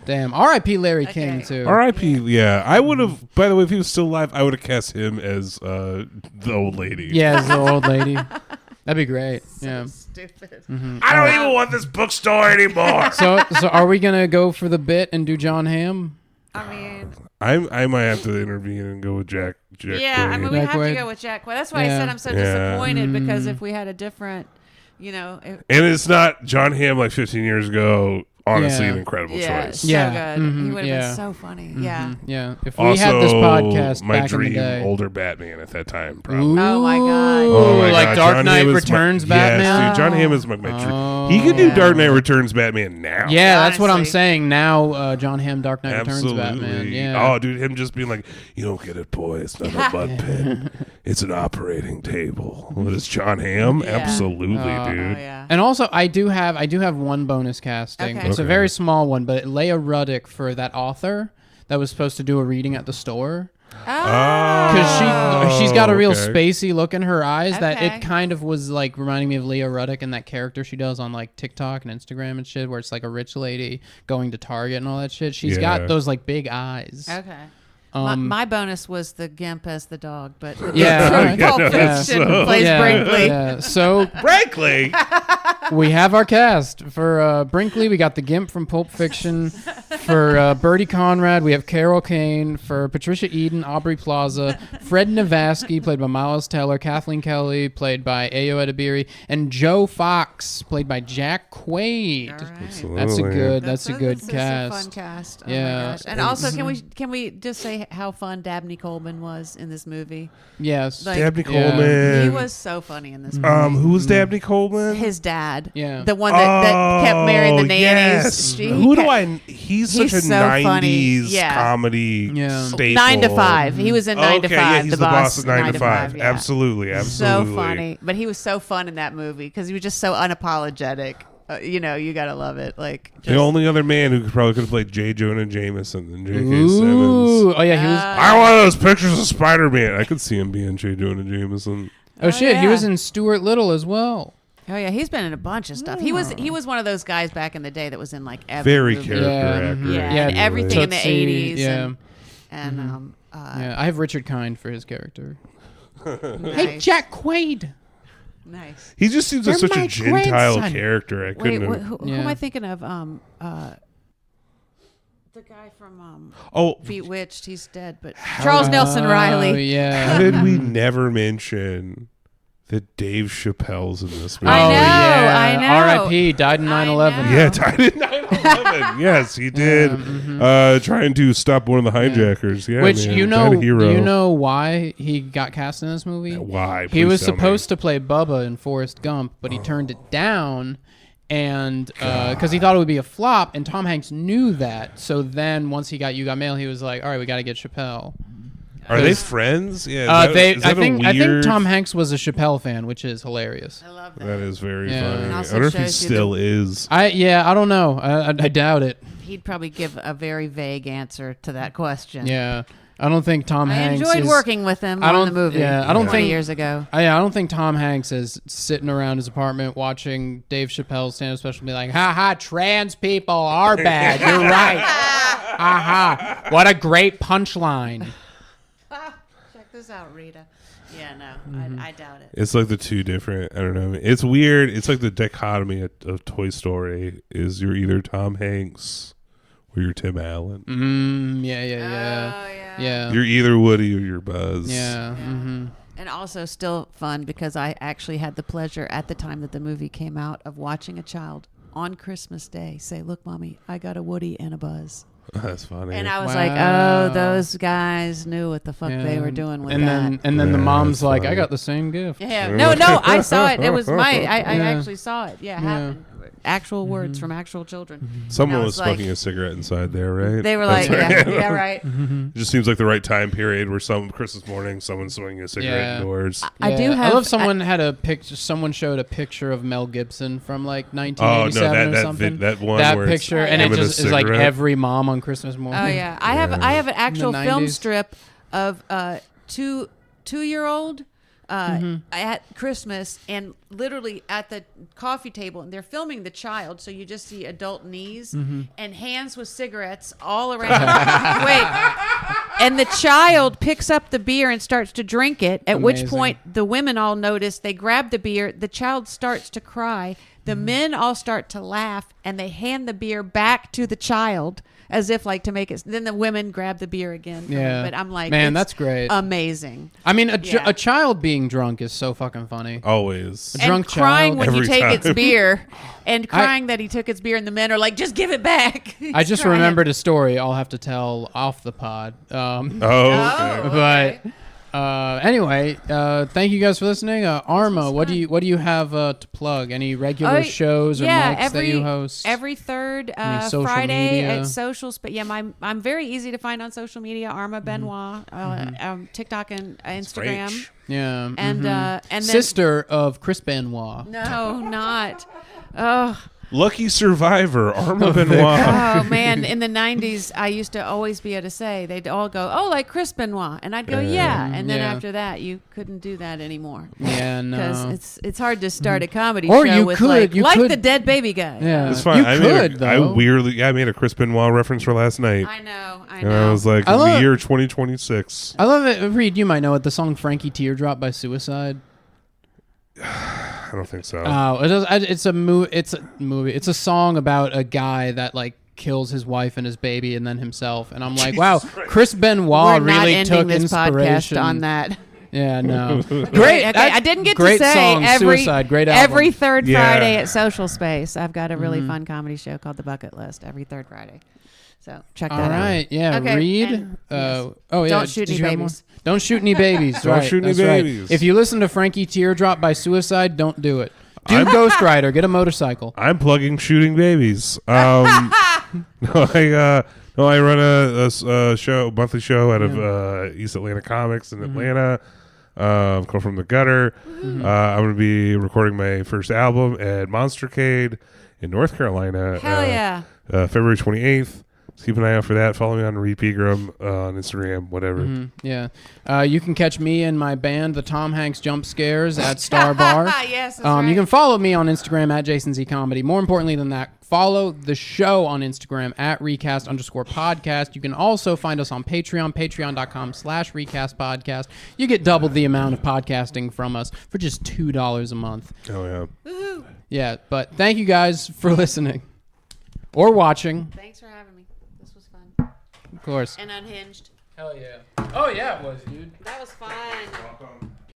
Speaker 2: damn. R.I.P. Larry King
Speaker 1: Okay.
Speaker 2: too.
Speaker 3: R.I.P. Yeah, I would have. By the way, if he was still alive, I would have cast him as the old lady.
Speaker 2: Yeah, as the old lady. That'd be great. Yeah.
Speaker 1: Stupid.
Speaker 3: I don't even want this bookstore anymore.
Speaker 2: So are we gonna go for the bit and do John Hamm?
Speaker 1: I mean,
Speaker 3: I might have to intervene and go with Jack.
Speaker 1: yeah, I mean,
Speaker 3: Quaid.
Speaker 1: we
Speaker 2: Jack
Speaker 1: have to
Speaker 2: Quaid.
Speaker 1: go with Jack Quaid. That's why I
Speaker 2: Yeah.
Speaker 1: said I'm so
Speaker 3: Yeah.
Speaker 1: disappointed because if we had a different, if,
Speaker 3: And it's not John Hamm like 15 years ago. Honestly,
Speaker 2: Yeah.
Speaker 3: an incredible
Speaker 1: yeah,
Speaker 3: choice.
Speaker 1: so
Speaker 2: Yeah.
Speaker 1: good.
Speaker 2: Mhm.
Speaker 1: He would have
Speaker 2: Yeah.
Speaker 1: been so funny. Yeah.
Speaker 2: Yeah. If we
Speaker 3: Also,
Speaker 2: had this podcast
Speaker 3: my
Speaker 2: back in the
Speaker 3: dream
Speaker 2: day.
Speaker 3: older Batman at that time. Probably.
Speaker 2: Ooh,
Speaker 1: Oh, my God.
Speaker 3: Oh my
Speaker 2: like
Speaker 3: God,
Speaker 2: Dark
Speaker 3: John
Speaker 2: Knight
Speaker 3: Hamm is
Speaker 2: Returns
Speaker 3: my,
Speaker 2: Batman.
Speaker 3: Yes, dude, John Hamm is my dream. He could do
Speaker 1: yeah.
Speaker 3: Dark Knight Returns Batman now.
Speaker 2: Yeah, that's what I'm
Speaker 1: Honestly.
Speaker 2: saying. Now, John Hamm, Dark Knight
Speaker 3: Absolutely.
Speaker 2: Returns Batman. Yeah.
Speaker 3: Oh, dude, him just being like, you don't get it, boy. It's not a mud pit. It's an operating table. What is John Hamm?
Speaker 1: Yeah.
Speaker 3: Absolutely,
Speaker 2: Oh,
Speaker 3: dude.
Speaker 1: Oh, yeah.
Speaker 2: And also, I do have one bonus casting.
Speaker 1: Okay.
Speaker 2: It's a
Speaker 3: Okay.
Speaker 2: very small one, but Leia Ruddick for that author that was supposed to do a reading at the store. Because she's got a real
Speaker 3: okay.
Speaker 2: spacey look in her eyes that
Speaker 1: Okay.
Speaker 2: it kind of was like reminding me of Leah Ruddick and that character she does on like TikTok and Instagram and shit, where it's like a rich lady going to Target and all that shit. She's
Speaker 3: Yeah.
Speaker 2: got those like big eyes.
Speaker 1: Okay.
Speaker 2: Um,
Speaker 1: my bonus was the Gimp as the dog, but
Speaker 2: Yeah,
Speaker 1: from
Speaker 2: right.
Speaker 1: Pulp
Speaker 2: Yeah.
Speaker 1: Fiction
Speaker 3: So-
Speaker 1: plays Brinkley.
Speaker 2: Yeah. So
Speaker 3: Brinkley.
Speaker 2: we have our cast for Brinkley. We got the Gimp from Pulp Fiction. For Bertie Conrad, we have Carol Kane. For Patricia Eden, Aubrey Plaza. Fred Navasky, played by Miles Teller. Kathleen Kelly, played by Ayo Edebiri. And Joe Fox, played by Jack Quaid.
Speaker 1: All right.
Speaker 2: That's a good.
Speaker 1: That's
Speaker 2: a good
Speaker 1: that's
Speaker 2: cast.
Speaker 1: a fun cast. Oh
Speaker 2: Yeah.
Speaker 1: my gosh. And also, can we just say how fun Dabney Coleman was in this movie?
Speaker 2: Yes.
Speaker 1: Like,
Speaker 3: Dabney
Speaker 2: Yeah.
Speaker 3: Coleman.
Speaker 1: He was so funny in this movie.
Speaker 3: Who was Dabney Coleman?
Speaker 1: His dad.
Speaker 2: Yeah.
Speaker 1: The one that kept marrying the nannies.
Speaker 3: Yes.
Speaker 1: She
Speaker 3: Who do
Speaker 1: kept-
Speaker 3: I? He's such
Speaker 1: He's
Speaker 3: a
Speaker 1: so funny.
Speaker 3: 90s
Speaker 1: Yeah.
Speaker 3: comedy
Speaker 2: Yeah.
Speaker 3: staple.
Speaker 1: 9 to 5. He was in 9 to
Speaker 3: Okay,
Speaker 1: 5.
Speaker 3: yeah, he's the boss of 9 to 5.
Speaker 1: Yeah.
Speaker 3: Absolutely,
Speaker 1: So
Speaker 3: absolutely.
Speaker 1: funny. But he was so fun in that movie because he was just so unapologetic. You got to love it. Like,
Speaker 3: The only other man who could have played J. Jonah Jameson than J.K. Simmons.
Speaker 2: Ooh. Oh yeah, he was.
Speaker 3: I want those pictures of Spider-Man. I could see him being J. Jonah Jameson.
Speaker 2: Oh shit, he
Speaker 1: yeah.
Speaker 2: was in Stuart Little as well.
Speaker 1: oh yeah, he's been in a bunch of stuff. He was one of those guys back in the day that was in like every
Speaker 3: Very
Speaker 1: movie.
Speaker 3: character
Speaker 2: Yeah,
Speaker 3: actor.
Speaker 1: Yeah,
Speaker 2: Yeah,
Speaker 1: and everything in the
Speaker 2: Tootsie,
Speaker 1: 80s.
Speaker 2: yeah.
Speaker 1: And
Speaker 2: Yeah, I have Richard Kind for his character.
Speaker 1: nice.
Speaker 2: Hey, Jack Quaid.
Speaker 1: Nice.
Speaker 3: He just seems like
Speaker 2: You're
Speaker 3: such a
Speaker 2: my
Speaker 3: gentile
Speaker 2: grandson.
Speaker 3: character. I
Speaker 1: Wait,
Speaker 3: couldn't have.
Speaker 1: who
Speaker 2: Yeah.
Speaker 1: am I thinking of? The guy from
Speaker 3: Oh,
Speaker 1: Bewitched. He's dead, but Charles Nelson
Speaker 2: Oh
Speaker 1: Riley.
Speaker 2: yeah.
Speaker 3: how did we never mention that Dave Chappelle's in this movie?
Speaker 1: I know,
Speaker 2: yeah.
Speaker 1: I know.
Speaker 2: R.I.P. Died in 9/11.
Speaker 1: know.
Speaker 3: Yeah, died in 9/11. Yes, he did. Trying to stop one of the hijackers. Yeah,
Speaker 2: Which
Speaker 3: man.
Speaker 2: you
Speaker 3: Died
Speaker 2: know,
Speaker 3: a hero.
Speaker 2: you know why he got cast in this movie?
Speaker 3: Why?
Speaker 2: He
Speaker 3: Please
Speaker 2: was
Speaker 3: tell me.
Speaker 2: supposed to play Bubba in Forrest Gump, but he turned it down, and because he thought it would be a flop, and Tom Hanks knew that. So then, once he got You Got Mail, he was like, "All right, we got to get Chappelle."
Speaker 3: Are they friends? Yeah. Is that
Speaker 2: I think
Speaker 3: a weird...
Speaker 2: Tom Hanks was a Chappelle fan, which is hilarious.
Speaker 1: I love that.
Speaker 3: That is very
Speaker 2: Yeah.
Speaker 3: funny.
Speaker 2: And
Speaker 3: I
Speaker 1: also
Speaker 3: wonder if he
Speaker 1: shows you
Speaker 3: still is.
Speaker 2: I don't know. I doubt it.
Speaker 1: He'd probably give a very vague answer to that question.
Speaker 2: Yeah, I don't think Tom
Speaker 1: I
Speaker 2: Hanks.
Speaker 1: enjoyed
Speaker 2: is,
Speaker 1: working with him
Speaker 2: I
Speaker 1: on
Speaker 2: don't-
Speaker 1: the movie.
Speaker 2: yeah, I don't
Speaker 1: 20
Speaker 2: think-
Speaker 1: years ago.
Speaker 2: I don't think Tom Hanks is sitting around his apartment watching Dave Chappelle's stand-up special and be like, "Ha ha, trans people are bad. You're right. Ha ha. What a great punchline."
Speaker 1: Check this out, Rita. Yeah, no, I doubt it.
Speaker 3: It's like the two different. I don't know. It's weird. It's like the dichotomy of Toy Story is you're either Tom Hanks or you're Tim Allen.
Speaker 2: Yeah.
Speaker 1: Oh, yeah.
Speaker 2: Yeah.
Speaker 3: You're either Woody or you're Buzz.
Speaker 2: Yeah.
Speaker 1: And also still fun because I actually had the pleasure at the time that the movie came out of watching a child on Christmas Day say, "Look, Mommy, I got a Woody and a Buzz."
Speaker 3: That's funny.
Speaker 1: And I was
Speaker 2: Wow.
Speaker 1: like, "Oh, those guys knew what the fuck they were doing with that."
Speaker 2: And then the mom's
Speaker 3: that's
Speaker 2: like,
Speaker 3: funny.
Speaker 2: "I got the same gift."
Speaker 1: Yeah, no, I saw it. It was I actually saw it. Yeah, it happened. Actual words from actual children.
Speaker 3: Someone
Speaker 1: And I
Speaker 3: was
Speaker 1: like-
Speaker 3: smoking a cigarette inside there, right?
Speaker 1: They were
Speaker 3: That's
Speaker 1: like,
Speaker 3: right.
Speaker 1: yeah, right.
Speaker 3: It just seems like the right time period where some Christmas morning someone's smoking a cigarette
Speaker 2: Yeah.
Speaker 3: indoors.
Speaker 1: I do
Speaker 2: I
Speaker 1: have.
Speaker 2: love someone had a picture. Someone showed a picture of Mel Gibson from like
Speaker 3: Oh no,
Speaker 2: 1987 or something.
Speaker 3: that one
Speaker 2: That
Speaker 3: where
Speaker 2: picture,
Speaker 3: it's
Speaker 2: and
Speaker 3: him
Speaker 2: it
Speaker 3: with a
Speaker 2: just is like
Speaker 3: cigarette.
Speaker 2: every mom on Christmas morning.
Speaker 1: Oh yeah, I have an actual
Speaker 2: In the
Speaker 1: film
Speaker 2: 90s.
Speaker 1: strip of two-year-old at Christmas, and literally at the coffee table, and they're filming the child, so you just see adult knees and hands with cigarettes all around. Wait, and the child picks up the beer and starts to drink it. At which
Speaker 2: Amazing.
Speaker 1: point, the women all notice. They grab the beer. The child starts to cry. The men all start to laugh, and they hand the beer back to the child as if like to make it. Then the women grab the beer again.
Speaker 2: Yeah.
Speaker 1: But I'm like,
Speaker 2: Man,
Speaker 1: it's
Speaker 2: that's great.
Speaker 1: amazing.
Speaker 2: I mean,
Speaker 1: Yeah.
Speaker 2: a child being drunk is so fucking funny.
Speaker 3: Always.
Speaker 2: A drunk
Speaker 1: and crying
Speaker 2: child.
Speaker 1: when you
Speaker 3: Every
Speaker 1: take
Speaker 3: time.
Speaker 1: its beer, and crying that he took its beer, and the men are like, just give it back.
Speaker 2: I
Speaker 1: He's
Speaker 2: just
Speaker 1: crying.
Speaker 2: remembered a story I'll have to tell off the pod.
Speaker 3: Oh, okay.
Speaker 1: Oh, okay.
Speaker 2: But anyway, thank you guys for listening. Arma, what do you have to plug? Any regular shows or mics that you host?
Speaker 1: Every third
Speaker 2: Any social
Speaker 1: Friday
Speaker 2: media?
Speaker 1: at socials. But yeah, I'm very easy to find on social media. Arma Benoit, TikTok and Instagram.
Speaker 3: French.
Speaker 2: Yeah,
Speaker 1: And and then
Speaker 2: sister of Chris Benoit.
Speaker 1: no, not. Oh.
Speaker 3: Lucky survivor, Arma Benoit.
Speaker 1: Oh man, in the 90s, I used to always be able to say, they'd all go, "Oh, like Chris Benoit," and I'd go, "Yeah," and then
Speaker 2: Yeah.
Speaker 1: after that, you couldn't do that anymore.
Speaker 2: Yeah, no.
Speaker 1: Because it's hard to start a comedy
Speaker 2: Or
Speaker 1: show
Speaker 2: you
Speaker 1: with
Speaker 2: could- you
Speaker 1: like
Speaker 2: could-
Speaker 1: the dead baby guy.
Speaker 2: Yeah,
Speaker 3: It's fine.
Speaker 2: you
Speaker 3: I
Speaker 2: could
Speaker 3: I
Speaker 2: though.
Speaker 3: weirdly, I made a Chris Benoit reference for last night.
Speaker 1: I know.
Speaker 3: And I was like,
Speaker 2: I
Speaker 3: in
Speaker 2: love-
Speaker 3: the year 2026.
Speaker 2: I love it. Reed, you might know it. The song "Frankie Teardrop" by Suicide.
Speaker 3: I don't think so.
Speaker 2: Oh, it's a movie. It's a movie. It's a song about a guy that like kills his wife and his baby and then himself. And I'm like, wow, Chris Benoit
Speaker 1: We're not
Speaker 2: really
Speaker 1: ending
Speaker 2: took
Speaker 1: this
Speaker 2: inspiration
Speaker 1: podcast on that.
Speaker 2: Yeah, no. Great.
Speaker 1: Okay, I didn't get
Speaker 2: great
Speaker 1: to say
Speaker 2: song,
Speaker 1: every
Speaker 2: Suicide. Great album.
Speaker 1: every third
Speaker 3: Yeah.
Speaker 1: Friday at Social Space. I've got a really fun comedy show called The Bucket List every third Friday. So check that
Speaker 2: All
Speaker 1: out.
Speaker 2: right, yeah.
Speaker 1: Okay,
Speaker 2: Reed.
Speaker 1: and- yes.
Speaker 2: Oh yeah.
Speaker 1: Don't shoot
Speaker 2: Did
Speaker 1: any
Speaker 2: you have more?
Speaker 1: babies.
Speaker 2: Don't shoot any babies.
Speaker 3: Don't
Speaker 2: right,
Speaker 3: shoot any
Speaker 2: that's right.
Speaker 3: babies.
Speaker 2: If you listen to Frankie Teardrop by Suicide, don't do it. Do Ghost Rider. Get a motorcycle.
Speaker 3: I'm plugging shooting babies. I run a show, monthly show out of East Atlanta Comics in Atlanta. Come from the gutter. I'm going to be recording my first album at Monstercade in North Carolina.
Speaker 1: Hell yeah.
Speaker 3: February 28th. So keep an eye out for that. Follow me on Reed Pegram on Instagram, whatever.
Speaker 2: Yeah. You can catch me and my band, the Tom Hanks Jump Scares, at Star Bar.
Speaker 1: Yes, that's right.
Speaker 2: You can follow me on Instagram at Jason Z Comedy. More importantly than that, follow the show on Instagram at recast_podcast. You can also find us on Patreon, patreon.com/recastpodcast. You get double the amount of podcasting from us for just $2 a month.
Speaker 3: Oh, yeah.
Speaker 1: Woohoo.
Speaker 2: Yeah, but thank you guys for listening or watching,
Speaker 1: Thanks for having me. This was fun.
Speaker 2: of course.
Speaker 1: And unhinged.
Speaker 2: Hell yeah. Oh, yeah, it was, dude.
Speaker 1: That was fun.
Speaker 3: Welcome.